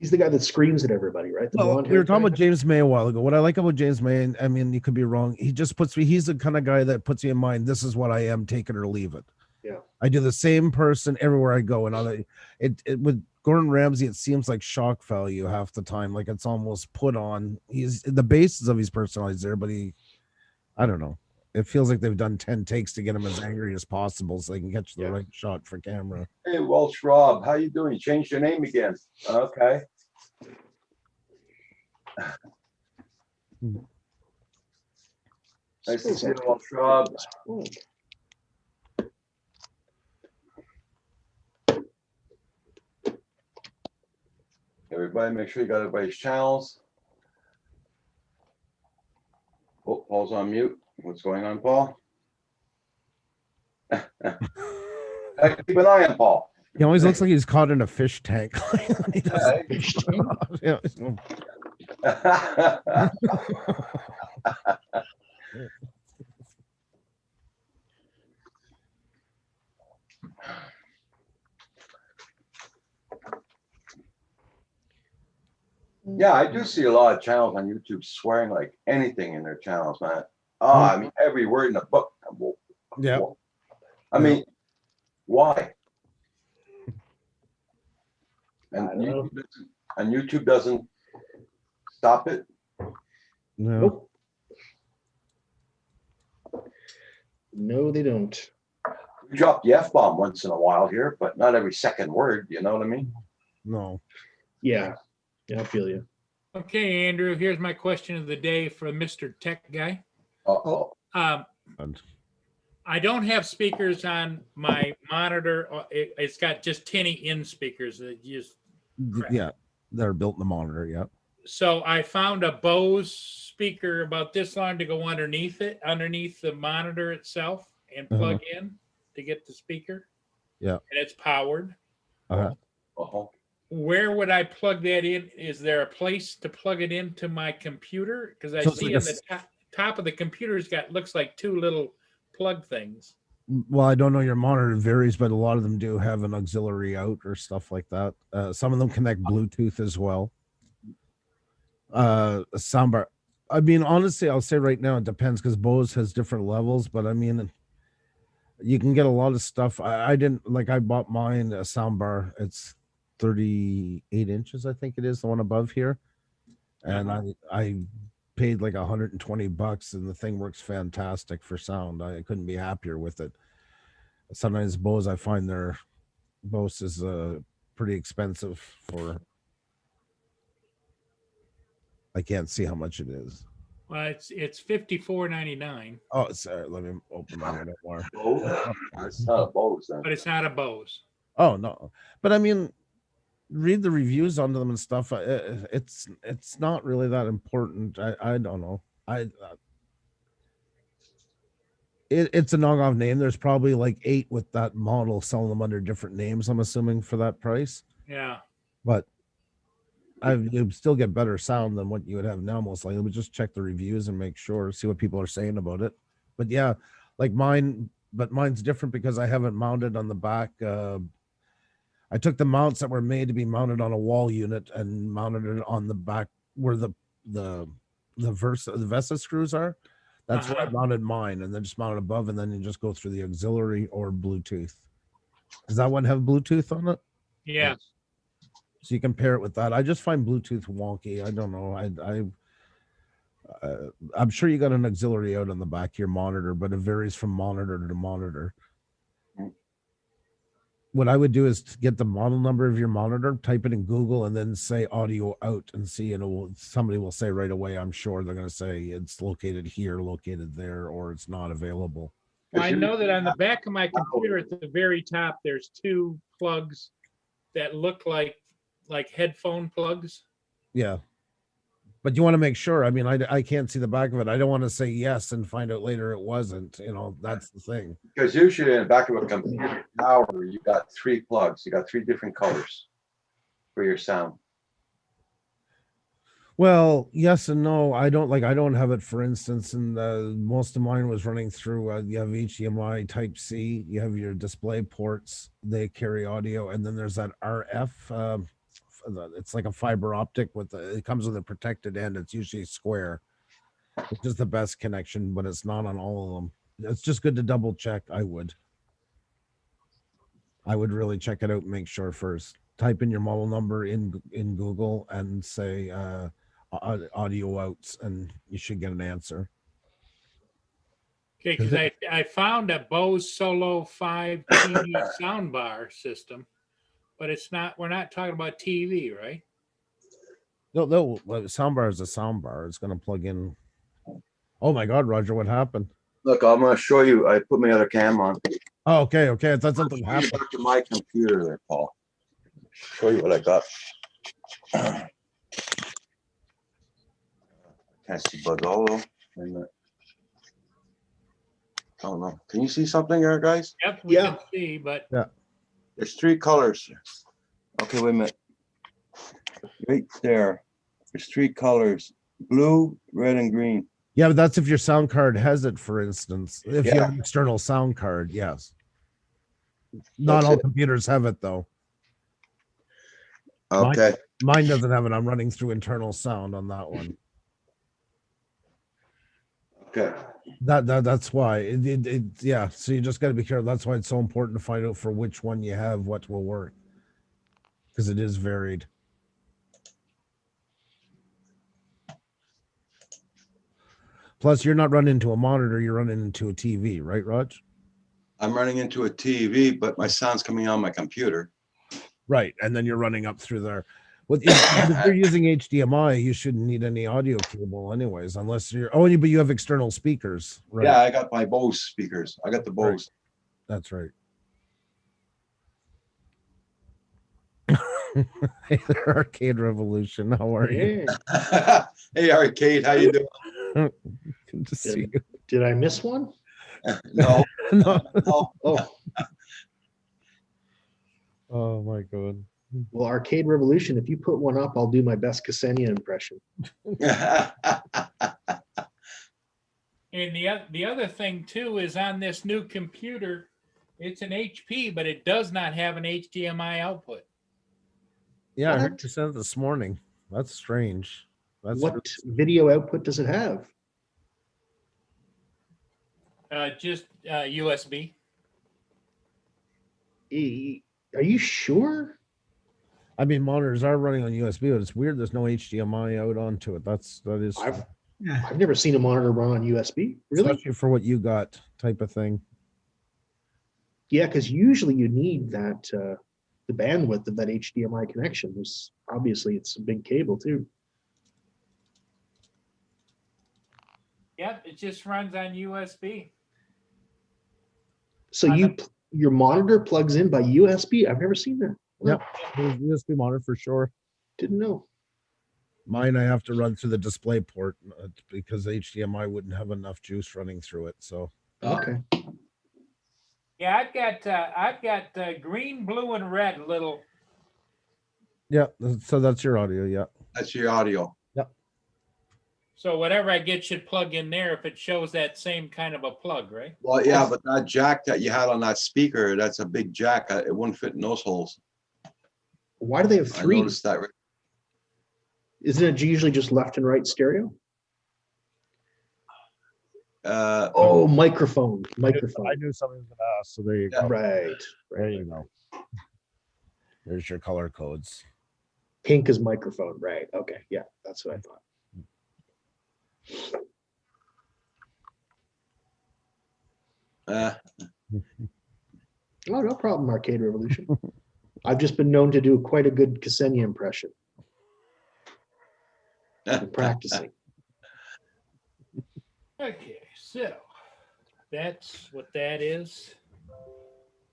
He's the guy that screams at everybody, right? The Well, blonde we were hair talking guy. about James May a while ago. What I like about James May, and I mean, you could be wrong. He just puts me. He's the kind of guy that puts me in mind. This is what I am. Take it or leave it. Yeah. I do the same person everywhere I go, and it with Gordon Ramsay, it seems like shock value half the time. Like it's almost put on. He's the basis of his personality there, but I don't know. It feels like they've done 10 takes to get him as angry as possible so they can catch the Yeah. right shot for camera. Hey, Welsh Rob, how you doing? You changed your name again. Okay. Nice to see you, Welsh Rob. Oh, Everybody, make sure you got everybody's channels. Oh, Paul's on mute. What's going on, Paul? Keep an eye on Paul. He always looks like he's caught in a fish tank. when he does Yeah. it. Yeah, I do see a lot of channels on YouTube swearing like anything in their channels, man. Oh, I mean, every word in the book. Yeah. I mean, why? I don't know. And YouTube doesn't stop it. No. Nope. No, they don't. We drop the F-bomb once in a while here, but not every second word, you know what I mean? No. Yeah. Yeah, I feel you. Okay, Andrew, here's my question of the day from Mr. Tech Guy. Uh-oh. And- I don't have speakers on my monitor. It's got just tinny in speakers that just. Crap. Yeah. They're built in the monitor. Yeah. So I found a Bose speaker about this long to go underneath it, underneath the monitor itself, and plug in to get the speaker. Yeah. And it's powered. Uh-huh. Uh-oh. Where would I plug that in? Is there a place to plug it into my computer? Because I So it's see like on the top of the computer's got looks like two little plug things. Well, I don't know, your monitor varies, but a lot of them do have an auxiliary out or stuff like that. Some of them connect Bluetooth as well. A soundbar. I mean, honestly, I'll say right now it depends because Bose has different levels, but I mean, you can get a lot of stuff. I didn't like. I bought mine a soundbar. It's 38 inches, I think it is, the one above here, and I paid like $120, and the thing works fantastic for sound. I couldn't be happier with it. Sometimes Bose, I find their Bose is pretty expensive for. I can't see how much it is. Well, it's $54.99, Oh, sorry. Let me open my window more. Bose? It's not a Bose then. but it's not a Bose. Oh no, but I mean, read the reviews onto them and stuff. It's not really that important. I don't know. It's a knockoff name. There's probably like 8 with that model selling them under different names. I'm assuming for that price, Yeah. but you still get better sound than what you would have now. Most likely, but just check the reviews and make sure, see what people are saying about it. But yeah, like mine, but mine's different because I haven't mounted on the back. I took the mounts that were made to be mounted on a wall unit and mounted it on the back where the Vesa screws are. That's where I Uh-huh. mounted mine, and then just mount it above, and then you just go through the auxiliary or Bluetooth. Does that one have Bluetooth on it? Yeah. So you can pair it with that. I just find Bluetooth wonky. I don't know. I'm sure you got an auxiliary out on the back of your monitor, but it varies from monitor to monitor. What I would do is to get the model number of your monitor, type it in Google, and then say audio out and see, and somebody will say right away, I'm sure they're going to say it's located here, located there, or it's not available. Well, I know that on the back of my computer at the very top, there's 2 plugs that look like headphone plugs. Yeah. But you want to make sure. I mean, I can't see the back of it. I don't want to say yes and find out later it wasn't. You know, that's the thing. Because usually in the back of a computer tower, you got 3 plugs. You got 3 different colors for your sound. Well, yes and no. I don't have it, for instance, and most of mine was running through, you have HDMI type C, you have your display ports, they carry audio, and then there's that RF, it's like a fiber optic it comes with a protected end. It's usually square, which is the best connection, but it's not on all of them. It's just good to double check. I would really check it out and make sure first. Type in your model number in Google and say audio outs, and you should get an answer. Okay, because I found a Bose Solo 5 TV soundbar system, but we're not talking about TV, right? No, soundbar is a soundbar. It's going to plug in. Oh my God, Roger, what happened? Look, I'm going to show you. I put my other cam on. Oh, okay. I thought something happened. Back to my computer there, Paul. Show you what I got. Can't see Buzz all though. Wait a minute. Oh no. Can you see something here, guys? Yep, we can see, but There's 3 colors. Okay, wait a minute. Right there. There's 3 colors: blue, red, and green. Yeah, but that's if your sound card has it, for instance. If you have an external sound card, yes. Not all computers have it though. Okay. Mine doesn't have it. I'm running through internal sound on that one. Okay. That's why yeah. So you just got to be careful. That's why it's so important to find out for which one you have what will work, because it is varied. Plus, you're not running into a monitor; you're running into a TV, right, Raj? I'm running into a TV, but my sound's coming on my computer. Right, and then you're running up through there. Well, if you're using HDMI, you shouldn't need any audio cable, anyways, unless you're. Oh, but you have external speakers, right? Yeah, I got my Bose speakers. I got the Bose. That's right. Hey there, Arcade Revolution. How are you? Hey, Arcade, how you doing? Good to see you. Did I miss one? No. No. No. Oh, Oh my God. well, Arcade Revolution, if you put one up, I'll do my best Ksenia impression. and the other thing too is on this new computer, it's an HP, but it does not have an HDMI output. Yeah, I heard What? you said it this morning. That's strange. That's What video output does it have? Just USB. Are you sure? I mean, monitors are running on USB, but it's weird. There's no HDMI out onto it. That is I've never seen a monitor run on USB. Really? especially for what you got type of thing. Yeah, because usually you need that the bandwidth of that HDMI connection. There's obviously it's a big cable too. Yep, it just runs on USB. So On you, the- your monitor plugs in by USB? I've never seen that. Yep. There's USB monitor for sure. Didn't know. Mine, I have to run through the display port because HDMI wouldn't have enough juice running through it. So Okay. Yeah, I've got green, blue, and red little. yeah, so that's your audio. Yeah. That's your audio. So whatever I get should plug in there if it shows that same kind of a plug, right? Well, yeah, but that jack that you had on that speaker, that's a big jack. It wouldn't fit in those holes. Why do they have I three? noticed that. Isn't it usually just left and right stereo? Oh, microphone. I Microphone. knew somebody was gonna ask, so there you Yeah. go. Right. There Right. you go. There's your color codes. Pink is microphone. Right. Okay. Yeah, that's what I thought. Oh, no problem, Arcade Revolution. I've just been known to do quite a good Ksenia impression. I'm practicing. Okay, so that's what that is.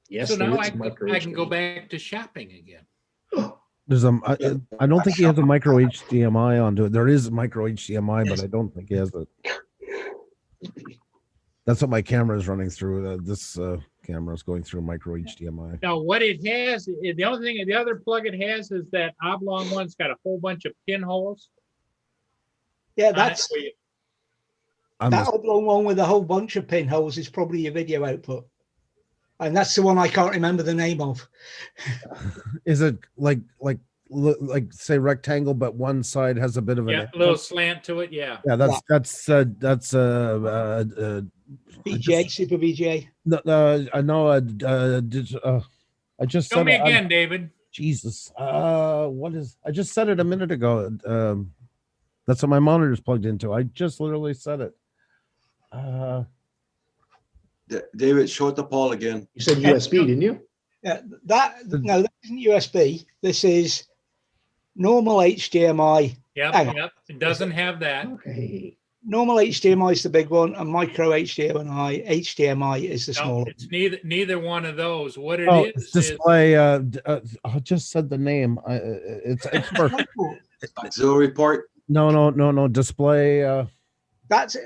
Yes, So there now is I micro can go HDMI. back to shopping again. There's I don't think he has a micro HDMI onto it. There is a micro HDMI, but I don't think he has it. That's what my camera is running through. This camera is going through micro HDMI. Now, what it has, the other plug it has is that oblong one's got a whole bunch of pinholes. Yeah, on it that's where you- I'm that a- oblong one with a whole bunch of pinholes is probably your video output. And that's the one I can't remember the name of. is it like say rectangle, but one side has a bit of an Yeah, a little slant to it. Yeah. yeah. That's VGA, Super VGA. I know. I just Show said me it. again, David. Jesus. What is? I just said it a minute ago. That's what my monitor is plugged into. I just literally said it. David, show it to Paul again. You said USB, didn't you? Yeah, that isn't USB. This is normal HDMI. Yep, Hang on. yep. It doesn't have that. Okay. Normal HDMI is the big one, and micro HDMI is the No, small. it's neither one of those. What it Oh, is it's display. I just said the name. It's for Auxiliary port. no. Display. That's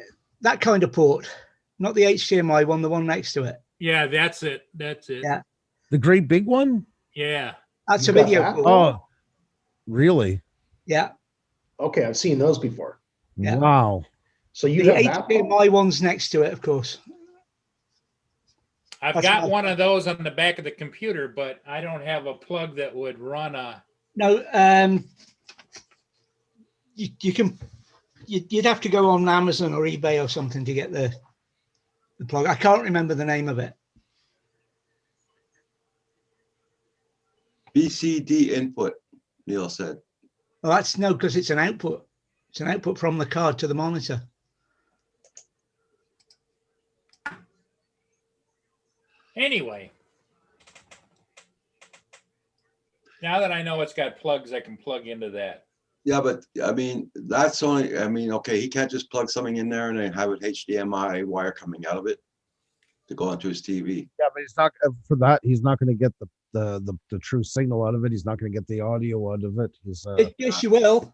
that kind of port, not the HDMI one, the one next to it. yeah, that's it. That's it. Yeah. The great big one. Yeah. That's You a got video that? port. Oh, really? Yeah. Okay, I've seen those before. Yeah. Wow. So you The have that? HDMI one's next to it, of course. I've That's got what I- one of those on the back of the computer, but I don't have a plug that would run a. No, you can. You'd have to go on Amazon or eBay or something to get the plug. I can't remember the name of it. BCD input, Neil said. Well, that's no, because it's an output. It's an output from the card to the monitor. Anyway. Now that I know it's got plugs, I can plug into that. Yeah, but I mean, that's only, I mean, okay, he can't just plug something in there and then have an HDMI wire coming out of it to go onto his TV. Yeah, but he's not for that. He's not going to get the true signal out of it. He's not going to get the audio out of it. He's Yes, you will.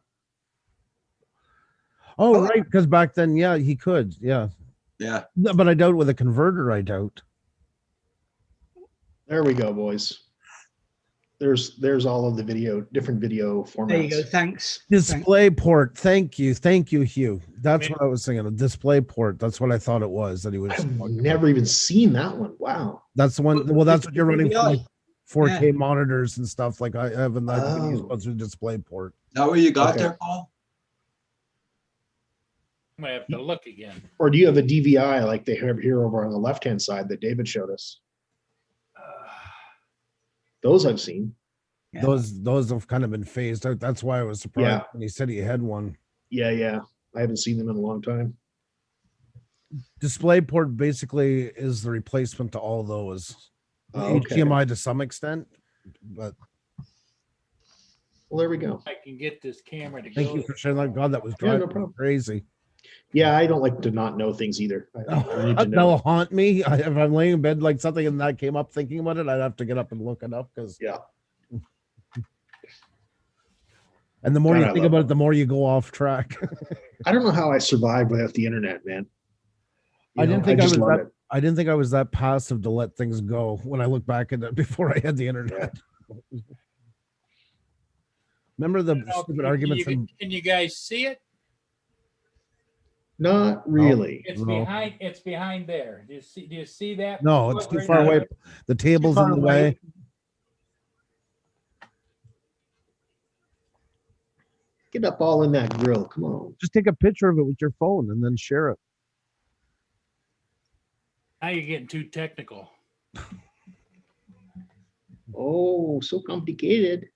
oh right, because back then, yeah, he could. Yeah, Yeah, no, but I doubt with a converter. I doubt. There we go, boys. There's all of the different video formats. There you go. Thanks. Display port. Thank you, Hugh. That's Man. what I was thinking. A display port. That's what I thought it was. That he was. I've never even seen that one. Wow. That's the one. Well, that's what you're running for like DVI. 4K monitors and stuff. Like I haven't. I've been used Oh. through display port. is that what you got Okay. there, Paul? I'm gonna have to look again. Or do you have a DVI like they have here over on the left-hand side that David showed us? Those I've seen. Yeah. Those have kind of been phased out. That's why I was surprised Yeah. when he said he had one. Yeah. I haven't seen them in a long time. Display port basically is the replacement to all those. Oh, okay. HDMI to some extent, but Well, there we go. I can get this camera to thank go. you for sharing that. God, that was Yeah, no driving me problem. crazy. Yeah, I don't like to not know things either. I need to That know. will haunt me. If I'm laying in bed like something and that came up thinking about it, I'd have to get up and look it up because. Yeah. And the more God, you I think love about it. it, the more you go off track. I don't know how I survived without the internet, man. I didn't think I just was love that. it. I didn't think I was that passive to let things go when I look back at it before I had the internet. Remember the Oh, stupid arguments from can you guys see it? Not really. It's No. behind there. Do you see that? no, it's too Right far there? away. The table's far in the away. way. Get up all in that grill. Come on. Just take a picture of it with your phone and then share it. Now you're getting too technical. Oh, so complicated.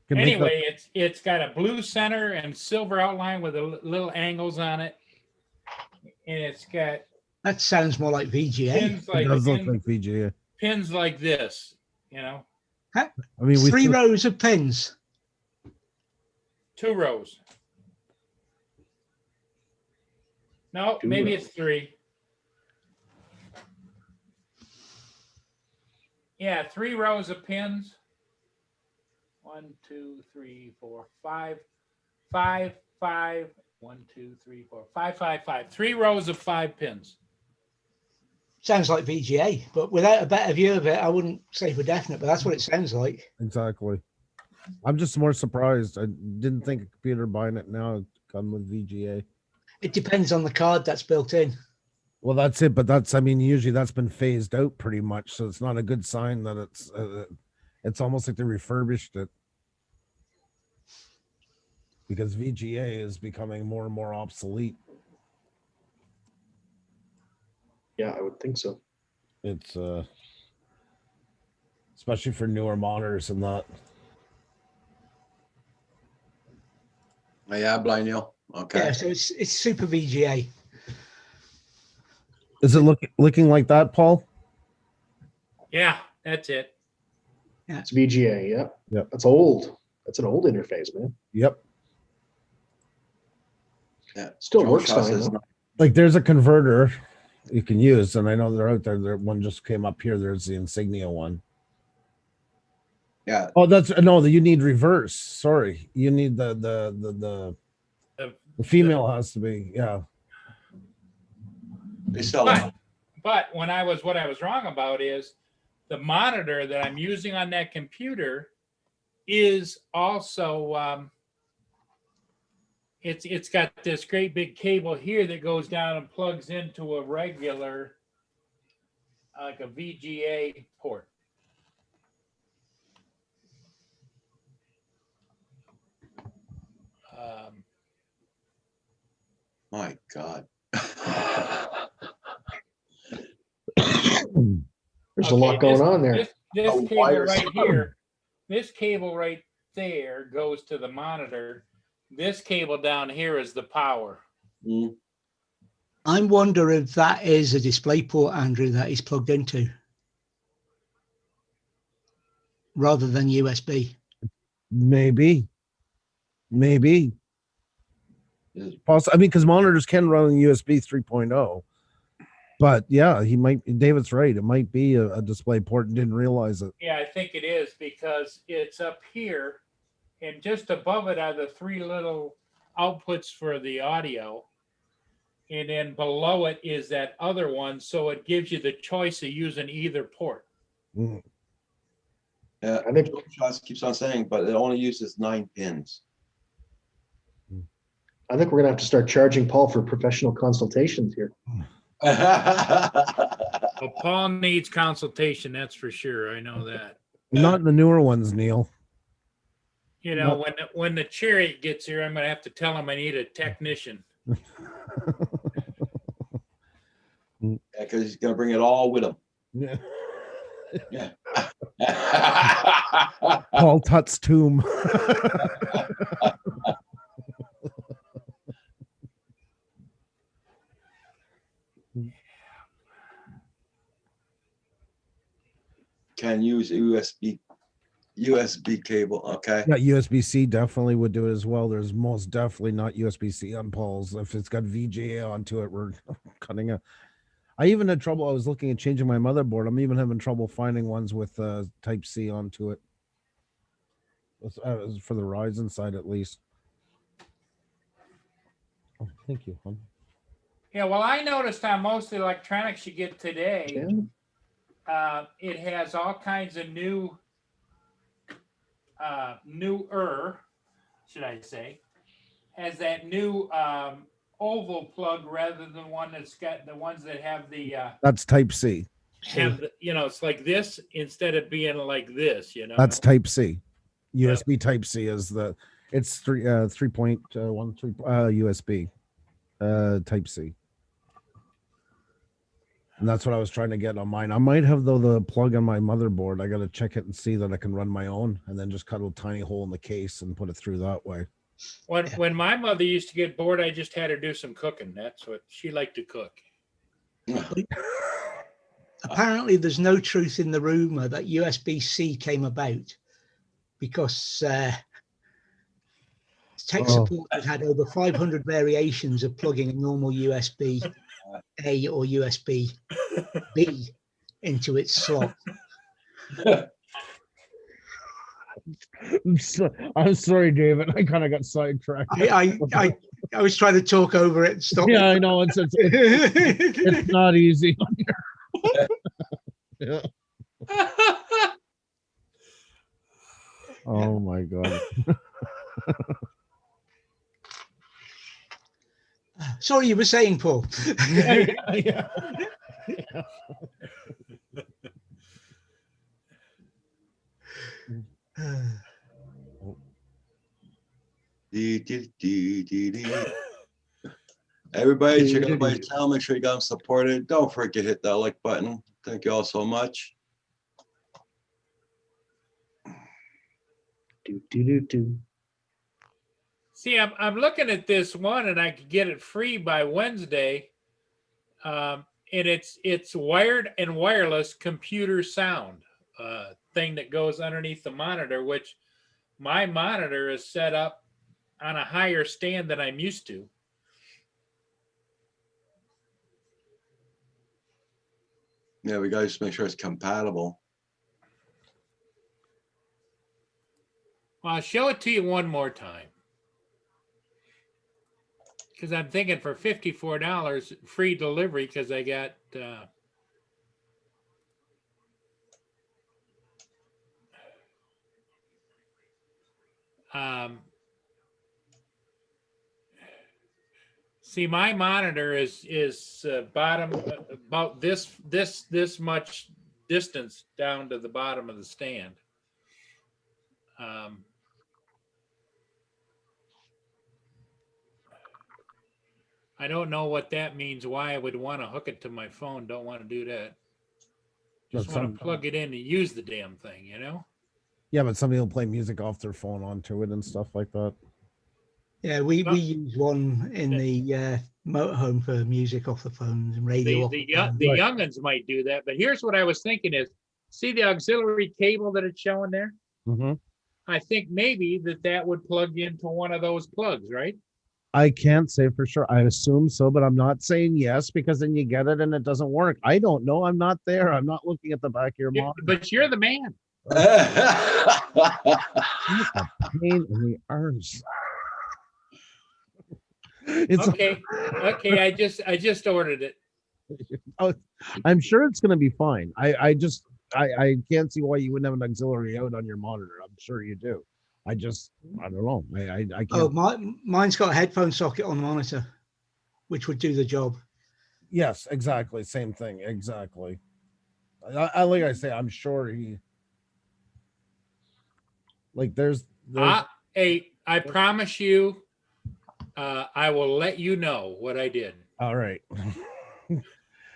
Can make that- Anyway, it's got a blue center and silver outline with little angles on it, and it's got That sounds more like VGA. pins it like does look like VGA. pins like this. You know, I mean, we 3 rows of pins. 2 rows. No, 2 maybe rows. it's 3. Yeah, 3 rows of pins. 1, 2, 3, 4, 5, 5, 5. 1, 2, 3, 4, 5, 5, 5. 3 rows of 5 pins. Sounds like VGA, but without a better view of it, I wouldn't say for definite, but that's what it sounds like. exactly. I'm just more surprised. I didn't think a computer buying it now would come with VGA. It depends on the card that's built in. Well, that's it. But that's, I mean, usually that's been phased out pretty much. So it's not a good sign that it's almost like they refurbished it. Because VGA is becoming more and more obsolete. Yeah, I would think so. It's especially for newer monitors and that. Yeah, Blind Neil. Okay. Yeah, so it's super VGA. Is it looking like that, Paul? Yeah, that's it. It's VGA. Yeah. Yep. That's old. That's an old interface, man. Yep. Yeah. Still Joe works Shaw fine. says though. Like there's a converter you can use, and I know they're out there. One just came up here. There's the Insignia one. Yeah. Oh, that's no. You need reverse. Sorry, you need the female has to be. Yeah. They sell them. But what I was wrong about is the monitor that I'm using on that computer is also it's got this great big cable here that goes down and plugs into a regular like a VGA port. My God. There's a lot going on there. This A cable wire right system. here, this cable right there goes to the monitor. This cable down here is the power. Mm. I'm wondering if that is a display port, Andrew, that is plugged into rather than USB. Maybe. I mean, because monitors can run on USB 3.0. But yeah, David's right. It might be a display port and didn't realize it. Yeah, I think it is because it's up here and just above it are the 3 little outputs for the audio. And then below it is that other one. So it gives you the choice of using either port. Mm. Yeah, I think- Joe Shaw keeps on saying, but it only uses 9 pins. I think we're gonna have to start charging Paul for professional consultations here. Well, Paul needs consultation, that's for sure. I know that. Not the newer ones, Neil. You know, when the chariot gets here, I'm gonna have to tell him I need a technician. Yeah, because he's gonna bring it all with him. Yeah. Yeah. Paul Tutt's tomb. Can use a USB USB cable. Okay. Yeah, USB-C definitely would do it as well. There's most definitely not USB-C on Paul's. If it's got VGA onto it, we're cutting it. I even had trouble. I was looking at changing my motherboard. I'm even having trouble finding ones with Type C onto it. For the Ryzen side, at least. Oh, thank you, hon. Yeah, well, I noticed on most electronics you get today, Yeah. it has all kinds of newer, should I say, has that new oval plug rather than one that's got the ones that have the That's Type C. it's like this instead of being like this, That's Type C. USB Type C is it's 3.13 USB Type C. And that's what I was trying to get on mine. I might have the plug on my motherboard. I got to check it and see that I can run my own, and then just cut a tiny hole in the case and put it through that way. When my mother used to get bored, I just had her do some cooking. That's what she liked to cook. Apparently, there's no truth in the rumor that USB-C came about because tech support had over 500 variations of plugging a normal USB-A or USB-B into its slot. I'm sorry, David. I kind of got sidetracked. I was trying to talk over it. Stop. Yeah, I know. It's not easy. Yeah. Oh my God. Sorry, you were saying, Paul. Yeah. Everybody, check out my channel. Make sure you got them supported. Don't forget to hit that like button. Thank you all so much. See, I'm looking at this one, and I could get it free by Wednesday. And it's wired and wireless computer sound thing that goes underneath the monitor, which my monitor is set up on a higher stand than I'm used to. Yeah, we gotta just make sure it's compatible. Well, I'll show it to you one more time. Because I'm thinking for $54 free delivery, because I got see, my monitor is bottom about this much distance down to the bottom of the stand. I don't know what that means, why I would want to hook it to my phone. Don't want to do that. Just want to plug it in and use the damn thing, Yeah, but somebody will play music off their phone onto it and stuff like that. Yeah, we use one in the motorhome for music off the phones and radio. The youngins might do that, but here's what I was thinking is, see the auxiliary cable that it's showing there? Mm-hmm. I think maybe that would plug into one of those plugs, right? I can't say for sure. I assume so, but I'm not saying yes, because then you get it and it doesn't work. I don't know. I'm not there. I'm not looking at the back of your monitor. But you're the man. Pain in the arse. It's okay. I just ordered it. I'm sure it's going to be fine. I can't see why you wouldn't have an auxiliary out on your monitor. I'm sure you do. I don't know. I can't. Oh, mine's got a headphone socket on the monitor, which would do the job. Yes, exactly. Same thing. Exactly. I like I say, I'm sure he. Like there's I promise you, I will let you know what I did. All right.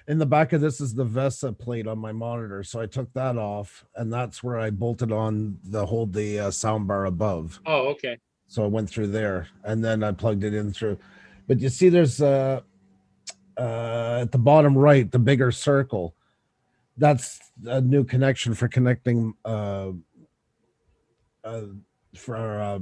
In the back of this is the VESA plate on my monitor. So I took that off, and that's where I bolted on the sound bar above. Oh, okay. So I went through there, and then I plugged it in through. But you see there's at the bottom right, the bigger circle. That's a new connection for connecting for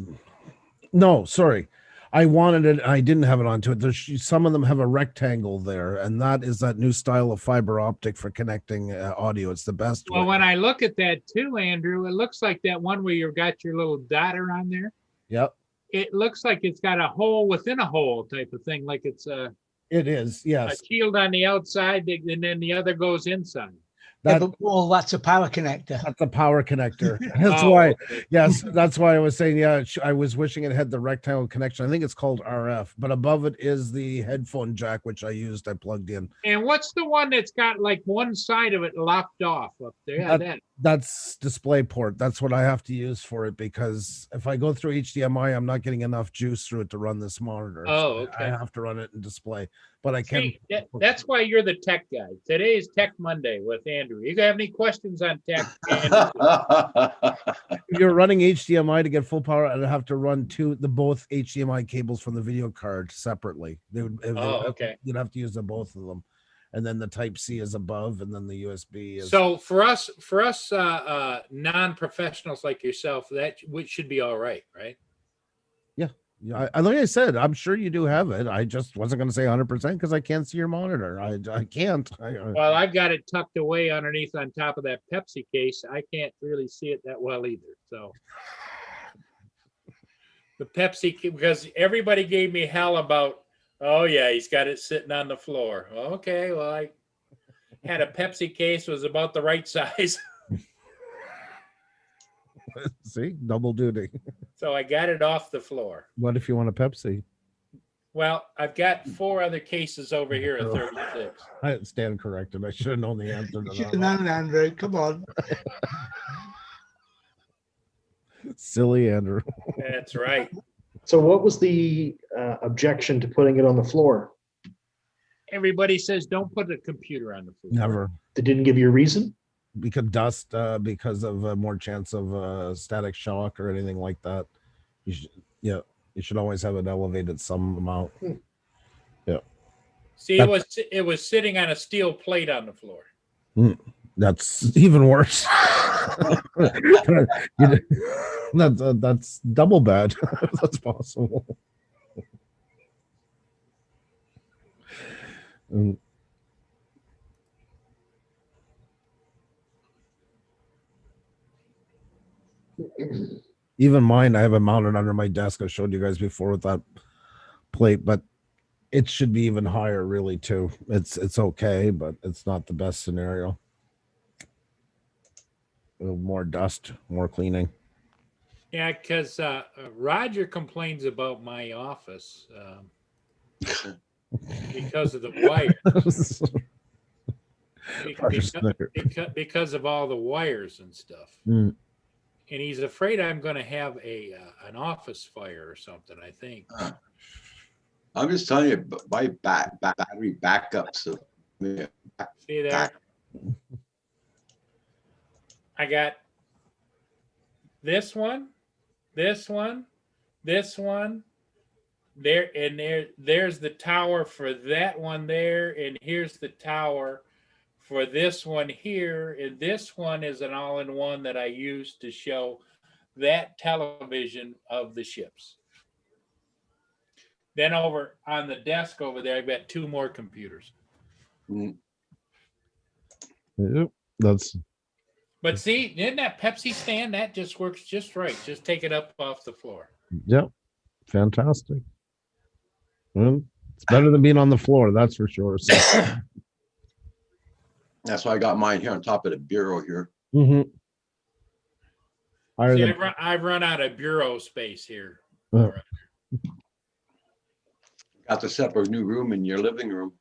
no, sorry. I wanted it. I didn't have it onto it. There's some of them have a rectangle there, and that is that new style of fiber optic for connecting audio. It's the best Well, way. when I look at that too, Andrew, it looks like that one where you've got your little dotter on there. Yep, It looks like it's got a hole within a hole type of thing, like it's a it is. Yes, shield on the outside and then the other goes inside. Yeah, that, but Paul, that's a power connector. that's a power connector. That's Oh, why. okay. Yes, that's why I was saying. Yeah, I was wishing it had the rectangle connection. I think it's called RF, but above it is the headphone jack, which I used. I plugged in. And what's the one that's got like one side of it lopped off up there? Yeah, that. That's DisplayPort. That's what I have to use for it, because if I go through HDMI, I'm not getting enough juice through it to run this monitor. So Oh, I okay. have to run it in display, but I can. See, that's why you're the tech guy. Today is Tech Monday with Andrew. You have any questions on tech? Andrew? If you're running HDMI to get full power, I'd have to run both HDMI cables from the video card separately. Oh, okay. You'd have to use both of them, and then the Type C is above, and then the USB is. So for us non-professionals like yourself, that should be all right, right? Yeah, like I said, I'm sure you do have it. I just wasn't going to say 100% because I can't see your monitor. I can't. Well, I've got it tucked away underneath on top of that Pepsi case. I can't really see it that well either. So the Pepsi, because everybody gave me hell about, oh yeah, he's got it sitting on the floor. Okay, well, I had a Pepsi case, was about the right size. See, double duty. So I got it off the floor. What if you want a Pepsi? Well, I've got 4 other cases over here at 36. I stand corrected. I should have known the answer to You should that. have known, Andrew. Come on. Silly Andrew. That's right. So what was the objection to putting it on the floor? Everybody says don't put a computer on the floor. Never. They didn't give you a reason? Because dust, because of more chance of static shock or anything like that. You should always have it elevated some amount. See, it was sitting on a steel plate on the floor. That's even worse. That's double bad. If that's possible. Even mine, I have it mounted under my desk. I showed you guys before with that plate, but it should be even higher, really, too. It's okay, but it's not the best scenario. More dust, more cleaning. Yeah, because Roger complains about my office because of the wire, because of all the wires and stuff. Mm. And he's afraid I'm going to have an office fire or something, I think. I'm just telling you, buy battery backups. So, yeah. See there? I got this one, this one, this one, there, and there's the tower for that one there, and here's the tower for this one here, and this one is an all-in-one that I use to show that television of the ships. Then over on the desk over there, I've got 2 more computers. Yep, that's But see, in that Pepsi stand, that just works just right. Just take it up off the floor. yep, fantastic. Well, it's better than being on the floor, that's for sure. So. That's why I got mine here on top of the bureau here. Mm-hmm. See, I've run out of bureau space here. Got to set up a new room in your living room.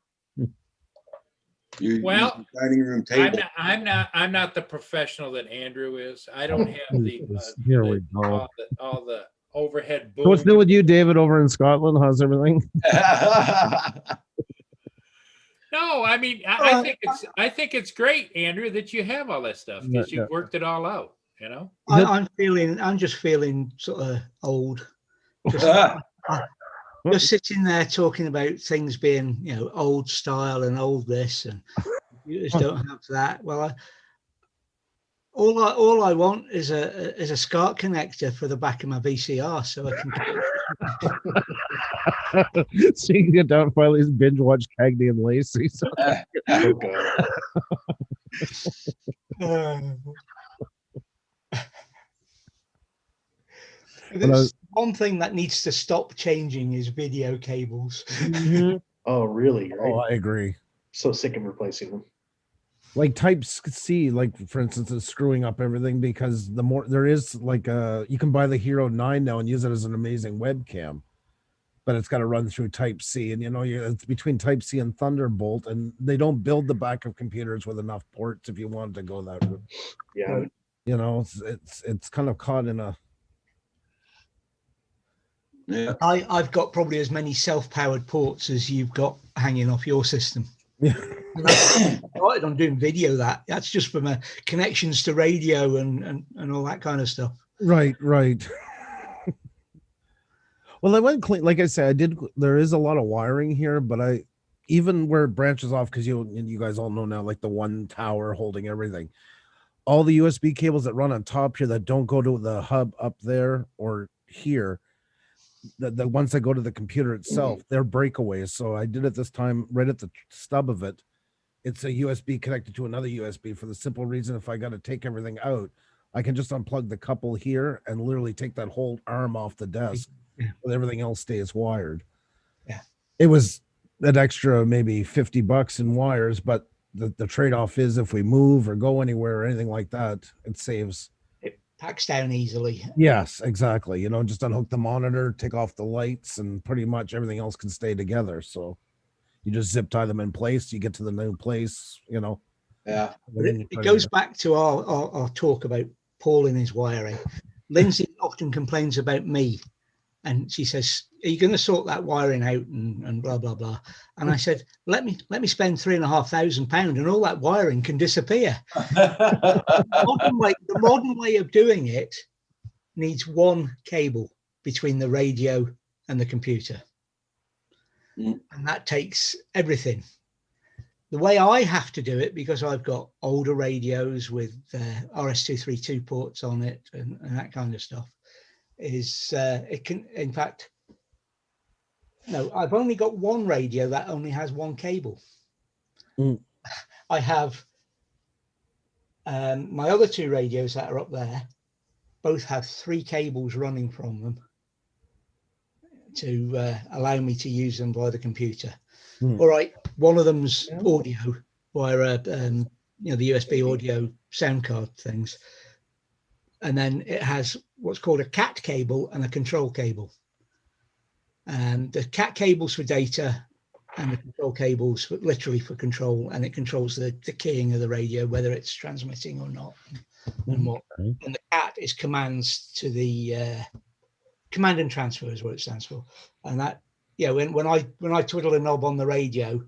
You Well, use the dining room table. I'm not the professional that Andrew is. I don't have the Here we go. all the overhead boom. So what's new with you, David, over in Scotland? How's everything? No, I mean, I think it's great, Andrew, that you have all that stuff because you've worked it all out. You know, I'm just feeling sort of old. Just sitting there talking about things being, old style and old this, and you just don't have that. Well, all I want is a SCART connector for the back of my VCR, so I can. So you can get down and finally binge watch Cagney and Lacey. So Oh, God. There's one thing that needs to stop changing is video cables. Oh, really? Oh, Right? I agree. So sick of replacing them. Like Type C, like for instance, is screwing up everything because the more there is like you can buy the Hero 9 now and use it as an amazing webcam, but it's got to run through Type C, and it's between Type C and Thunderbolt, and they don't build the back of computers with enough ports if you want to go that route. Yeah. It's kind of caught in a. Yeah. I've got probably as many self-powered ports as you've got hanging off your system. Yeah. And I started on doing video that's just from connections to radio and all that kind of stuff. Right. Well, I went clean. Like I said, there is a lot of wiring here, but even where it branches off, because you guys all know now, like the one tower holding everything, all the USB cables that run on top here that don't go to the hub up there or here, the ones that go to the computer itself, they're breakaways. So I did it this time right at the stub of it. It's a USB connected to another USB for the simple reason if I got to take everything out, I can just unplug the couple here and literally take that whole arm off the desk. But everything else stays wired. Yeah. It was an extra maybe $50 in wires, but the trade-off is if we move or go anywhere or anything like that, it saves. It packs down easily. Yes, exactly. Just unhook the monitor, take off the lights, and pretty much everything else can stay together. So you just zip tie them in place, you get to the new place, Yeah. But it goes back to our talk about Paul and his wiring. Lindsay often complains about me. And she says, "Are you going to sort that wiring out and blah blah blah?" And I said, "Let me spend £3,500 and all that wiring can disappear." The modern way of doing it needs one cable between the radio and the computer, and that takes everything. The way I have to do it, because I've got older radios with RS-232 ports on it and that kind of stuff, is it can, in fact, no, I've only got one radio that only has one cable. I have my other two radios that are up there both have three cables running from them to allow me to use them via the computer. All right, one of them's audio via the USB audio sound card things, and then it has what's called a CAT cable and a control cable. And the CAT cable's for data and the control cable's literally for control, and it controls the keying of the radio, whether it's transmitting or not. And the CAT is commands to the command and transfer is what it stands for. And that, when I twiddle a knob on the radio,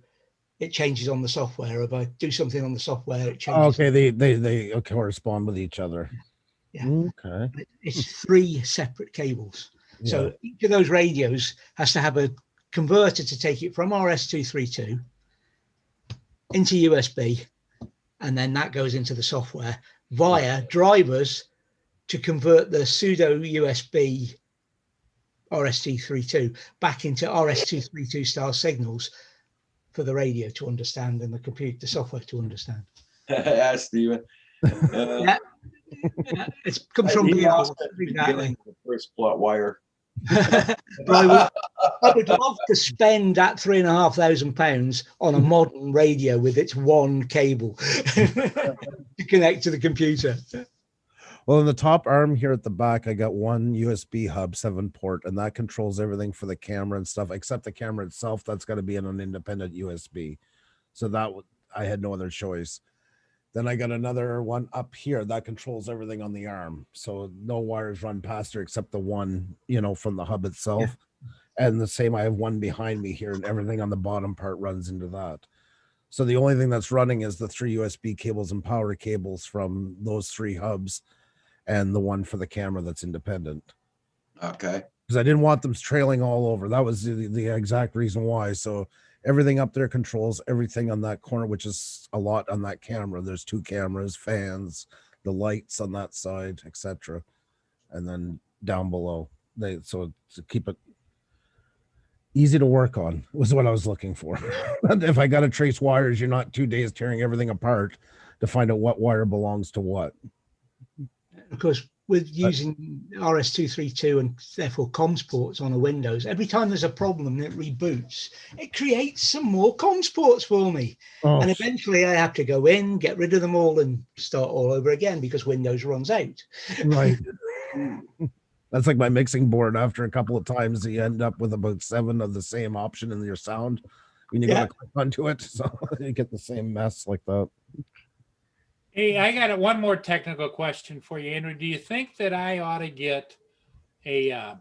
it changes on the software. If I do something on the software, it changes. Okay, they correspond with each other. Yeah. Okay. It's three separate cables. Yeah. So each of those radios has to have a converter to take it from RS-232 into USB, and then that goes into the software via drivers to convert the pseudo USB RS-232 back into RS-232 style signals for the radio to understand and the software to understand. Yeah, Stephen. Yeah, it's comes from the first plot wire. I would love to spend that £3,500 on a modern radio with its one cable to connect to the computer. Well, in the top arm here at the back, I got one USB hub 7-port, and that controls everything for the camera and stuff, except the camera itself. That's got to be in an independent USB. So I had no other choice. Then I got another one up here that controls everything on the arm. So no wires run past her except the one, from the hub itself. Yeah. And the same, I have one behind me here, and everything on the bottom part runs into that. So the only thing that's running is the 3 USB cables and power cables from those 3 hubs, and the one for the camera that's independent. Okay. Because I didn't want them trailing all over. That was the exact reason why. So everything up there controls everything on that corner, which is a lot on that camera. There's 2 cameras, fans, the lights on that side, etc. And then down below, so to keep it easy to work on was what I was looking for. If I got to trace wires, you're not 2 days tearing everything apart to find out what wire belongs to what. Of course, with using RS-232 and therefore comms ports on a Windows, every time there's a problem and it reboots, it creates some more comms ports for me. Oh, And eventually I have to go in, get rid of them all and start all over again because Windows runs out. right. That's like my mixing board. After a couple of times, you end up with about 7 of the same option in your sound when you Yeah. gotta click onto it. So you get the same mess like that. Hey, I got one more technical question for you, Andrew. Do you think that I ought to get a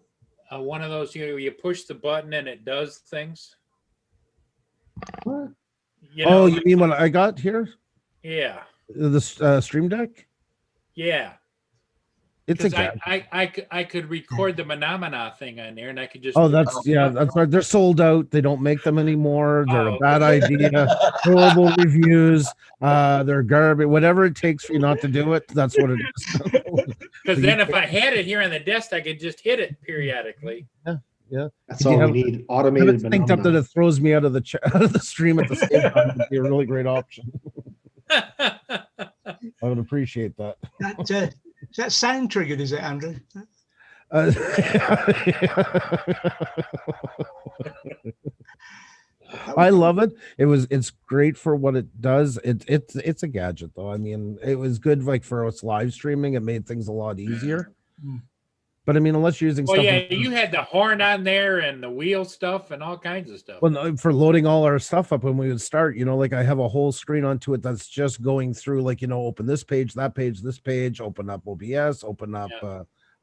one of those, you push the button and it does things? What? You know, Oh, you mean what I got here? yeah, The Stream Deck? yeah. It's a Because gadget. I could record the Phenomena thing on there, and I could just. Oh, that's right. They're sold out. They don't make them anymore. They're Oh, a bad idea. Horrible reviews. They're garbage. Whatever it takes for you not to do it, that's what it is. Because then if I had it here on the desk, I could just hit it periodically. That's If you all have- we need. Have Automated. it synced up that it throws me out of out of the stream at the same time would be a really great option. I would appreciate that. Is that sound triggered, is it, Andrew? I love it. It's great for what it does. It's a gadget though. I mean, it was good like for us live streaming. It made things a lot easier. Mm. But I mean, unless you're using Well, stuff yeah, you had the horn on there and the wheel stuff and all kinds of stuff. well, no, for loading all our stuff up when we would start, like I have a whole screen onto it that's just going through, like, open this page, that page, this page, open up OBS, open up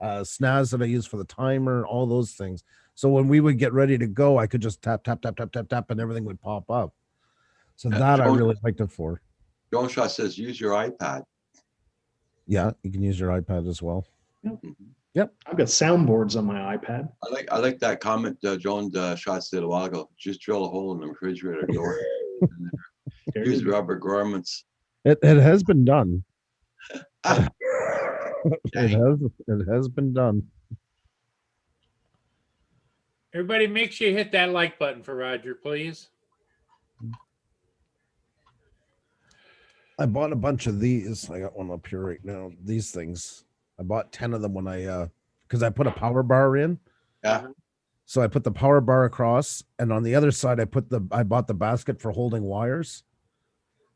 SNAS that I use for the timer, all those things. So when we would get ready to go, I could just tap, tap, tap, tap, tap, tap, and everything would pop up. So that I really liked it for. Drone Shot says use your iPad. Yeah, you can use your iPad as well. I've got soundboards on my iPad. I like that comment Drone Shots did a while ago. Just drill a hole in the refrigerator door. There Use you go. rubber garments. It has been done. Ah, It has been done. Everybody, make sure you hit that like button for Roger, please. I bought a bunch of these. I got one up here right now. These things. I bought 10 of them when because I put a power bar in. Yeah. So I put the power bar across, and on the other side, I bought the basket for holding wires.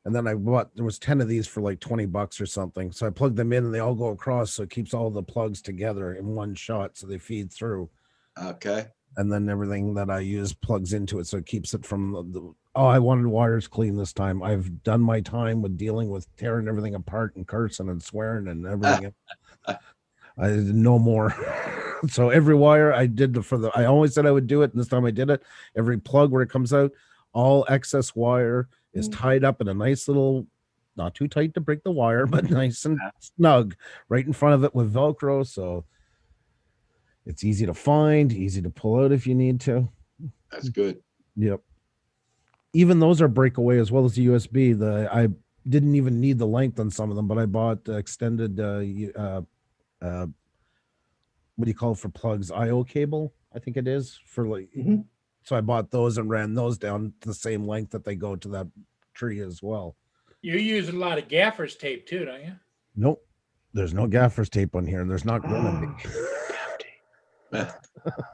And then there was 10 of these for like $20 or something. So I plugged them in and they all go across. So it keeps all the plugs together in one shot. So they feed through. Okay. And then everything that I use plugs into it. So it keeps it from I wanted wires clean this time. I've done my time with dealing with tearing everything apart and cursing and swearing and everything. I no more. So every wire I did I always said I would do it. And this time I did it. Every plug where it comes out, all excess wire is tied up in a nice little, not too tight to break the wire, but nice and snug right in front of it with Velcro. So it's easy to find, easy to pull out if you need to. That's good. Yep. Even those are breakaway as well as the USB. I didn't even need the length on some of them, but I bought extended what do you call it for plugs? IO cable, I think it is for like. Mhm. So I bought those and ran those down to the same length that they go to that tree as well. You use a lot of gaffer's tape too, don't you? Nope, there's no gaffer's tape on here, and there's not gonna be.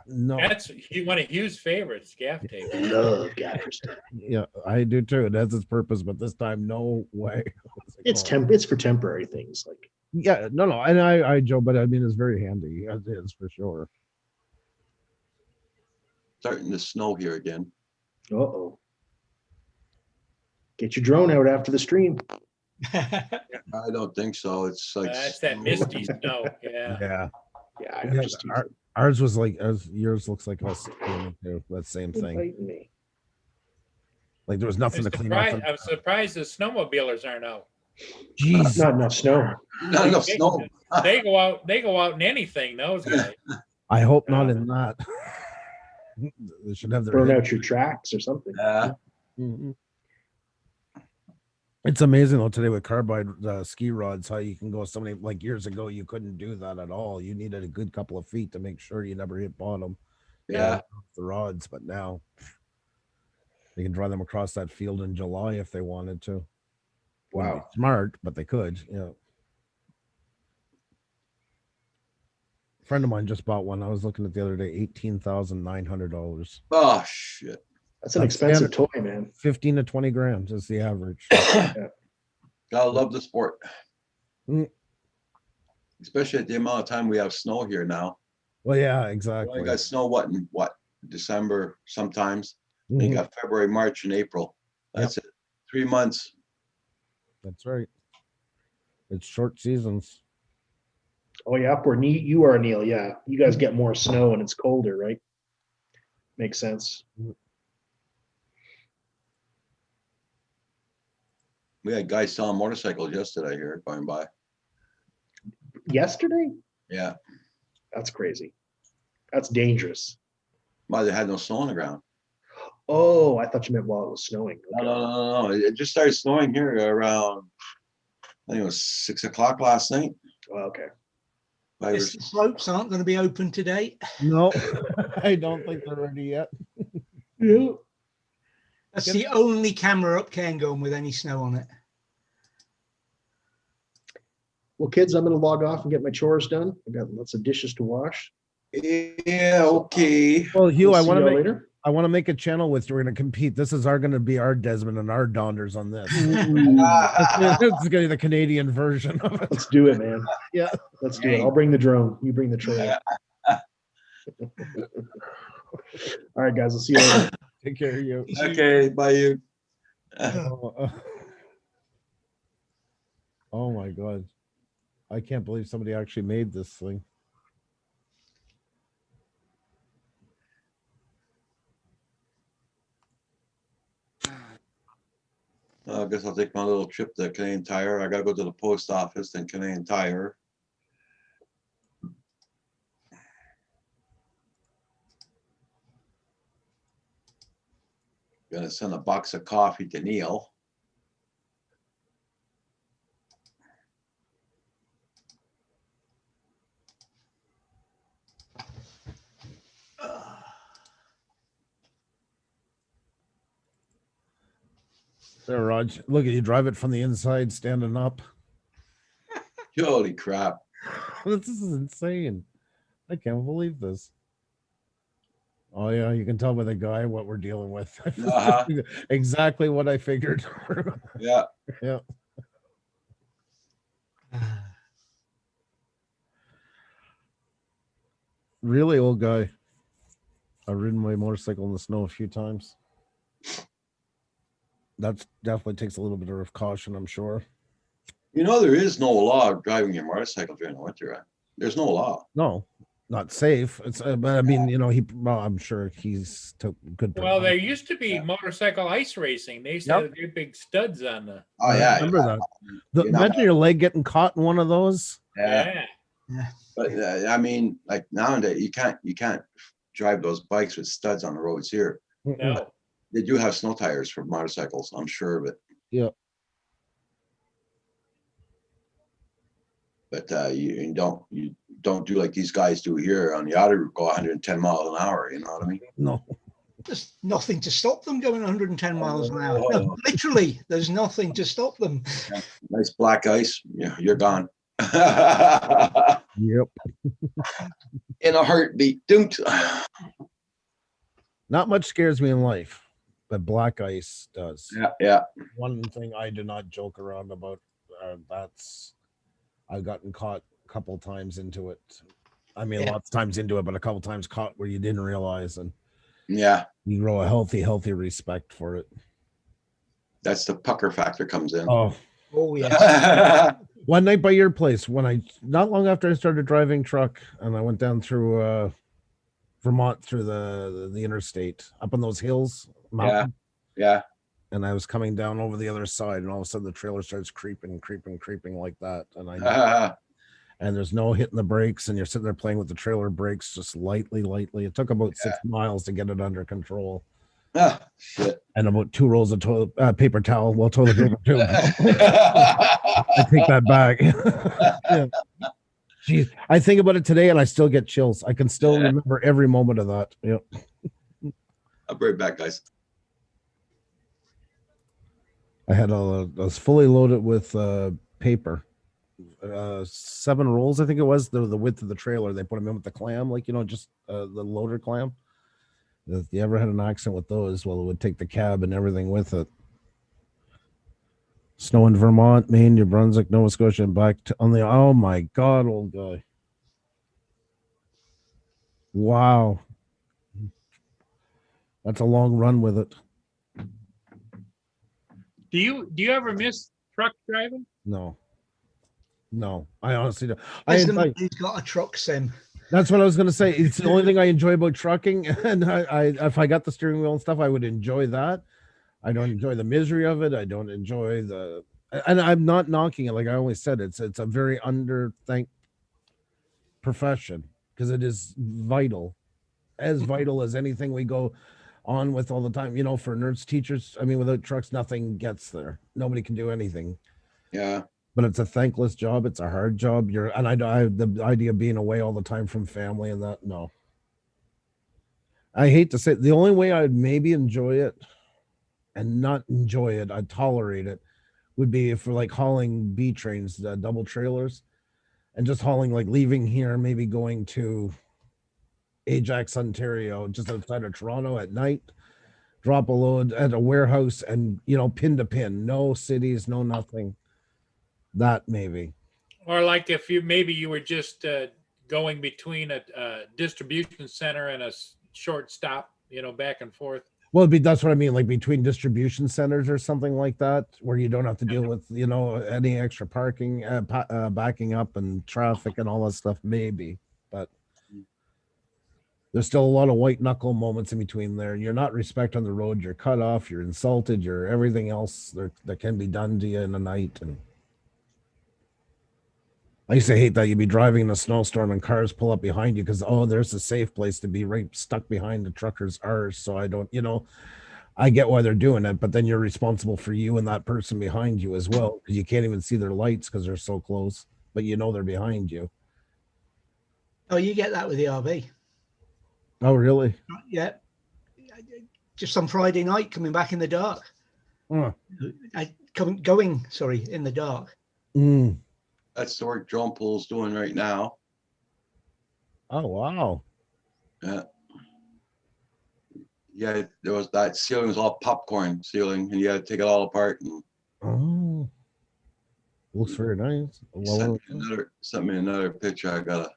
No. That's one of Hugh's favorites, gaff tape. Love gaffers. Yeah, I do too. It has its purpose, but this time, no way. It's it's for temporary things like. Yeah, no, and I Joe, but I mean, it's very handy. It is for sure. Starting to snow here again. Uh-oh. Get your drone out after the stream. I don't think so. It's like That's that misty snow. Yeah. Yeah. Yeah, I Yeah, just ours was like yours looks like us too. That same thing. fighting me. Like there was nothing to clean up. I'm surprised the snowmobilers aren't out. Jeez. Not enough snow. not enough snow. They go out in anything, those guys. I hope not in that. They should have their Burn out your tracks or something. Yeah. Mhm. It's amazing though today with carbide ski rods, how you can go so many, like years ago, you couldn't do that at all. You needed a good couple of feet to make sure you never hit bottom. Yeah, The rods, but now they can drive them across that field in July if they wanted to. Wouldn't be Wow. smart, but they could. Yeah. A friend of mine just bought one. I was looking at the other day, $18,900. oh, shit. That's an That's expensive toy, man. 15 to 20 grand is the average. Gotta love the sport. Mm. Especially at the amount of time we have snow here now. Well, yeah, We only exactly. got snow, what, December sometimes? Then you Mhm. got February, March, and April. That's it. 3 months. That's right. It's short seasons. Oh yeah, up where you are, Neil. Yeah, you guys get more snow and it's colder, right? Makes sense. We had guys selling motorcycles yesterday here going by. Yesterday? Yeah, That's crazy. That's dangerous. but they had no snow on the ground. Oh, I thought you meant while it was snowing. No, Okay. no, no, no. It just started snowing here around, I think it was 6 o'clock last night. Oh, okay. Five or Guess the slopes aren't going to be open today. No, I don't think they're ready yet. Yeah. That's the only camera up Cairngorm with any snow on it. Well, kids, I'm going to log off and get my chores done. I've got lots of dishes to wash. Yeah, okay. Well, Hugh, We'll I see want to y'all make later. I want to make a channel with you. We're going to compete. This is going to be our Desmond and our Donders on this. It's going to be the Canadian version of it. Let's do it, man. Yeah. Let's do it. I'll bring the drone. You bring the tray. All right, guys. I'll see you later. Take care of you. Okay, bye you. Oh my God. I can't believe somebody actually made this thing. I guess I'll take my little trip to Canadian Tire. I gotta go to the post office, then Canadian Tire. Gonna send a box of coffee to Neil. There, Raj. Look at you drive it from the inside, standing up. Holy crap. This is insane. I can't believe this. Oh yeah, you can tell by the guy what we're dealing with. Uh-huh. Exactly what I figured. Yeah. Yeah. Really old guy. I've ridden my motorcycle in the snow a few times. That definitely takes a little bit of caution, I'm sure. You know, there is no law of driving your motorcycle during the winter. Right? There's no law. No, not safe. It's but I mean, well, I'm sure he's took good. Well, there precautions. used to be motorcycle ice racing. They used to Yep. have great big studs on the. Oh I yeah. remember that. You know- Imagine your leg getting caught in one of those. Yeah. Yeah. But I mean, like nowadays, you can't drive those bikes with studs on the roads here. No. They do have snow tires for motorcycles. I'm sure of it. Yeah. But you don't do like these guys do here on the outer route, go 110 miles an hour. You know what I mean? No. There's nothing to stop them going 110 miles an hour. Oh. No, literally, there's nothing to stop them. Nice black ice. Yeah, you're gone. Yep. In a heartbeat. Don't. Not much scares me in life, but black ice does. Yeah, yeah. One thing I do not joke around about. I've gotten caught a couple times into it. I mean, Yeah. lots of times into it, but a couple times caught where you didn't realize, and Yeah. you grow a healthy respect for it. That's the pucker factor comes in. Oh, Oh, yeah. one night by your place, not long after I started driving truck, and I went down through Vermont through the interstate up on those hills, mountain, Yeah. and I was coming down over the other side, and all of a sudden the trailer starts creeping like that, and and there's no hitting the brakes, and you're sitting there playing with the trailer brakes just lightly. It took about 6 miles to get it under control. Ah, shit. and about 2 rolls of toilet paper towel. Well, toilet paper too. I take that back. Yeah. Jeez, I think about it today and I still get chills. I can still remember every moment of that. Yep. I'll be right back, guys. I was fully loaded with paper. 7 rolls, I think it was, the width of the trailer. They put them in with the clam, like, just the loader clam. If you ever had an accident with those, well, it would take the cab and everything with it. Snow in Vermont, Maine, New Brunswick, Nova Scotia, and back to on the, oh my God, old guy. Wow. That's a long run with it. Do you ever miss truck driving? No, I honestly don't. As the man who's got a truck sim. That's what I was going to say. It's the only thing I enjoy about trucking. And I if I got the steering wheel and stuff, I would enjoy that. I don't enjoy the misery of it. I don't enjoy and I'm not knocking it. Like I always said, it's a very underthanked profession because it is vital, as vital as anything we go on with all the time. For nurse teachers, I mean, without trucks, nothing gets there. Nobody can do anything. Yeah. But it's a thankless job. It's a hard job. I the idea of being away all the time from family and that, no. I hate to say it, the only way I'd maybe enjoy it and not enjoy it, I'd tolerate it, would be if we're like hauling B trains, double trailers, and just hauling, like leaving here, maybe going to Ajax, Ontario, just outside of Toronto at night, drop a load at a warehouse and, pin to pin, no cities, no nothing. That maybe. Or like if you were just going between a distribution center and a short stop, back and forth. Well, that's what I mean, like between distribution centers or something like that, where you don't have to deal with, any extra parking, backing up and traffic and all that stuff, maybe. But there's still a lot of white knuckle moments in between there. You're not respecting the road. You're cut off. You're insulted. You're everything else that can be done to you in the night. And I used to hate that you'd be driving in a snowstorm and cars pull up behind you because, there's a safe place to be right stuck behind the trucker's R's. So I don't, I get why they're doing it, but then you're responsible for you and that person behind you as well, because you can't even see their lights because they're so close, but they're behind you. Oh, you get that with the RV. Oh, really? Yeah. Just on Friday night, coming back in the dark. Huh. Going in the dark. Mm. That's the work John Pool's doing right now. Oh, wow. Yeah. Yeah, there was that ceiling was all popcorn ceiling, and you had to take it all apart. And Oh, looks very nice. sent me another picture. I gotta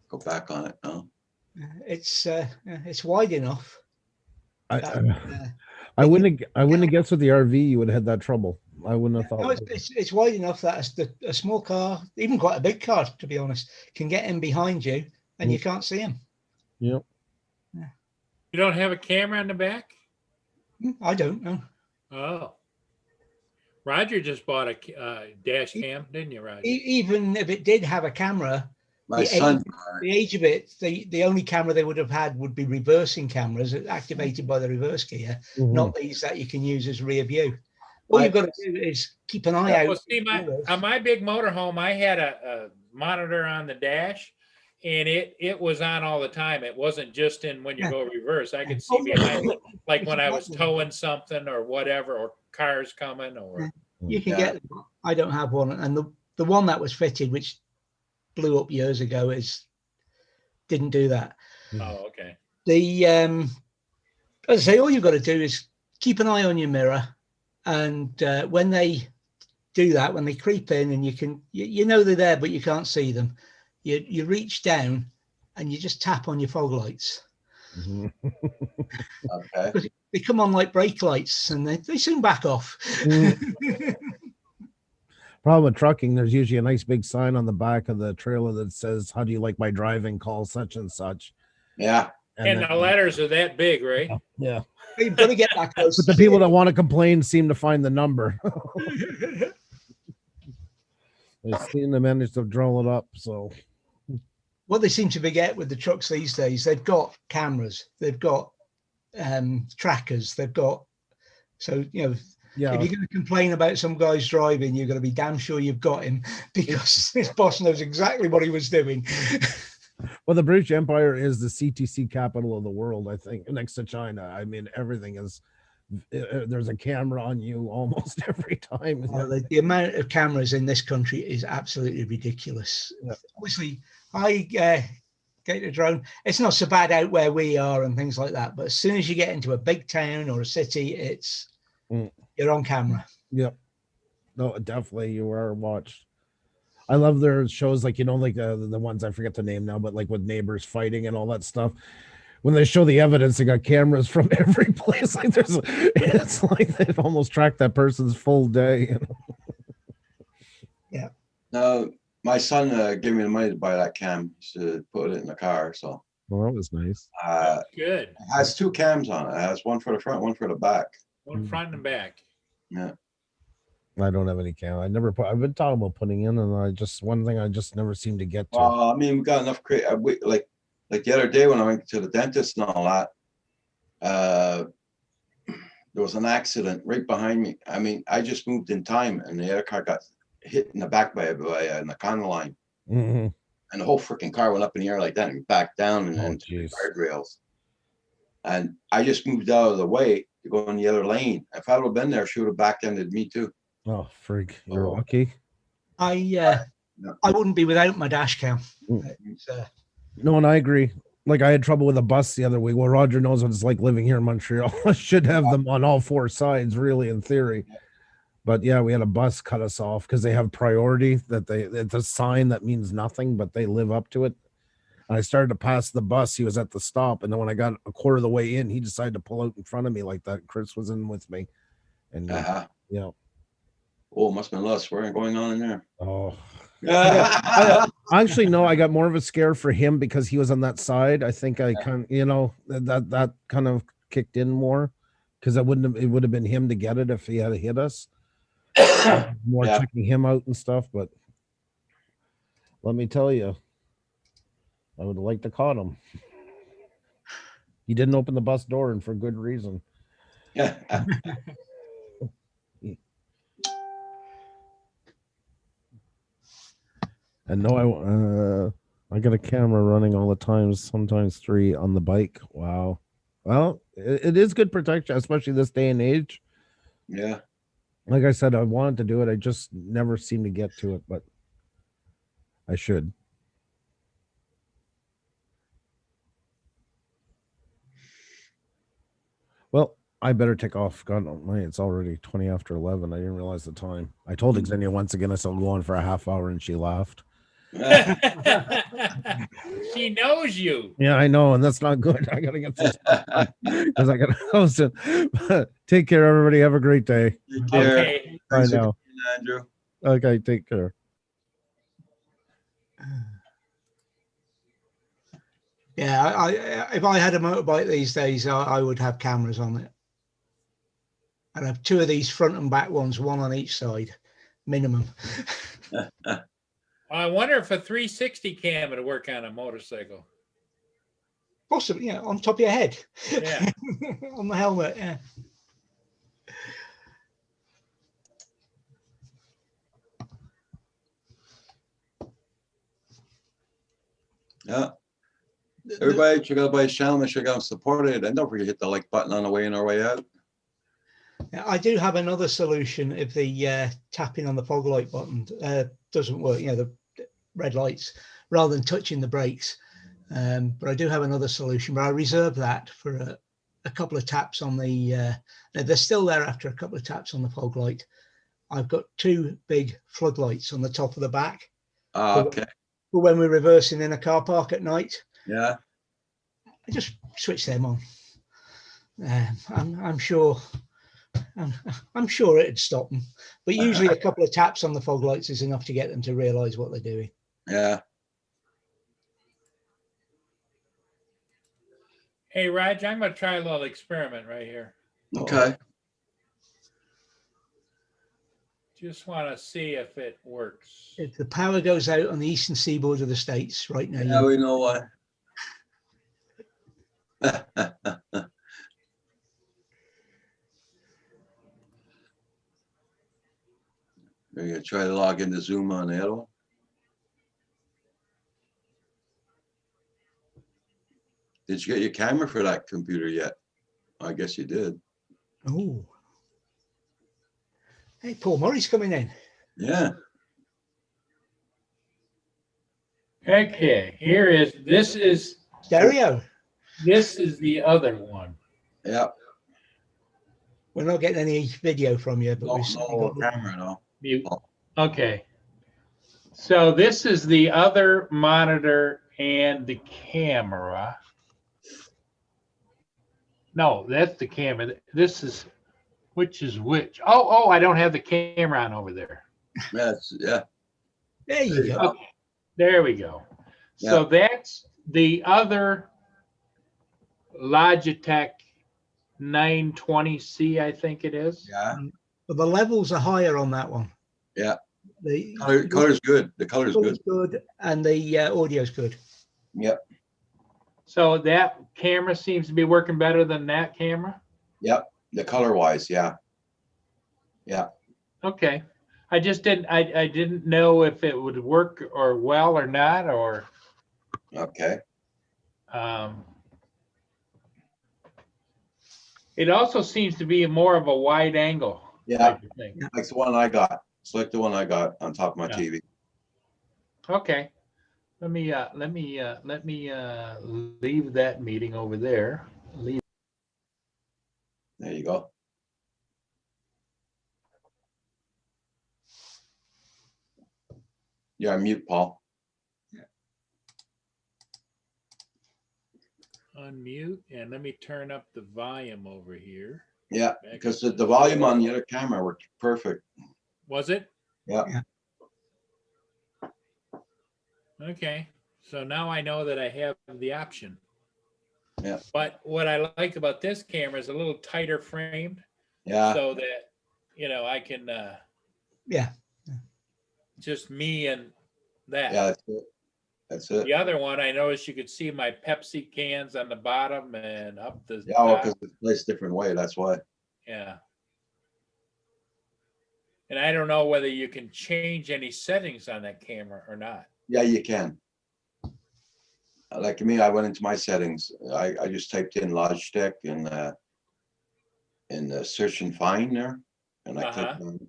go back on it now. It's wide enough. I wouldn't have guessed with the RV you would have had that trouble. I wouldn't have thought. No, it's wide enough that a small car, even quite a big car, to be honest, can get in behind you and you can't see him. Yep. Yeah. You don't have a camera in the back? I don't know. Oh. Roger just bought a dash cam, didn't you, Roger? Even if it did have a camera, My son, the age of it, the only camera they would have had would be reversing cameras activated by the reverse gear, not these that you can use as rear view. All you've got to do is keep an eye out. Well, see, on my big motorhome, I had a monitor on the dash, and it was on all the time. It wasn't just in when you go reverse. I could see behind it, like when I was towing something or whatever, or cars coming, or you can get. I don't have one, and the one that was fitted, which blew up years ago, didn't do that. Oh, okay. As I say, all you've got to do is keep an eye on your mirror, and when they do that, when they creep in and you know they're there but you can't see them, you reach down and you just tap on your fog lights. okay. They come on like brake lights and they soon back off. Problem with trucking, there's usually a nice big sign on the back of the trailer that says, "How do you like my driving? Call such and such." Yeah. And the letters are that big, right? Yeah. You've got to get that close. But the people that want to complain seem to find the number. They seem to manage to draw it up. So what they seem to forget with the trucks these days, they've got cameras, they've got trackers. They've got, so, you know, Yeah. if you're going to complain about some guy's driving, you're going to be damn sure you've got him, because his boss knows exactly what he was doing. Well, the British Empire is the CTC capital of the world, I think, next to China. I mean, everything is, there's a camera on you almost every time. The amount of cameras in this country is absolutely ridiculous. Yeah. Obviously, I get a drone. It's not so bad out where we are and things like that, but as soon as you get into a big town or a city, it's you're on camera. Yep. No, definitely you are watched. I love their shows, like, you know, like the ones I forget the name now, but like with neighbors fighting and all that stuff. When they show the evidence, they got cameras from every place. Like it's like they've almost tracked that person's full day. You know? No, my son gave me the money to buy that cam to put it in the car. So Well, that was nice. Good. it has 2 cams on it. It has one for the front, one for the back. One front and back. Yeah. I don't have any cam. I've been talking about putting in, and one thing I just never seem to get to. Well, I mean, we got enough. Like the other day when I went to the dentist and all that, there was an accident right behind me. I mean, I just moved in time, and the other car got hit in the back by in the conga line, Mhm. and the whole freaking car went up in the air like that and back down and Oh, into the jeez. guardrails. And I just moved out of the way to go in the other lane. If I would have been there, she would have back-ended me too. Oh, freak! You're Oh. lucky. I wouldn't be without my dash cam. Mm. It's, No, and I agree. Like, I had trouble with a bus the other week. Well, Roger knows what it's like living here in Montreal. I should have them on all 4 sides, really, in theory. But yeah, we had a bus cut us off because they have priority. It's a sign that means nothing, but they live up to it. And I started to pass the bus. He was at the stop, and then when I got a quarter of the way in, he decided to pull out in front of me like that. Chris was in with me, and you know, Oh, must have been a lot of swearing going on in there. oh. Yeah. Actually, no, I got more of a scare for him because he was on that side. I think I kind of, you know, that kind of kicked in more, because it would have been him to get it if he had hit us. More Yeah. checking him out and stuff, but let me tell you, I would have liked to caught him. He didn't open the bus door, and for good reason. And no, I got a camera running all the time, sometimes 3 on the bike. Wow. Well, it is good protection, especially this day and age. Yeah. Like I said, I wanted to do it. I just never seem to get to it, but I should. Well, I better take off. God, it's already 20 after 11. I didn't realize the time. I told Xenia once again I said I'm going for a half hour, and she laughed. She knows you. Yeah, I know, and that's not good. I gotta get this because I gotta host it. Take care, everybody. Have a great day. Take care. Okay. Bye Thanks for now. coming, Andrew. Okay, take care. yeah, if I had a motorbike these days, I would have cameras on it. I'd have 2 of these front and back ones, 1 on each side, minimum. I wonder if a 360 cam would work on a motorcycle. Possibly, yeah, on top of your head. Yeah. On the helmet, yeah. Yeah. Everybody, check out my channel. Make sure you guys support it. And don't forget to hit the like button on the way in or way out. Yeah, I do have another solution if the tapping on the fog light button doesn't work, you know, the red lights, rather than touching the brakes. But I do have another solution, but I reserve that for a couple of taps on the, they're still there after a couple of taps on the fog light. I've got 2 big floodlights on the top of the back. Okay. For when we're reversing in a car park at night. Yeah. I just switch them on. I'm sure. I'm sure it'd stop them, but usually a couple of taps on the fog lights is enough to get them to realise what they're doing. Yeah. Hey, Raj, I'm going to try a little experiment right here. Okay. Just want to see if it works. If the power goes out on the eastern seaboard of the States right now, Yeah, we know what. try to log into Zoom on the other one. Did you get your camera for that computer yet? I guess you did. Oh. Hey, Paul Murray's coming in. Yeah. Okay, this is Stereo. the other one. Yeah. We're not getting any video from you, but No, we've certainly no got camera, no. Mute. Oh. Okay. So this is the other monitor and the camera. No, that's the camera. This is, which is which? Oh, I don't have the camera on over there. Yeah. There you go. Okay, there we go. So that's the other Logitech 920C, I think it is. Yeah. But the levels are higher on that one. Yeah. The Color's good. The color's color's good. good, and the audio's good. Yep. So that camera seems to be working better than that camera. Yep. The color wise, yeah. Yeah. Okay. I just didn't, I didn't know if it would work or well or not, or, Okay. it also seems to be more of a wide angle. Yeah. type of thing. Like the one I got. It's like the one I got on top of my Yeah. TV. Okay. Let me leave that meeting over there. Leave. There you go. You're on mute, Paul. Unmute and let me turn up the volume over here. Yeah, because the volume on the other camera worked perfect. Was it? Yeah. Okay, so now I know that I have the option. Yeah. But what I like about this camera is a little tighter framed, Yeah. so that, I can, Yeah. just me and that. Yeah, that's it. That's it. The other one, I noticed you could see my Pepsi cans on the bottom and up the Yeah, well, top. because it's placed different way, that's why. Yeah. And I don't know whether you can change any settings on that camera or not. Yeah, you can. Like me, I went into my settings. I just typed in Logitech in the search and find there, and I clicked on it.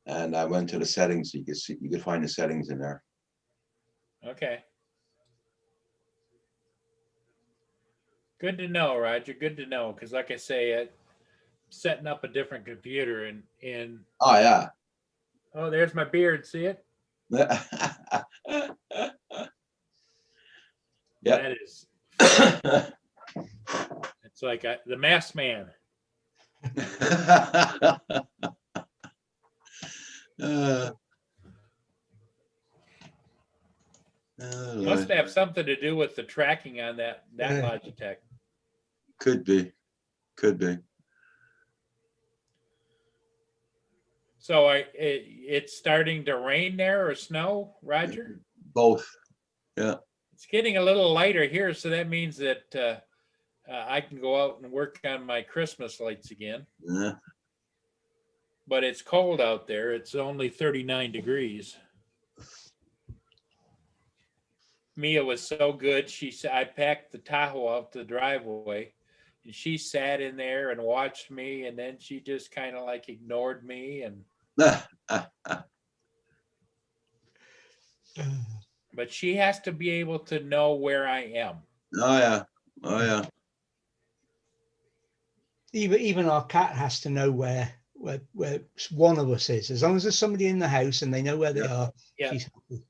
And I went to the settings. You could find the settings in there. Okay. Good to know, Roger. Good to know. Because like I say, setting up a different computer and Oh, yeah. oh, there's my beard. See it? Yep. That is, it's like the masked man. Must have something to do with the tracking on that Logitech. Could be. Could be. So it's starting to rain there or snow, Roger? Both. Yeah. It's getting a little lighter here, so that means that I can go out and work on my Christmas lights again. Yeah. But it's cold out there. It's only 39 degrees. Mia was so good. She said, I packed the Tahoe out the driveway, and she sat in there and watched me, and then she just kind of like ignored me. And but she has to be able to know where I am. Oh yeah. Oh yeah. Even our cat has to know where one of us is. As long as there's somebody in the house and they know where they are, Yeah. she's happy.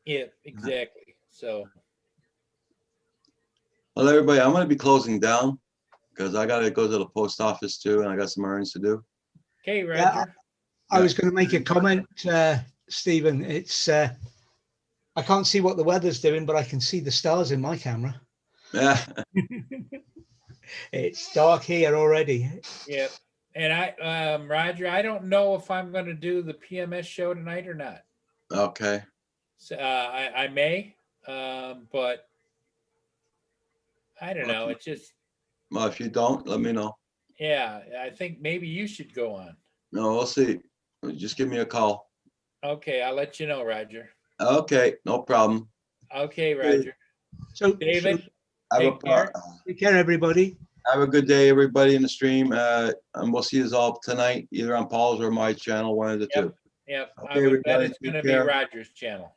Yeah, exactly. So, Well, everybody, I'm gonna be closing down because I gotta go to the post office too, and I got some errands to do. okay, Roger. Yeah, I was going to make a comment, Stephen. It's I can't see what the weather's doing, but I can see the stars in my camera. Yeah. It's dark here already. Yeah. And Roger, I don't know if I'm going to do the PMS show tonight or not. Okay. So, I may, but I don't know. It's just, Well, if you don't, let me know. yeah, I think maybe you should go on. No, we'll see. Just give me a call. Okay, I'll let you know, Roger. Okay, no problem. Okay, Roger. So David, Have a, take care. take care, everybody. have a good day, everybody in the stream. And we'll see you all tonight, either on Paul's or my channel, one of the two. Yep, I Okay, would bet everybody, it's gonna take be care. Roger's channel.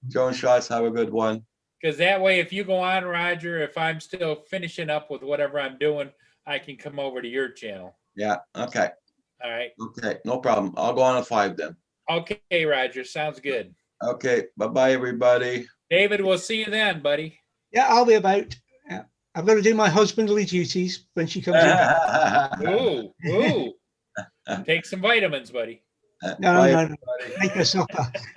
Joan Shots, have a good one. Because that way, if you go on, Roger, if I'm still finishing up with whatever I'm doing, I can come over to your channel. Yeah, okay, All right. okay, no problem. I'll go on at 5 then. Okay, Roger. Sounds good. Okay, bye-bye, everybody. David, we'll see you then, buddy. Yeah, I'll be about. Yeah. I've got to do my husbandly duties when she comes in. Ooh, ooh. Take some vitamins, buddy. No, Bye, no, no. everybody. Make her supper.